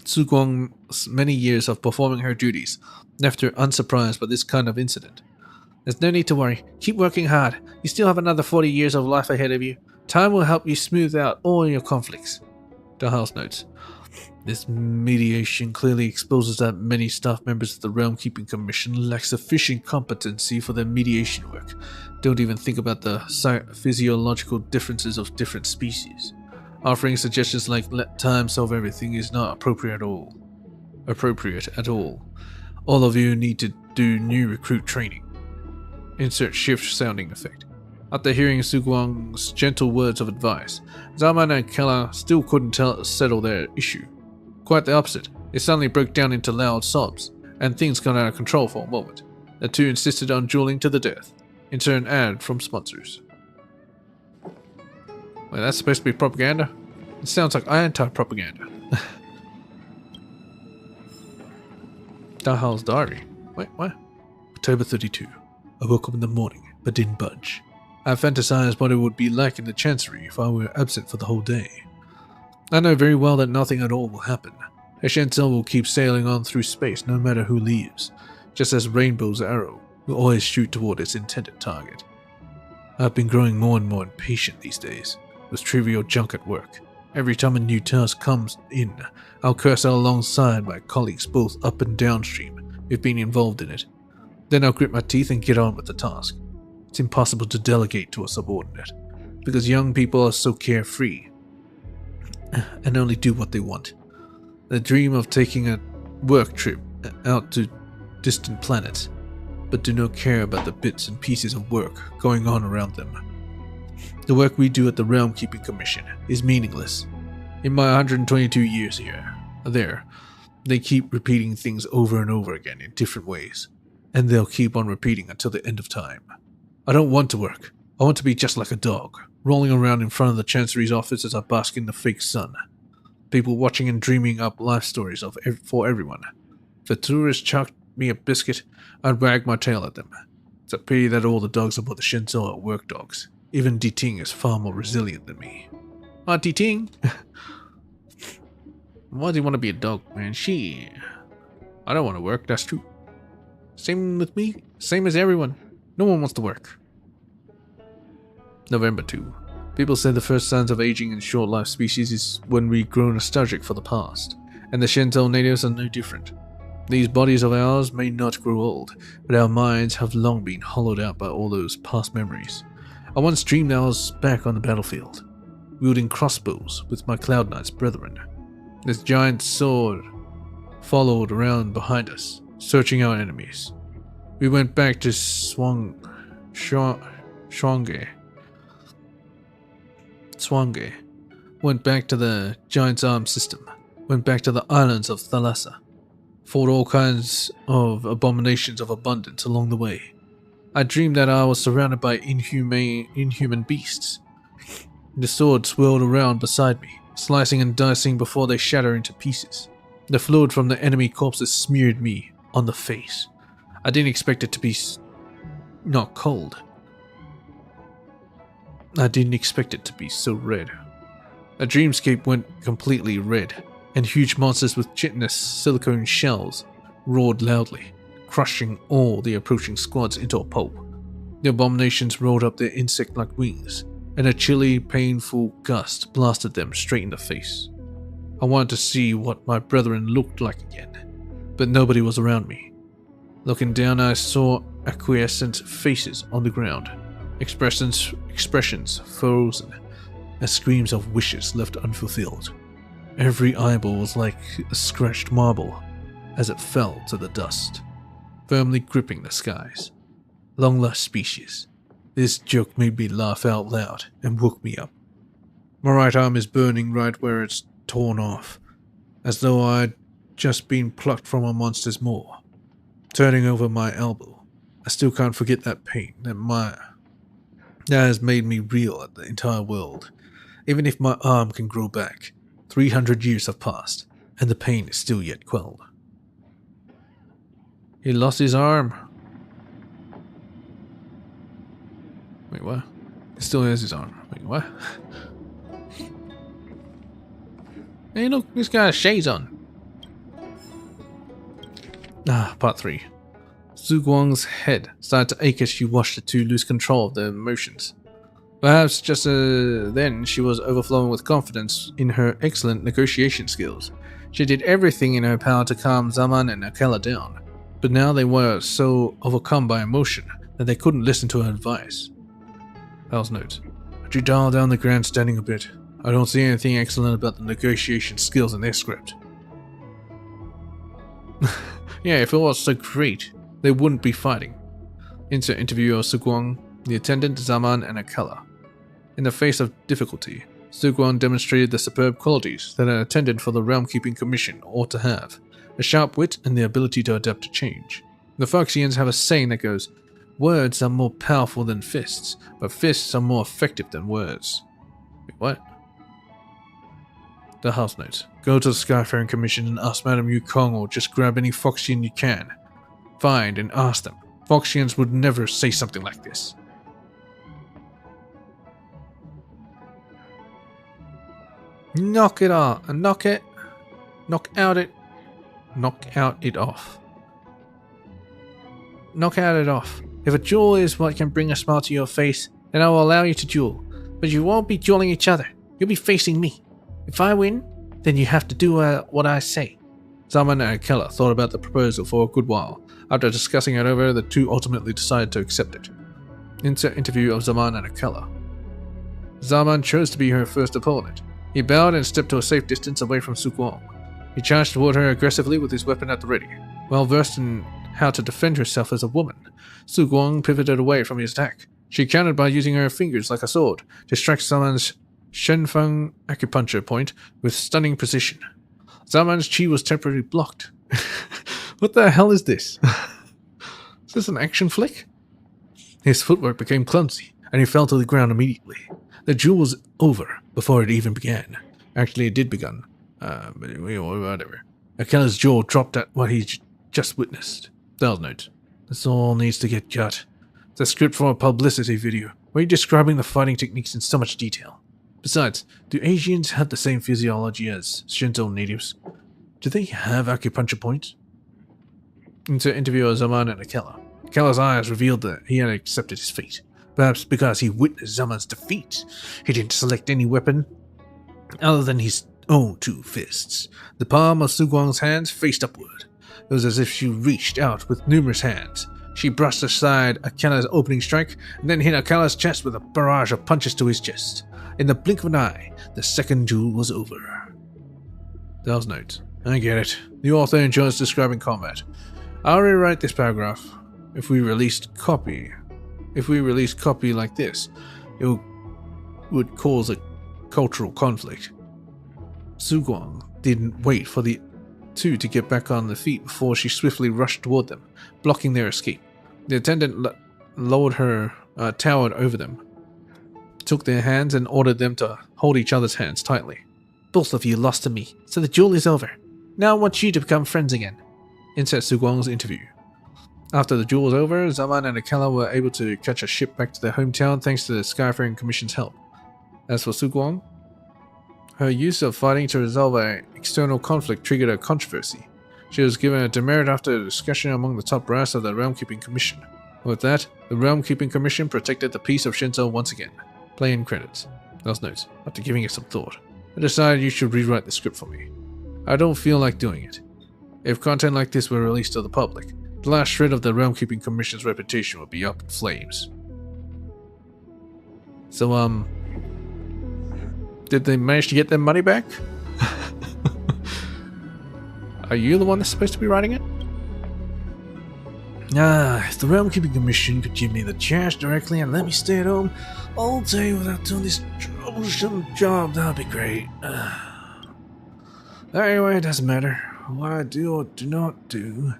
Suguang's many years of performing her duties left her unsurprised by this kind of incident. There's no need to worry. Keep working hard. You still have another 40 years of life ahead of you. Time will help you smooth out all your conflicts. The House notes. This mediation clearly exposes that many staff members of the Realm Keeping Commission lack sufficient competency for their mediation work. Don't even think about the physiological differences of different species. Offering suggestions like let time solve everything is not appropriate at all. All of you need to do new recruit training. Insert shift sounding effect. After hearing Suguang's gentle words of advice, Zaman and Keller still couldn't settle their issue. Quite the opposite. It suddenly broke down into loud sobs, and things got out of control for a moment. The two insisted on dueling to the death. Insert an ad from sponsors. Wait, that's supposed to be propaganda? It sounds like anti-propaganda. Dahal's diary. Wait, what? October 32. I woke up in the morning, but didn't budge. I fantasized what it would be like in the Chancery if I were absent for the whole day. I know very well that nothing at all will happen. A Shenzhou will keep sailing on through space no matter who leaves, just as Rainbow's arrow will always shoot toward its intended target. I've been growing more and more impatient these days, with trivial junk at work. Every time a new task comes in, I'll curse out alongside my colleagues both up and downstream who've been involved in it. Then I'll grit my teeth and get on with the task. It's impossible to delegate to a subordinate, because young people are so carefree and only do what they want. They dream of taking a work trip out to distant planets, but do not care about the bits and pieces of work going on around them. The work we do at the Realm Keeping Commission is meaningless. In my 122 years there, they keep repeating things over and over again in different ways, and they'll keep on repeating until the end of time. I don't want to work. I want to be just like a dog, rolling around in front of the Chancery's office as I bask in the fake sun. People watching and dreaming up life stories for everyone. If a tourist chucked me a biscuit, I'd wag my tail at them. It's a pity that all the dogs aboard the Shenzhou are work dogs. Even Di-Ting is far more resilient than me. Ah, Di-Ting! Why do you want to be a dog, man? I don't want to work, that's true. Same with me, same as everyone. No one wants to work. November 2. People say the first signs of aging in short-life species is when we grow nostalgic for the past, and the Shenzhou natives are no different. These bodies of ours may not grow old, but our minds have long been hollowed out by all those past memories. I once dreamed I was back on the battlefield, wielding crossbows with my Cloud Knight's brethren. This giant sword followed around behind us, searching out enemies. We went back to Swange, went back to the Giant's Arm system, went back to the islands of Thalassa, fought all kinds of abominations of abundance along the way. I dreamed that I was surrounded by inhuman beasts. The sword swirled around beside me, slicing and dicing before they shatter into pieces. The fluid from the enemy corpses smeared me on the face. I didn't expect it to be not cold. I didn't expect it to be so red. A dreamscape went completely red, and huge monsters with chitinous silicone shells roared loudly, crushing all the approaching squads into a pulp. The abominations rolled up their insect-like wings, and a chilly, painful gust blasted them straight in the face. I wanted to see what my brethren looked like again, but nobody was around me. Looking down, I saw acquiescent faces on the ground, expressions frozen, as screams of wishes left unfulfilled. Every eyeball was like a scratched marble as it fell to the dust, firmly gripping the skies. Long-lost species. This joke made me laugh out loud and woke me up. My right arm is burning right where it's torn off, as though I'd just been plucked from a monster's maw. Turning over my elbow, I still can't forget that pain that has made me reel at the entire world. Even if my arm can grow back, 300 years have passed, and the pain is still yet quelled. He lost his arm. Wait, what? He still has his arm. Wait, what? Hey, look, this guy has shades on. Part 3. Su Guang's head started to ache as she watched the two lose control of their emotions. Perhaps just then she was overflowing with confidence in her excellent negotiation skills. She did everything in her power to calm Zaman and Akela down, but now they were so overcome by emotion that they couldn't listen to her advice. Hal's note. Could you dial down the grandstanding a bit? I don't see anything excellent about the negotiation skills in their script. Yeah, if it was so great, they wouldn't be fighting. Insert interview of Su Guang, the attendant, Zaman, and Akela. In the face of difficulty, Su Guang demonstrated the superb qualities that an attendant for the Realm Keeping Commission ought to have: a sharp wit and the ability to adapt to change. The Foxians have a saying that goes, "Words are more powerful than fists, but fists are more effective than words." Wait, what? The house notes. Go to the Skyfaring Commission and ask Madame Yukong, or just grab any Foxian you can. Find and ask them. Foxians would never say something like this. Knock it off. Knock out it off. Knock out it off. If a duel is what can bring a smile to your face, then I will allow you to duel. But you won't be dueling each other. You'll be facing me. If I win, then you have to do what I say. Zaman and Akela thought about the proposal for a good while. After discussing it over, the two ultimately decided to accept it. Insert interview of Zaman and Akela. Zaman chose to be her first opponent. He bowed and stepped to a safe distance away from Su Guang. He charged toward her aggressively with his weapon at the ready. Well versed in how to defend herself as a woman, Su Guang pivoted away from his attack. She countered by using her fingers like a sword to strike Zaman's Shenfeng acupuncture point with stunning precision. Zaman's chi was temporarily blocked. What the hell is this? Is this an action flick? His footwork became clumsy, and he fell to the ground immediately. The duel was over before it even began. Actually, it did begin. But whatever. Akela's jaw dropped at what he just witnessed. They'll note. This all needs to get cut. It's a script for a publicity video. Why are you describing the fighting techniques in so much detail? Besides, do Asians have the same physiology as Shinto natives? Do they have acupuncture points? Into interview Zaman and Akela. Akela's eyes revealed that he had accepted his fate. Perhaps because he witnessed Zaman's defeat. He didn't select any weapon other than his own two fists. The palm of Su Guang's hands faced upward. It was as if she reached out with numerous hands. She brushed aside Akela's opening strike and then hit Akela's chest with a barrage of punches to his chest. In the blink of an eye, the second duel was over. Dell's note. I get it. The author enjoys describing combat. I'll rewrite this paragraph. If we released copy like this, it would cause a cultural conflict. Su Guang didn't wait for the two to get back on their feet before she swiftly rushed toward them, blocking their escape. The attendant lowered her towered over them, took their hands and ordered them to hold each other's hands tightly. Both of you lost to me, so the duel is over. Now I want you to become friends again. Insert Su Guang's interview. After the duel was over, Zaman and Akela were able to catch a ship back to their hometown thanks to the Skyfaring Commission's help. As for Su Guang, her use of fighting to resolve an external conflict triggered a controversy. She was given a demerit after a discussion among the top brass of the Realm Keeping Commission. With that, the Realm Keeping Commission protected the peace of Shinto once again. Play in credits. Last notes. After giving it some thought, I decided you should rewrite the script for me. I don't feel like doing it. If content like this were released to the public, the last shred of the Realm Keeping Commission's reputation would be up in flames. So, did they manage to get their money back? Are you the one that's supposed to be writing it? If the Realm Keeping Commission could give me the cash directly and let me stay at home all day without doing this troublesome job, that'd be great. Anyway, it doesn't matter. What I do or do not do,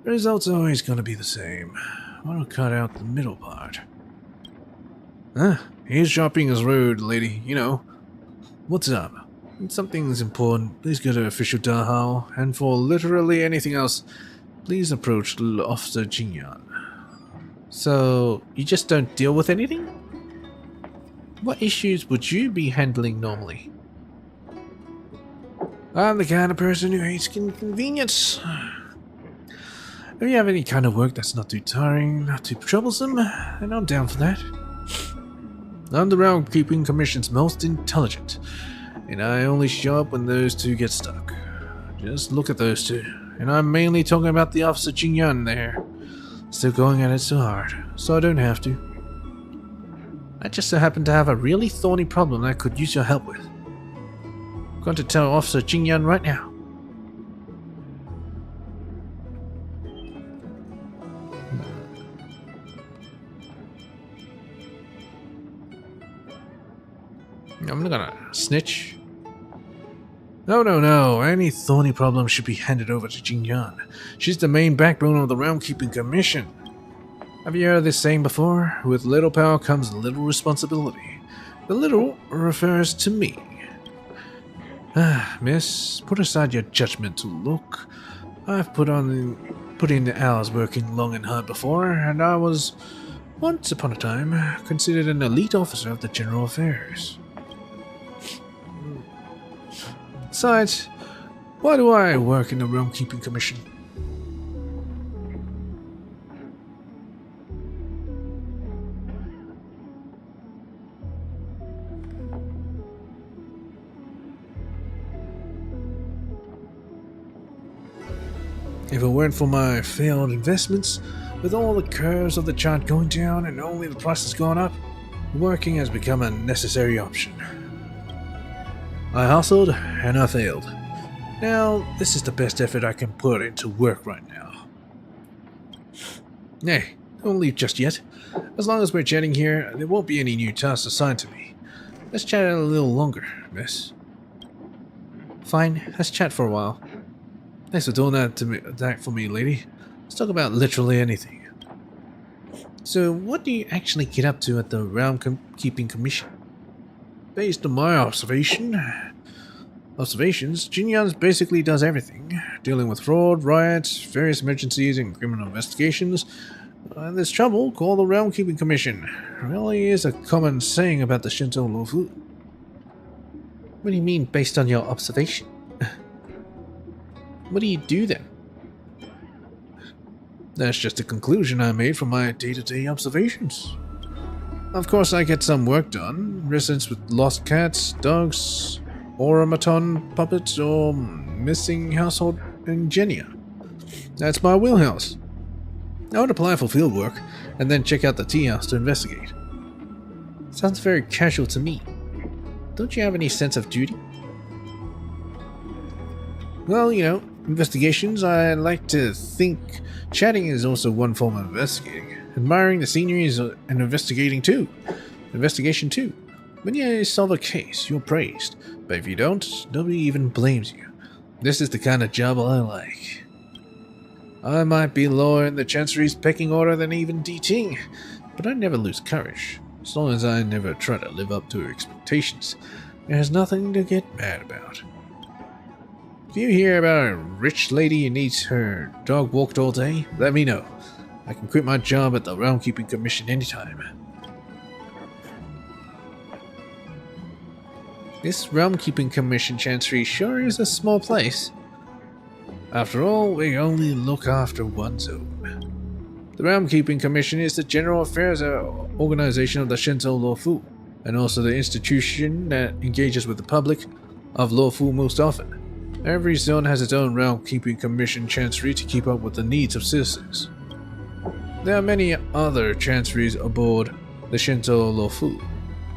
the result's always gonna be the same. I want to cut out the middle part. Eavesdropping is rude, lady, you know. What's up? If something's important, please go to official Dahao, and for literally anything else, please approach Officer Jingyan. So, you just don't deal with anything? What issues would you be handling normally? I'm the kind of person who hates inconvenience. If you have any kind of work that's not too tiring, not too troublesome, then I'm down for that. I'm the Roundkeeping Commission's most intelligent, and I only show up when those two get stuck. Just look at those two, and I'm mainly talking about the Officer Jingyan there. Still going at it so hard, so I don't have to. I just so happen to have a really thorny problem that I could use your help with. I'm going to tell Officer Jingyan right now. I'm not gonna snitch. No. Any thorny problem should be handed over to Jingyan. She's the main backbone of the Roundkeeping Commission. Have you heard this saying before? With little power comes little responsibility. The little refers to me. Miss, put aside your judgmental look. I've put in the hours working long and hard before, and I was, once upon a time, considered an elite officer of the General Affairs. Besides, why do I work in the Roundkeeping Commission? If it weren't for my failed investments, with all the curves of the chart going down and only the prices going up, working has become a necessary option. I hustled and I failed. Now, this is the best effort I can put into work right now. Hey, don't leave just yet. As long as we're chatting here, there won't be any new tasks assigned to me. Let's chat a little longer, miss. Fine, let's chat for a while. Thanks for doing that for me, lady. Let's talk about literally anything. So, what do you actually get up to at the Roundkeeping Commission? Based on my observations, Jingyan basically does everything, dealing with fraud, riots, various emergencies, and criminal investigations. There's trouble, call the Roundkeeping Commission. Really is a common saying about the Shinto Lofu. What do you mean, based on your observation? What do you do then? That's just a conclusion I made from my day-to-day observations. Of course, I get some work done. Residents with lost cats, dogs, automaton puppets, or missing household ingenia. That's my wheelhouse. I would apply for field work, and then check out the tea house to investigate. Sounds very casual to me. Don't you have any sense of duty? Well, you know, investigations, I like to think chatting is also one form of investigating. Admiring the scenery is an investigation too. When you solve a case, you're praised. But if you don't, nobody even blames you. This is the kind of job I like. I might be lower in the Chancery's pecking order than even DTing, but I never lose courage. As long as I never try to live up to her expectations, there's nothing to get mad about. If you hear about a rich lady who needs her dog walked all day, let me know. I can quit my job at the Roundkeeping Commission anytime. This Roundkeeping Commission Chancery sure is a small place. After all, we only look after one zone. The Roundkeeping Commission is the general affairs organization of the Shinto Lofu, and also the institution that engages with the public of Lofu most often. Every zone has its own Roundkeeping Commission Chancery to keep up with the needs of citizens. There are many other chanceries aboard the Shinto Lofu,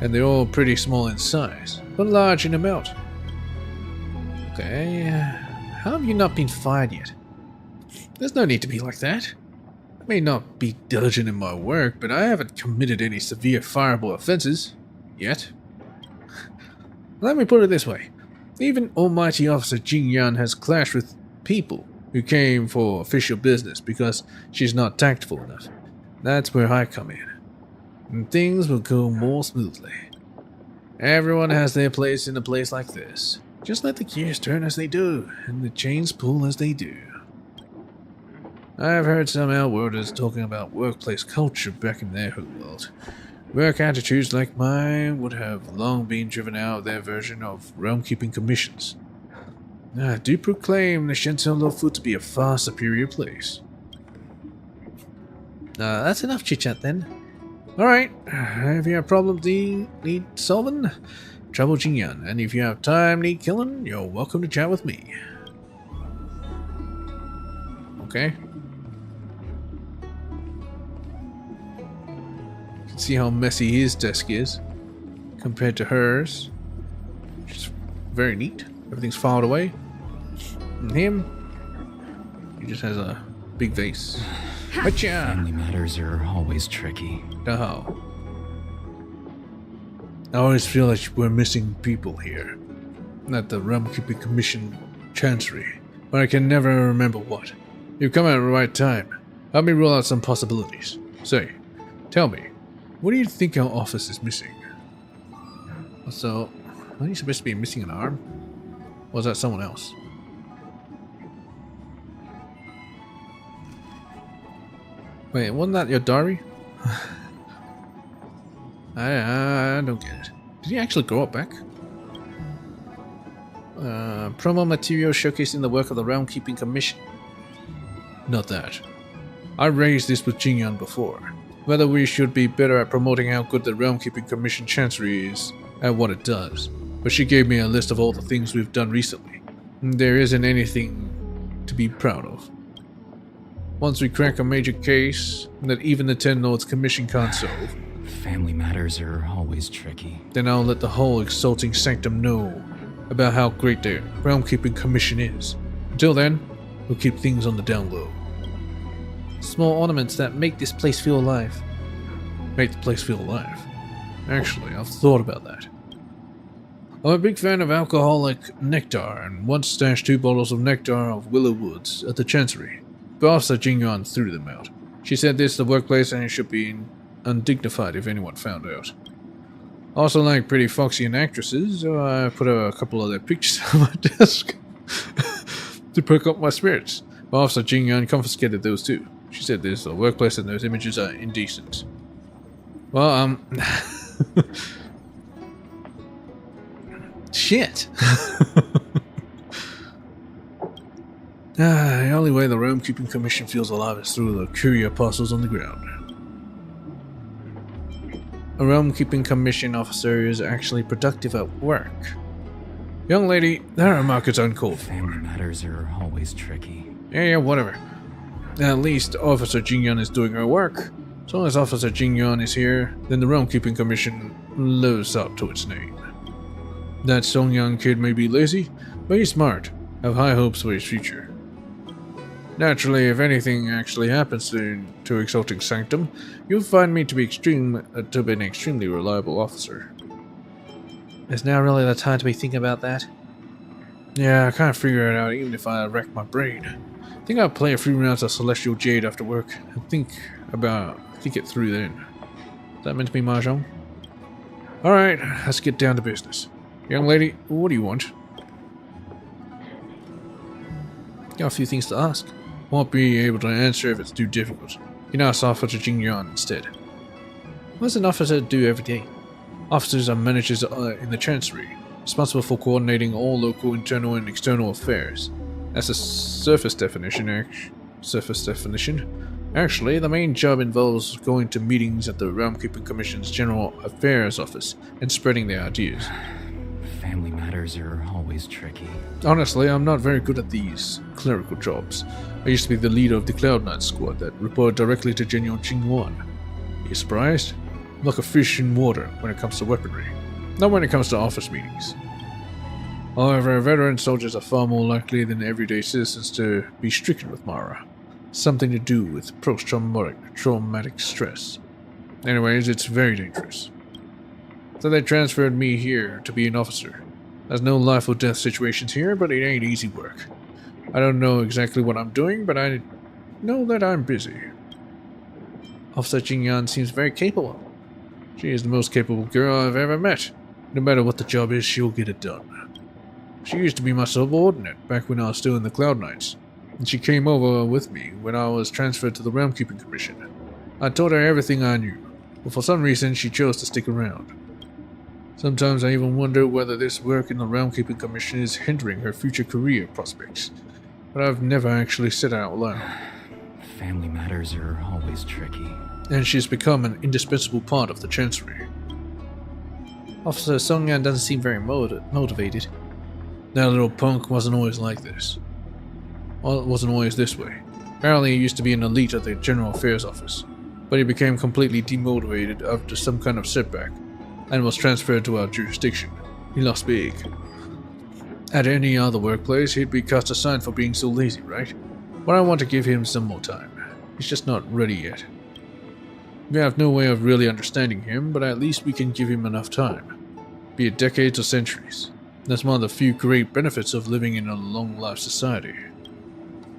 and they're all pretty small in size, but large in amount. Okay, how have you not been fired yet? There's no need to be like that. I may not be diligent in my work, but I haven't committed any severe fireable offenses. Yet. Let me put it this way. Even Almighty Officer Jingyan has clashed with people who came for official business because she's not tactful enough. That's where I come in. And things will go more smoothly. Everyone has their place in a place like this. Just let the gears turn as they do, and the chains pull as they do. I've heard some outworlders talking about workplace culture back in their world. Work attitudes like mine would have long been driven out of their version of realm-keeping commissions. I do proclaim the Shinto Lofu to be a far superior place. That's enough chit-chat then. Alright, if you have problems need solving, trouble Jingyan, and if you have time need killing, you're welcome to chat with me. Okay. You can see how messy his desk is compared to hers. Just very neat. Everything's filed away. And him, he just has a big vase. Family matters are always tricky. Oh. I always feel like we're missing people here. At the Realm Keeping Commission Chancery. But I can never remember what. You've come at the right time. Help me rule out some possibilities. Say, tell me, what do you think our office is missing? So, aren't you supposed to be missing an arm? Or is that someone else? Wait, wasn't that your diary? I don't get it. Did he actually grow up back? Promo material showcasing the work of the Realm Keeping Commission. Not that. I raised this with Jingyan before. Whether we should be better at promoting how good the Realm Keeping Commission Chancery is at what it does. But she gave me a list of all the things we've done recently. There isn't anything to be proud of. Once we crack a major case that even the Ten Lords Commission can't solve, family matters are always tricky. Then I'll let the whole Exalting Sanctum know about how great the Realm Keeping Commission is. Until then, we'll keep things on the down low. Small ornaments that make this place feel alive. Make the place feel alive. Actually, I've thought about that. I'm a big fan of alcoholic nectar and once stashed 2 bottles of nectar of Willow Woods at the Chancery. But Officer Jingyan threw them out. She said this is the workplace and it should be undignified if anyone found out. Also like pretty foxy and actresses, so I put a couple of their pictures on my desk to perk up my spirits. But Officer Jingyan confiscated those too. She said this is the workplace and those images are indecent. Well, shit. The only way the Realm Keeping Commission feels alive is through the courier parcels on the ground. A Realm Keeping Commission officer is actually productive at work. Young lady, that remark is uncalled for. Family matters are always tricky. Yeah, whatever. At least Officer Jingyan is doing her work. As long as Officer Jingyan is here, then the Realm Keeping Commission lives up to its name. That Song Young kid may be lazy, but he's smart. I have high hopes for his future. Naturally, if anything actually happens to Exalting Sanctum, you'll find me to be an extremely reliable officer. Is now really the time to be thinking about that? Yeah, I can't figure it out even if I wreck my brain. I think I'll play a few rounds of Celestial Jade after work and think it through then. Is that meant to be Mahjong? Alright, let's get down to business. Young lady, what do you want? Got a few things to ask. Won't be able to answer if it's too difficult. You can ask Officer Jingyan instead. What does an officer do every day? Officers are managers in the Chancery, responsible for coordinating all local internal and external affairs. That's a surface definition. Actually, the main job involves going to meetings at the Realm Keeping Commission's General Affairs Office and spreading their ideas. Family matters are always tricky. Honestly, I'm not very good at these clerical jobs. I used to be the leader of the Cloud Knight squad that reported directly to General Qingwan. Are you surprised? I'm like a fish in water when it comes to weaponry. Not when it comes to office meetings. However, veteran soldiers are far more likely than everyday citizens to be stricken with Mara. Something to do with post-traumatic stress. Anyways, it's very dangerous. So they transferred me here to be an officer. There's no life or death situations here, but it ain't easy work. I don't know exactly what I'm doing, but I know that I'm busy. Officer Jingyan seems very capable. She is the most capable girl I've ever met. No matter what the job is, she'll get it done. She used to be my subordinate back when I was still in the Cloud Knights, and she came over with me when I was transferred to the Realm Keeping Commission. I told her everything I knew, but for some reason she chose to stick around. Sometimes I even wonder whether this work in the Realm Keeping Commission is hindering her future career prospects, but I've never actually said it out loud. family matters are always tricky. And she's become an indispensable part of the Chancery. Officer Songyan doesn't seem very motivated. That little punk wasn't always like this. Well, it wasn't always this way. Apparently he used to be an elite at the General Affairs Office, but he became completely demotivated after some kind of setback, and was transferred to our jurisdiction. He lost big. At any other workplace, he'd be cast aside for being so lazy, right? But I want to give him some more time. He's just not ready yet. We have no way of really understanding him, but at least we can give him enough time. Be it decades or centuries. That's one of the few great benefits of living in a long-life society.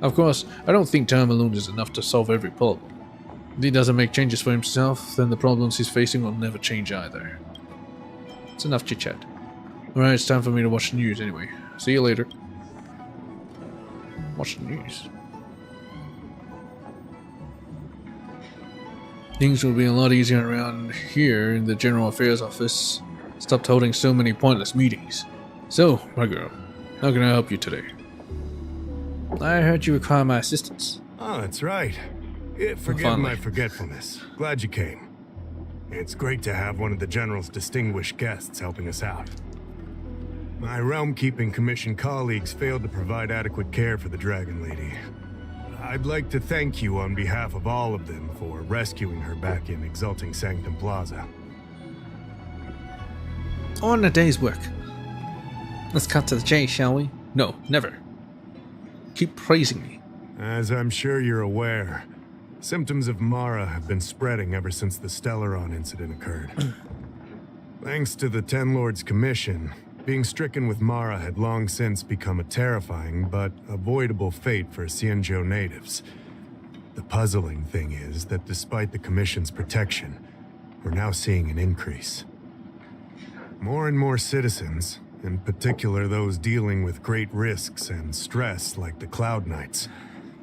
Of course, I don't think time alone is enough to solve every problem. If he doesn't make changes for himself, then the problems he's facing will never change either. It's enough chit-chat. Alright, it's time for me to watch the news anyway. See you later. Watch the news. Things will be a lot easier around here in the General Affairs Office. Stopped holding so many pointless meetings. So, my girl, how can I help you today? I heard you require my assistance. Oh, that's right. Forgive my forgetfulness. Glad you came. It's great to have one of the General's distinguished guests helping us out. My Realm-Keeping Commission colleagues failed to provide adequate care for the Dragon Lady. I'd like to thank you on behalf of all of them for rescuing her back in Exalting Sanctum Plaza. On a day's work. Let's cut to the chase, shall we? No, never. Keep praising me. As I'm sure you're aware, symptoms of Mara have been spreading ever since the Stellaron incident occurred. Thanks to the Ten Lords Commission, being stricken with Mara had long since become a terrifying but avoidable fate for Xianzhou natives. The puzzling thing is that despite the Commission's protection, we're now seeing an increase. More and more citizens, in particular those dealing with great risks and stress like the Cloud Knights,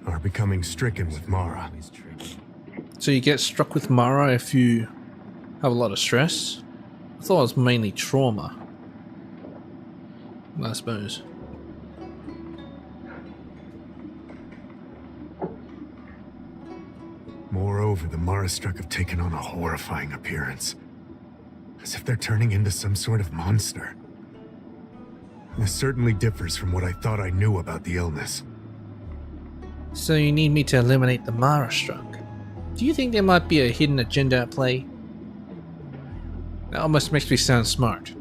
are becoming stricken with Mara. So you get struck with Mara if you have a lot of stress? I thought it was mainly trauma. I suppose. Moreover, the Mara-struck have taken on a horrifying appearance. As if they're turning into some sort of monster. This certainly differs from what I thought I knew about the illness. So you need me to eliminate the Mara-struck. Do you think there might be a hidden agenda at play? That almost makes me sound smart.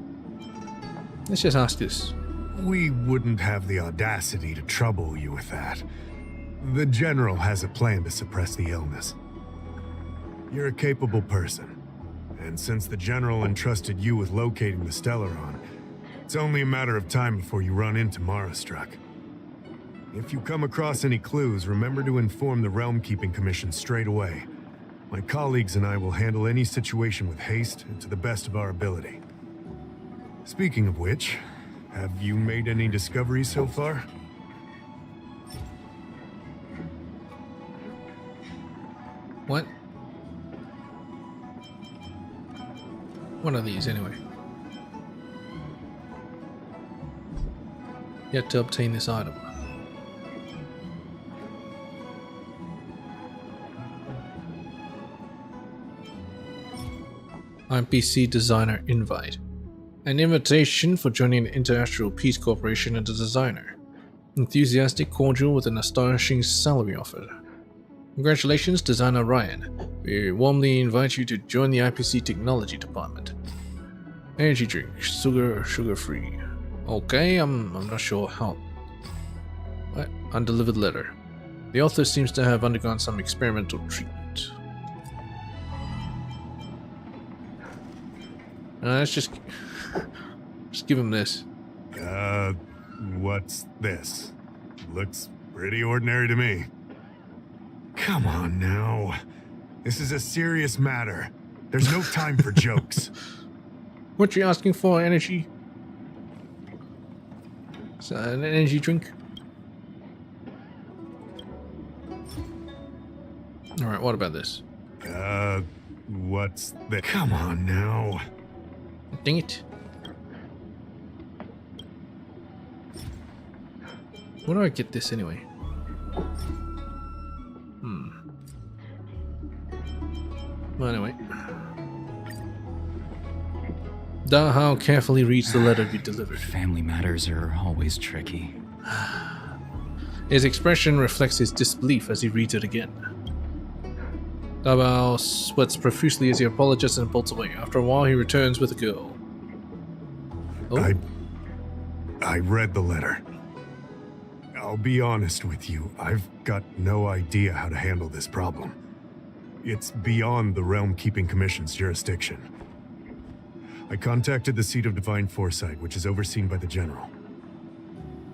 Let's just ask this. We wouldn't have the audacity to trouble you with that. The General has a plan to suppress the illness. You're a capable person, and since the General entrusted you with locating the Stellaron, it's only a matter of time before you run into Mara-struck. If you come across any clues, remember to inform the Realm-Keeping Commission straight away. My colleagues and I will handle any situation with haste and to the best of our ability. Speaking of which, have you made any discoveries so far? What? What are these anyway? Yet to obtain this item. IPC Designer Invite. An invitation for joining the International Peace Corporation as a designer. Enthusiastic, cordial, with an astonishing salary offer. Congratulations, Designer Ryan. We warmly invite you to join the IPC Technology Department. Energy drink, sugar-free. Okay, I'm not sure how. What? Undelivered letter. The author seems to have undergone some experimental treatment. Let's just give him this. What's this? Looks pretty ordinary to me. Come on now. This is a serious matter. There's no time for jokes. What you asking for, energy? Is that an energy drink? Alright, what about this? What's this? Come on now. Dang it. Where do I get this anyway? Well, anyway. Dahao carefully reads the letter you delivered. Family matters are always tricky. His expression reflects his disbelief as he reads it again. Dahao sweats profusely as he apologizes and bolts away. After a while, he returns with a girl. Oh. I read the letter. I'll be honest with you, I've got no idea how to handle this problem. It's beyond the Realm Keeping Commission's jurisdiction. I contacted the seat of Divine Foresight, which is overseen by the General.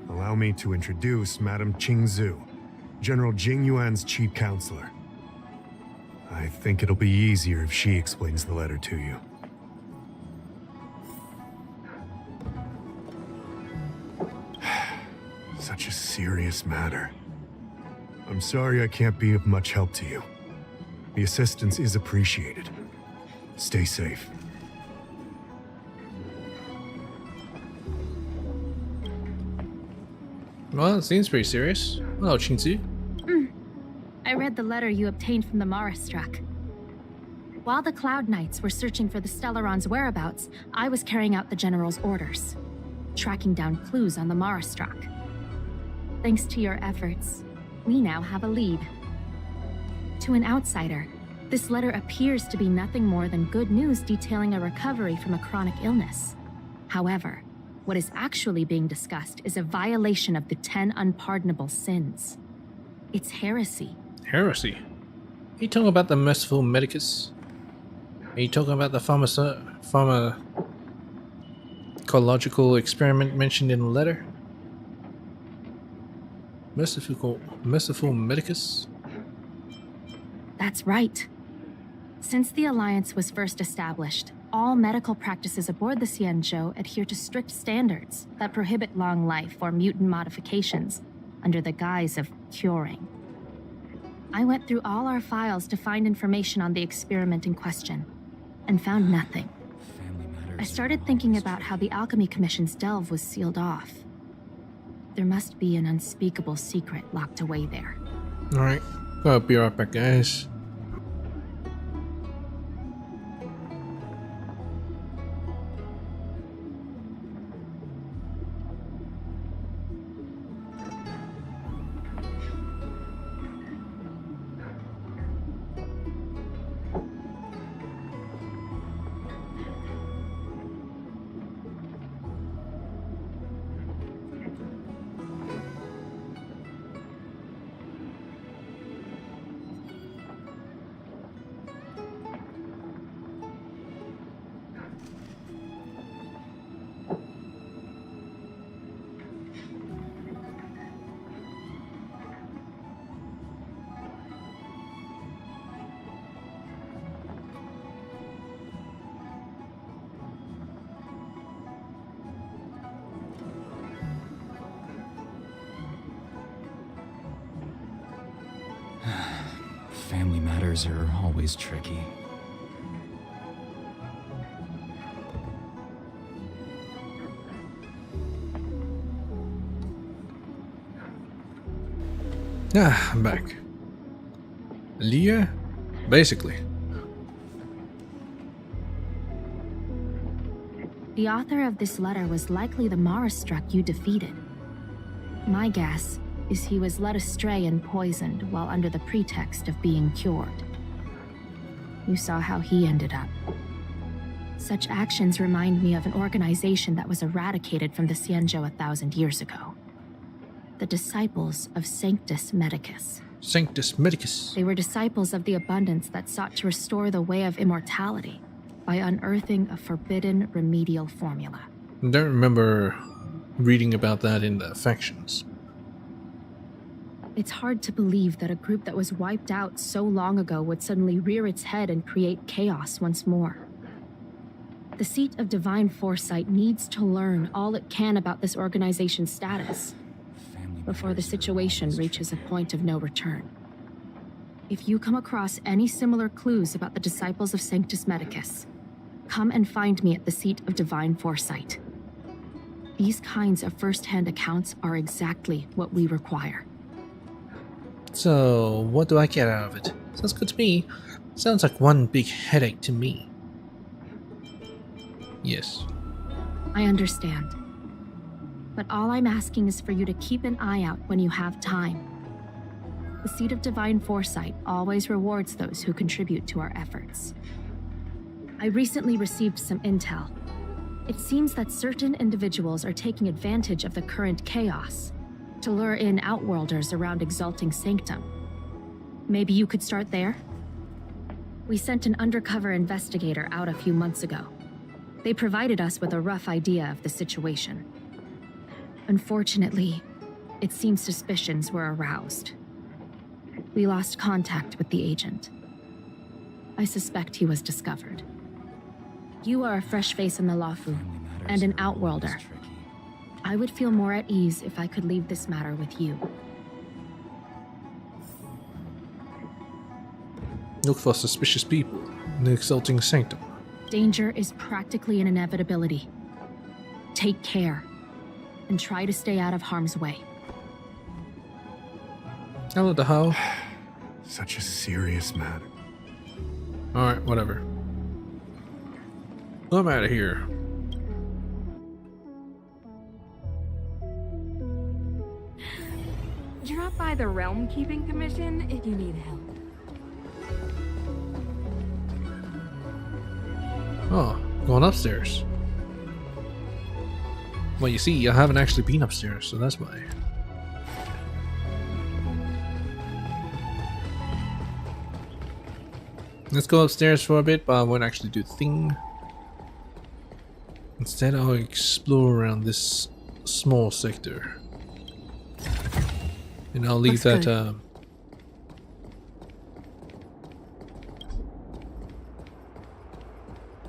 Allow me to introduce Madame Qingzhu, General Jing Yuan's chief counselor. I think it'll be easier if she explains the letter to you. Such a serious matter. I'm sorry I can't be of much help to you. The assistance is appreciated. Stay safe. Well, it seems pretty serious. Hello, Qingzhu. I read the letter you obtained from the Marastruck. While the Cloud Knights were searching for the Stellaron's whereabouts, I was carrying out the General's orders, tracking down clues on the Marastruck. Thanks to your efforts, we now have a lead. To an outsider, this letter appears to be nothing more than good news detailing a recovery from a chronic illness. However, what is actually being discussed is a violation of the 10 unpardonable sins. It's heresy. Heresy? Are you talking about the merciful medicus? Are you talking about the pharmacological experiment mentioned in the letter? Merciful medicus? That's right. Since the Alliance was first established, all medical practices aboard the Xianzhou adhere to strict standards that prohibit long life or mutant modifications under the guise of curing. I went through all our files to find information on the experiment in question, and found nothing. I started thinking about how the Alchemy Commission's delve was sealed off. There must be an unspeakable secret locked away there. Alright, I'll be right back, guys. Family matters are always tricky. I'm back. Leah? Basically. The author of this letter was likely the Marastruck you defeated. My guess is he was led astray and poisoned while under the pretext of being cured. You saw how he ended up. Such actions remind me of an organization that was eradicated from the Xianzhou 1,000 years ago. The disciples of Sanctus Medicus. Sanctus Medicus. They were disciples of the abundance that sought to restore the way of immortality by unearthing a forbidden remedial formula. I don't remember reading about that in the Affections. It's hard to believe that a group that was wiped out so long ago would suddenly rear its head and create chaos once more. The seat of Divine Foresight needs to learn all it can about this organization's status before the situation reaches a point of no return. If you come across any similar clues about the disciples of Sanctus Medicus, come and find me at the seat of Divine Foresight. These kinds of first-hand accounts are exactly what we require. So, what do I get out of it? Sounds good to me. Sounds like one big headache to me. Yes. I understand. But all I'm asking is for you to keep an eye out when you have time. The Seat of Divine Foresight always rewards those who contribute to our efforts. I recently received some intel. It seems that certain individuals are taking advantage of the current chaos to lure in Outworlders around Exalting Sanctum. Maybe you could start there? We sent an undercover investigator out a few months ago. They provided us with a rough idea of the situation. Unfortunately, it seems suspicions were aroused. We lost contact with the agent. I suspect he was discovered. You are a fresh face in the Lawfu, and an Outworlder. I would feel more at ease if I could leave this matter with you. Look for suspicious people in the Exalting Sanctum. Danger is practically an inevitability. Take care, and try to stay out of harm's way. Hello, the how. Such a serious matter. Alright, whatever. I'm out of here. Drop by the Realm Keeping Commission if you need help. Oh, going upstairs. Well, you see, I haven't actually been upstairs, so that's why. Let's go upstairs for a bit, but I won't actually do the thing. Instead, I'll explore around this small sector. And I'll leave that,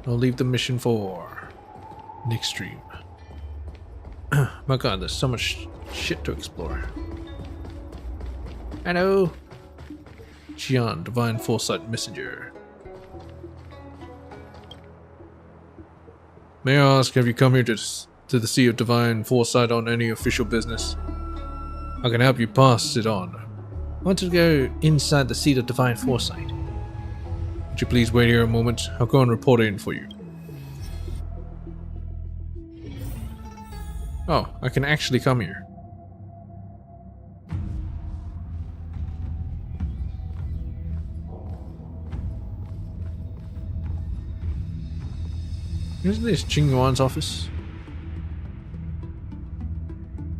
I'll leave the mission for next stream. My god, there's so much shit to explore. Hello! Jian, Divine Foresight Messenger. May I ask, have you come here to the Sea of Divine Foresight on any official business? I can help you pass it on. I want to go inside the Seat of Divine Foresight. Would you please wait here a moment? I'll go and report in for you. Oh, I can actually come here. Isn't this Jing Yuan's office?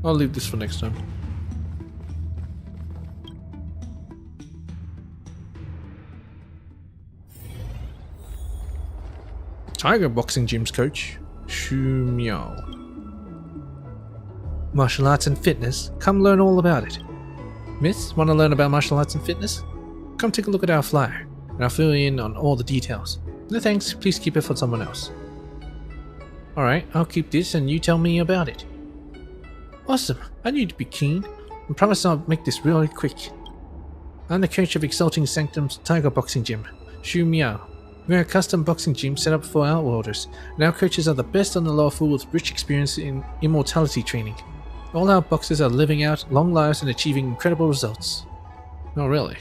I'll leave this for next time. Tiger Boxing Gym's coach, Shu Miao. Martial arts and fitness? Come learn all about it. Miss, want to learn about martial arts and fitness? Come take a look at our flyer, and I'll fill you in on all the details. No thanks, please keep it for someone else. Alright, I'll keep this and you tell me about it. Awesome, I knew you'd be keen. I promise I'll make this really quick. I'm the coach of Exalting Sanctum's Tiger Boxing Gym, Shu Miao. We're a custom boxing gym set up for Outworlders, and our coaches are the best on the Lawful with rich experience in immortality training. All our boxers are living out long lives and achieving incredible results. Oh really?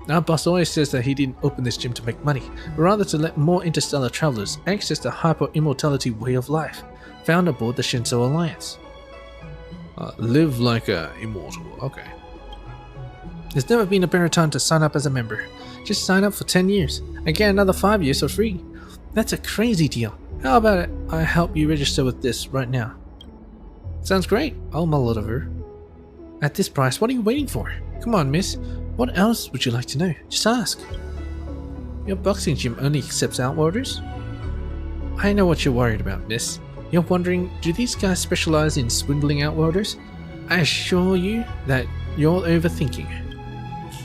Our boss always says that he didn't open this gym to make money, but rather to let more interstellar travelers access the hyper-immortality way of life, found aboard the Shenzhou Alliance. Live like a immortal, okay. There's never been a better time to sign up as a member. Just sign up for 10 years and get another 5 years for free. That's a crazy deal. How about it? I help you register with this right now. Sounds great. I'll mull it over. At this price, what are you waiting for? Come on, miss. What else would you like to know? Just ask. Your boxing gym only accepts Outworlders? I know what you're worried about, miss. You're wondering, do these guys specialize in swindling Outworlders? I assure you that you're overthinking.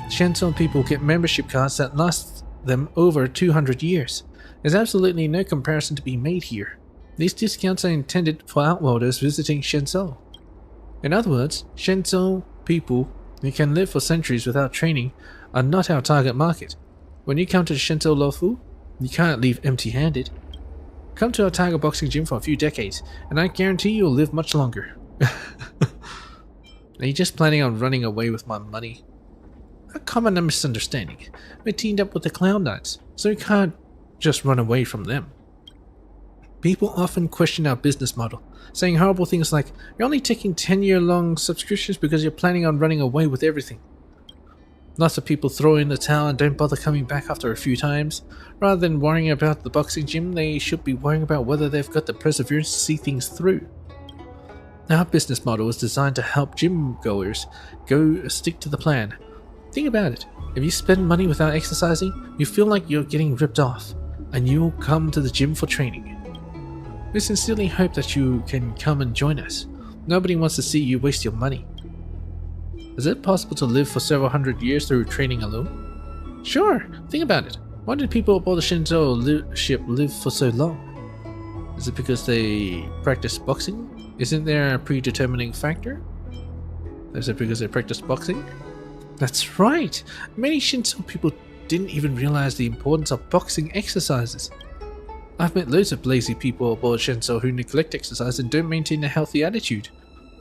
Shenzhou people get membership cards that last them over 200 years. There's absolutely no comparison to be made here. These discounts are intended for Outworlders visiting Shenzhou. In other words, Shenzhou people who can live for centuries without training are not our target market. When you come to the Shenzhou Luofu, you can't leave empty-handed. Come to our Tiger Boxing Gym for a few decades, and I guarantee you'll live much longer. Are you just planning on running away with my money? a common misunderstanding. We teamed up with the Cloud Knights, so we can't just run away from them. People often question our business model, saying horrible things like, you're only taking 10-year-long subscriptions because you're planning on running away with everything. Lots of people throw in the towel and don't bother coming back after a few times. Rather than worrying about the boxing gym, they should be worrying about whether they've got the perseverance to see things through. Our business model is designed to help gym goers stick to the plan. Think about it. If you spend money without exercising, you feel like you're getting ripped off, and you'll come to the gym for training. We sincerely hope that you can come and join us. Nobody wants to see you waste your money. Is it possible to live for several hundred years through training alone? Sure, think about it. Why did people aboard the Shenzhou ship live for so long? Is it because they practice boxing? Isn't there a predetermining factor? Is it because they practice boxing? That's right! Many Shenzhou people didn't even realize the importance of boxing exercises. I've met loads of lazy people aboard Shenzhou who neglect exercise and don't maintain a healthy attitude.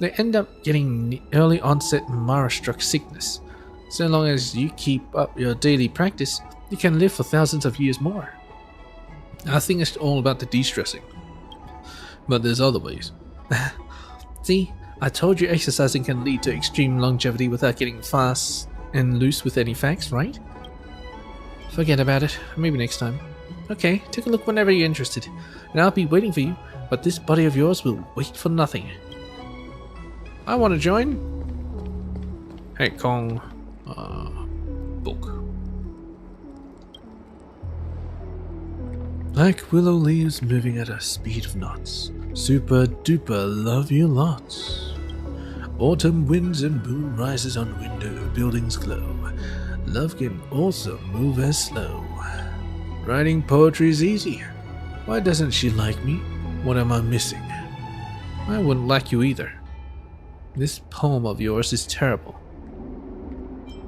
They end up getting early onset Mara-struck sickness. So long as you keep up your daily practice, you can live for thousands of years more. I think it's all about the de-stressing. But there's other ways. See, I told you exercising can lead to extreme longevity without getting fast and loose with any facts, right? Forget about it, maybe next time. Okay, take a look whenever you're interested, and I'll be waiting for you, but this body of yours will wait for nothing. I want to join. Hey, Kong. Book. Like willow leaves moving at a speed of knots. Super duper love you lots. Autumn winds and moon rises on window, buildings glow. Love can also move as slow. Writing poetry is easy. Why doesn't she like me? What am I missing? I wouldn't like you either. This poem of yours is terrible.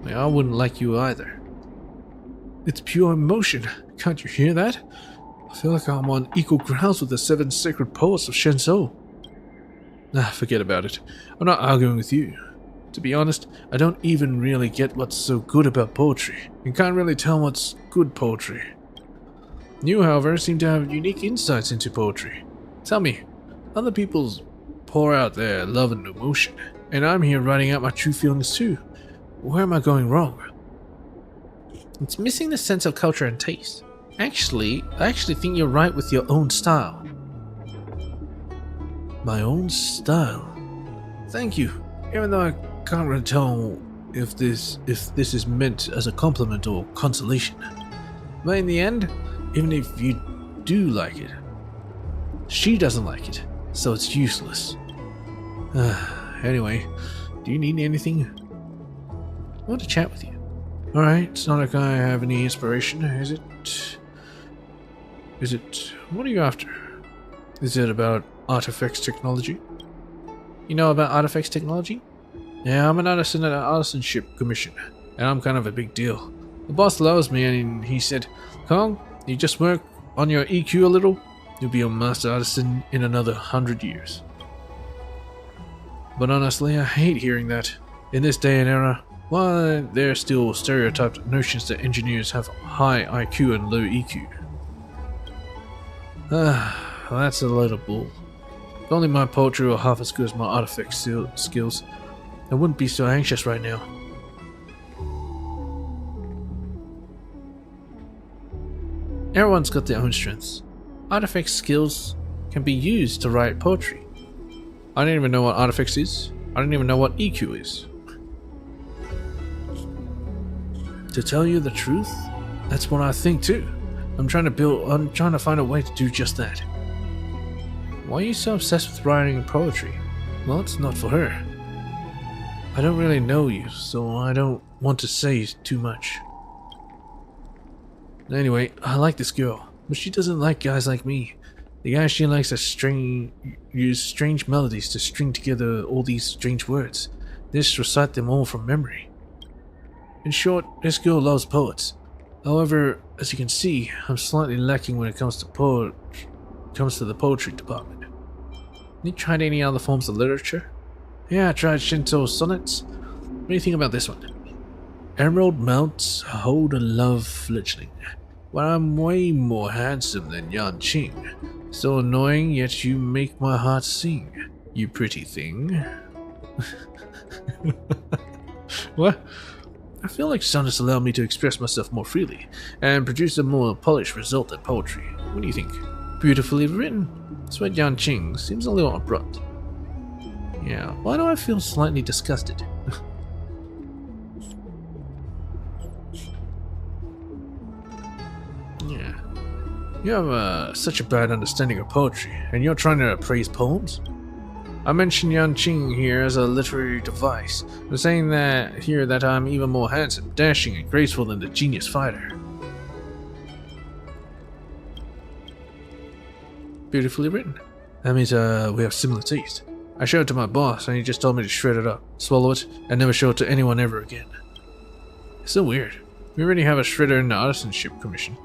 I wouldn't like you either. It's pure emotion. Can't you hear that? I feel like I'm on equal grounds with the 7 sacred poets of Shenzhou. Forget about it. I'm not arguing with you. To be honest, I don't even really get what's so good about poetry, and can't really tell what's good poetry. You, however, seem to have unique insights into poetry. Tell me, other people's pour out their love and emotion, and I'm here writing out my true feelings too. Where am I going wrong? It's missing the sense of culture and taste. I actually think you're right with your own style. My own style? Thank you, even though I can't really tell if this is meant as a compliment or consolation. But in the end, even if you do like it, she doesn't like it, so it's useless. Anyway, do you need anything? I want to chat with you. Alright, it's not like I have any inspiration, is it? What are you after? Is it about artifacts technology? You know about artifacts technology? Yeah, I'm an artisan at an artisanship commission, and I'm kind of a big deal. The boss loves me, and he said, Kong, you just work on your EQ a little, you'll be a master artisan in another 100 years. But honestly, I hate hearing that. In this day and era, why there are still stereotyped notions that engineers have high IQ and low EQ. That's a load of bull. If only my poetry were half as good as my artifact skills, I wouldn't be so anxious right now. Everyone's got their own strengths. Artifact skills can be used to write poetry. I don't even know what artifacts is. I don't even know what EQ is. To tell you the truth, that's what I think too. I'm trying to find a way to do just that. Why are you so obsessed with writing poetry? Well, it's not for her. I don't really know you, so I don't want to say too much. Anyway, I like this girl, but she doesn't like guys like me. The guys she likes use strange melodies to string together all these strange words, then just recite them all from memory. In short, this girl loves poets. However, as you can see, I'm slightly lacking when it comes to the poetry department. You tried any other forms of literature? Yeah, I tried Shinto sonnets. What do you think about this one? Emerald mounts hold a love fledgling, but I'm way more handsome than Yan Qing. So annoying, yet you make my heart sing, you pretty thing. What? I feel like sound has allowed me to express myself more freely and produce a more polished result than poetry. What do you think? Beautifully written. Sweat Yan Qing seems a little abrupt. Yeah, why do I feel slightly disgusted? Yeah. You have such a bad understanding of poetry, and you're trying to praise poems? I mentioned Yan Qing here as a literary device. I'm saying that here that I'm even more handsome, dashing, and graceful than the genius fighter. Beautifully written. That means we have similar taste. I showed it to my boss, and he just told me to shred it up, swallow it, and never show it to anyone ever again. It's so weird. We already have a shredder in the Artisanship Commission.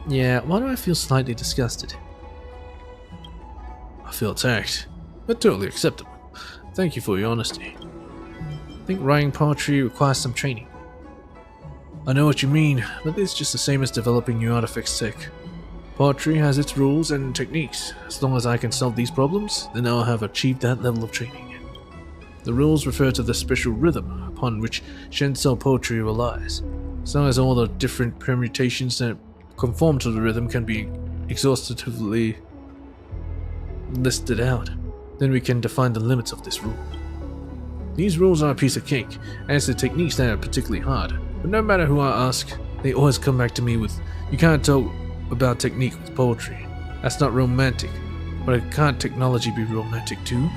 Yeah, why do I feel slightly disgusted? I feel attacked, but totally acceptable. Thank you for your honesty. I think writing poetry requires some training. I know what you mean, but it's just the same as developing new artifacts tech. Poetry has its rules and techniques. As long as I can solve these problems, then I'll have achieved that level of training. The rules refer to the special rhythm upon which Shenzhou poetry relies. As long as all the different permutations that conform to the rhythm can be exhaustively listed out, then we can define the limits of this rule. These rules are a piece of cake, and it's the techniques that are particularly hard. But no matter who I ask, they always come back to me with, "You can't talk about technique with poetry. That's not romantic." But can't technology be romantic too?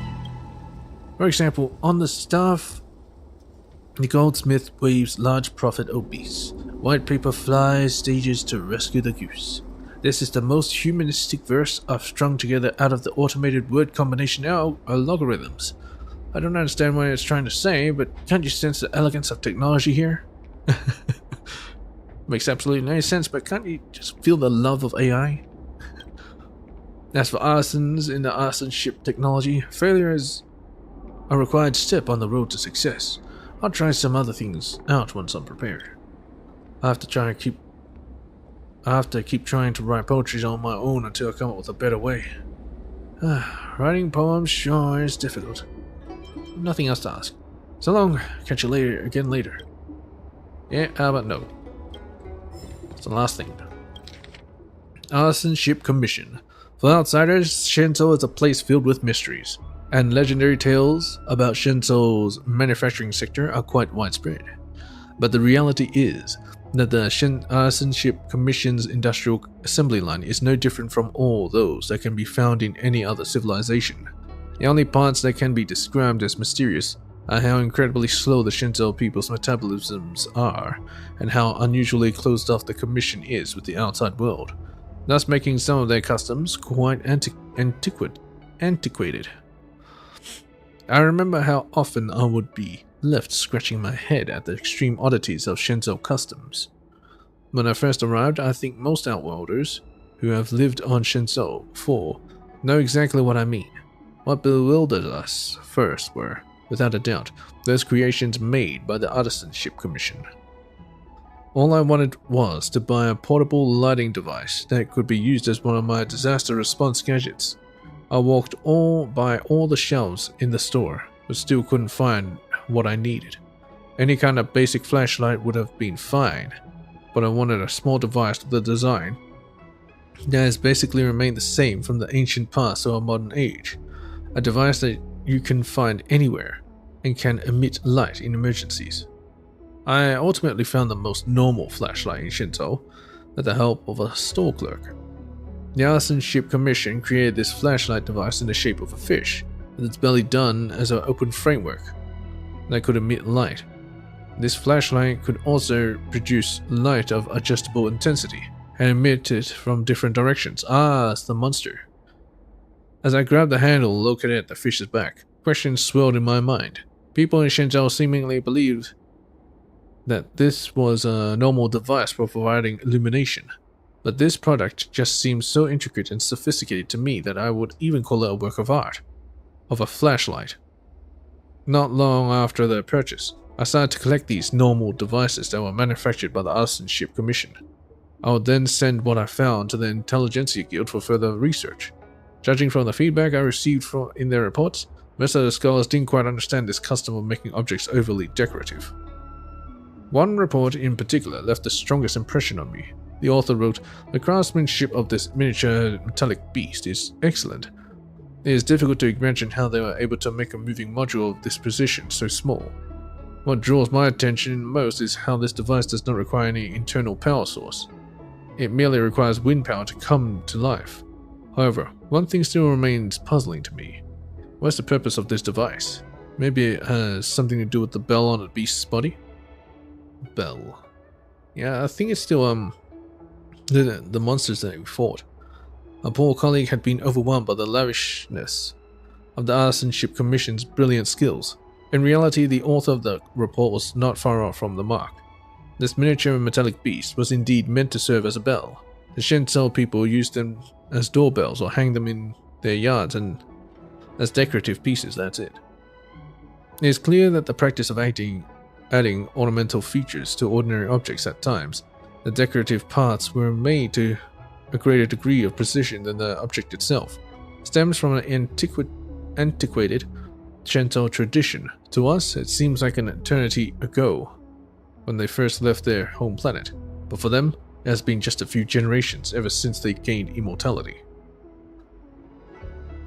For example, on the staff, the goldsmith waves large prophet obese. White paper flies stages to rescue the goose. This is the most humanistic verse I've strung together out of the automated word combination logarithms. I don't understand what it's trying to say, but can't you sense the elegance of technology here? Makes absolutely no sense, but can't you just feel the love of AI? As for arsons in the arsonship technology, failure is a required step on the road to success. I'll try some other things out once I'm prepared. I have to keep trying to write poetry on my own until I come up with a better way. Writing poems sure is difficult. Nothing else to ask. So long. Catch you later. Yeah, how about no? That's the last thing. Arsonship Commission. For outsiders, Shenzhou is a place filled with mysteries, and legendary tales about Shenzhou's manufacturing sector are quite widespread. But the reality is that the Arsonship Commission's industrial assembly line is no different from all those that can be found in any other civilization. The only parts that can be described as mysterious are how incredibly slow the Shenzhou people's metabolisms are, and how unusually closed off the Commission is with the outside world, thus making some of their customs quite antiquated. I remember how often I would be left scratching my head at the extreme oddities of Shenzhou customs. When I first arrived, I think most Outworlders who have lived on Shenzhou before know exactly what I mean. What bewildered us first were, without a doubt, those creations made by the Artisanship Commission. All I wanted was to buy a portable lighting device that could be used as one of my disaster response gadgets. I walked by all the shelves in the store, but still couldn't find what I needed. Any kind of basic flashlight would have been fine, but I wanted a small device with a design that has basically remained the same from the ancient past to our modern age. A device that you can find anywhere and can emit light in emergencies. I ultimately found the most normal flashlight in Shenzhou with the help of a store clerk. The Arsonship Commission created this flashlight device in the shape of a fish, with its belly done as an open framework that could emit light. This flashlight could also produce light of adjustable intensity and emit it from different directions. It's the monster. As I grabbed the handle located at the fish's back, questions swirled in my mind. People in Shenzhou seemingly believed that this was a normal device for providing illumination, but this product just seemed so intricate and sophisticated to me that I would even call it a work of art. Of a flashlight. Not long after their purchase, I started to collect these normal devices that were manufactured by the Artisanship Commission. I would then send what I found to the Intelligentsia Guild for further research. Judging from the feedback I received in their reports, most of the scholars didn't quite understand this custom of making objects overly decorative. One report in particular left the strongest impression on me. The author wrote, "The craftsmanship of this miniature metallic beast is excellent. It is difficult to imagine how they were able to make a moving module of this precision so small. What draws my attention most is how this device does not require any internal power source. It merely requires wind power to come to life. However, one thing still remains puzzling to me. What's the purpose of this device? Maybe it has something to do with the bell on the beast's body?" Bell. Yeah, I think it's still the monsters that we fought. A poor colleague had been overwhelmed by the lavishness of the Artisanship Commission's brilliant skills. In reality, the author of the report was not far off from the mark. This miniature metallic beast was indeed meant to serve as a bell. The Shenzhou people used them as doorbells or hang them in their yards and as decorative pieces, that's it. It is clear that the practice of adding ornamental features to ordinary objects at times, the decorative parts were made to a greater degree of precision than the object itself, stems from an antiquated Shenzhou tradition. To us, it seems like an eternity ago, when they first left their home planet, but for them, it has been just a few generations ever since they gained immortality.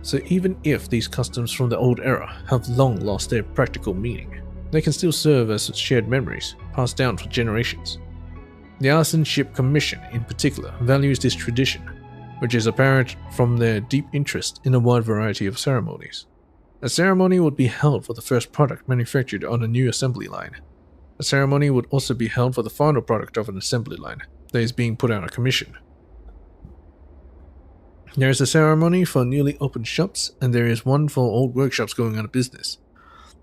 So even if these customs from the old era have long lost their practical meaning, they can still serve as shared memories, passed down for generations. The Artisanship Commission, in particular, values this tradition, which is apparent from their deep interest in a wide variety of ceremonies. A ceremony would be held for the first product manufactured on a new assembly line. A ceremony would also be held for the final product of an assembly line that is being put out of commission. There is a ceremony for newly opened shops, and there is one for old workshops going out of business.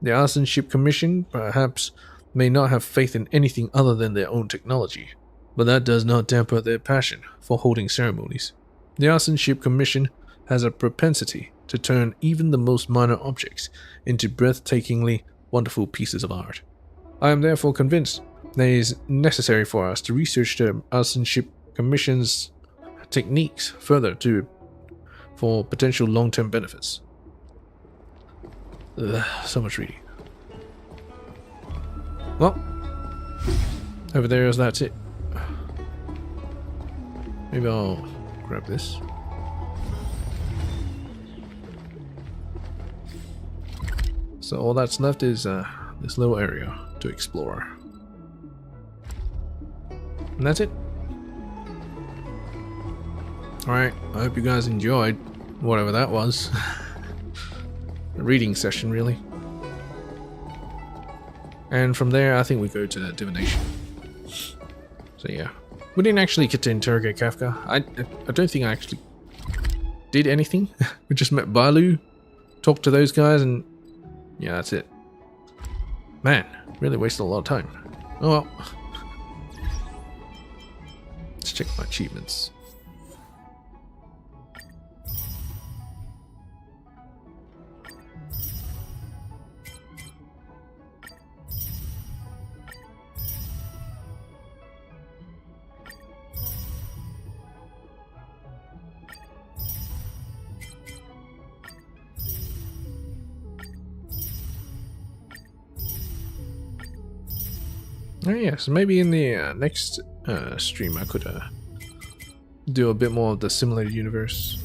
The Artisanship Commission perhaps may not have faith in anything other than their own technology, but that does not dampen their passion for holding ceremonies. The Artisanship Commission has a propensity to turn even the most minor objects into breathtakingly wonderful pieces of art. I am therefore convinced that it is necessary for us to research the Artisanship Commission's techniques further for potential long-term benefits. So much reading. Well, over there, that's it. Maybe I'll grab this. So all that's left is this little area to explore. And that's it. Alright, I hope you guys enjoyed whatever that was. A reading session, really. And from there, I think we go to divination. So yeah. We didn't actually get to interrogate Kafka. I don't think I actually did anything. We just met Balu, talked to those guys, and yeah, that's it. Man, really wasted a lot of time. Oh well. Let's check my achievements. Oh yeah, so maybe in the next stream I could do a bit more of the simulated universe.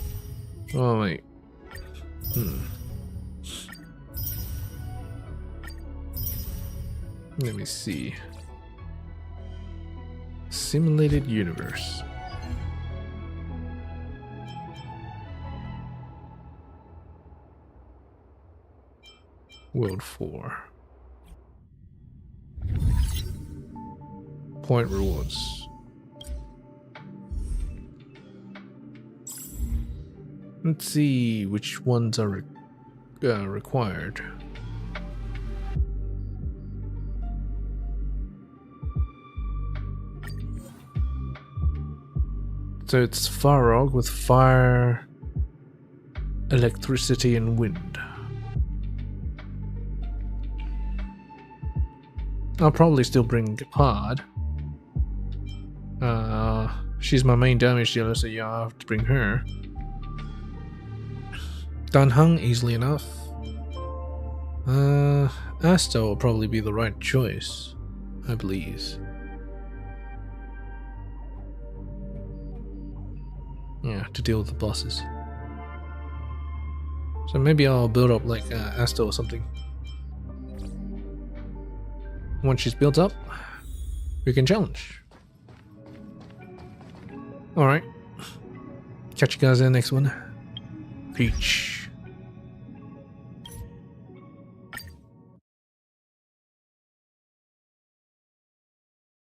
Oh wait. Let me see. Simulated universe. World 4. Point rewards. Let's see which ones are required. So it's Farog with fire, electricity, and wind. I'll probably still bring Pod. She's my main damage dealer, so yeah, I'll have to bring her. Dan Heng, easily enough. Asta will probably be the right choice, I believe. Yeah, to deal with the bosses. So maybe I'll build up like Asta or something. Once she's built up, we can challenge. Alright. Catch you guys in the next one. Peach.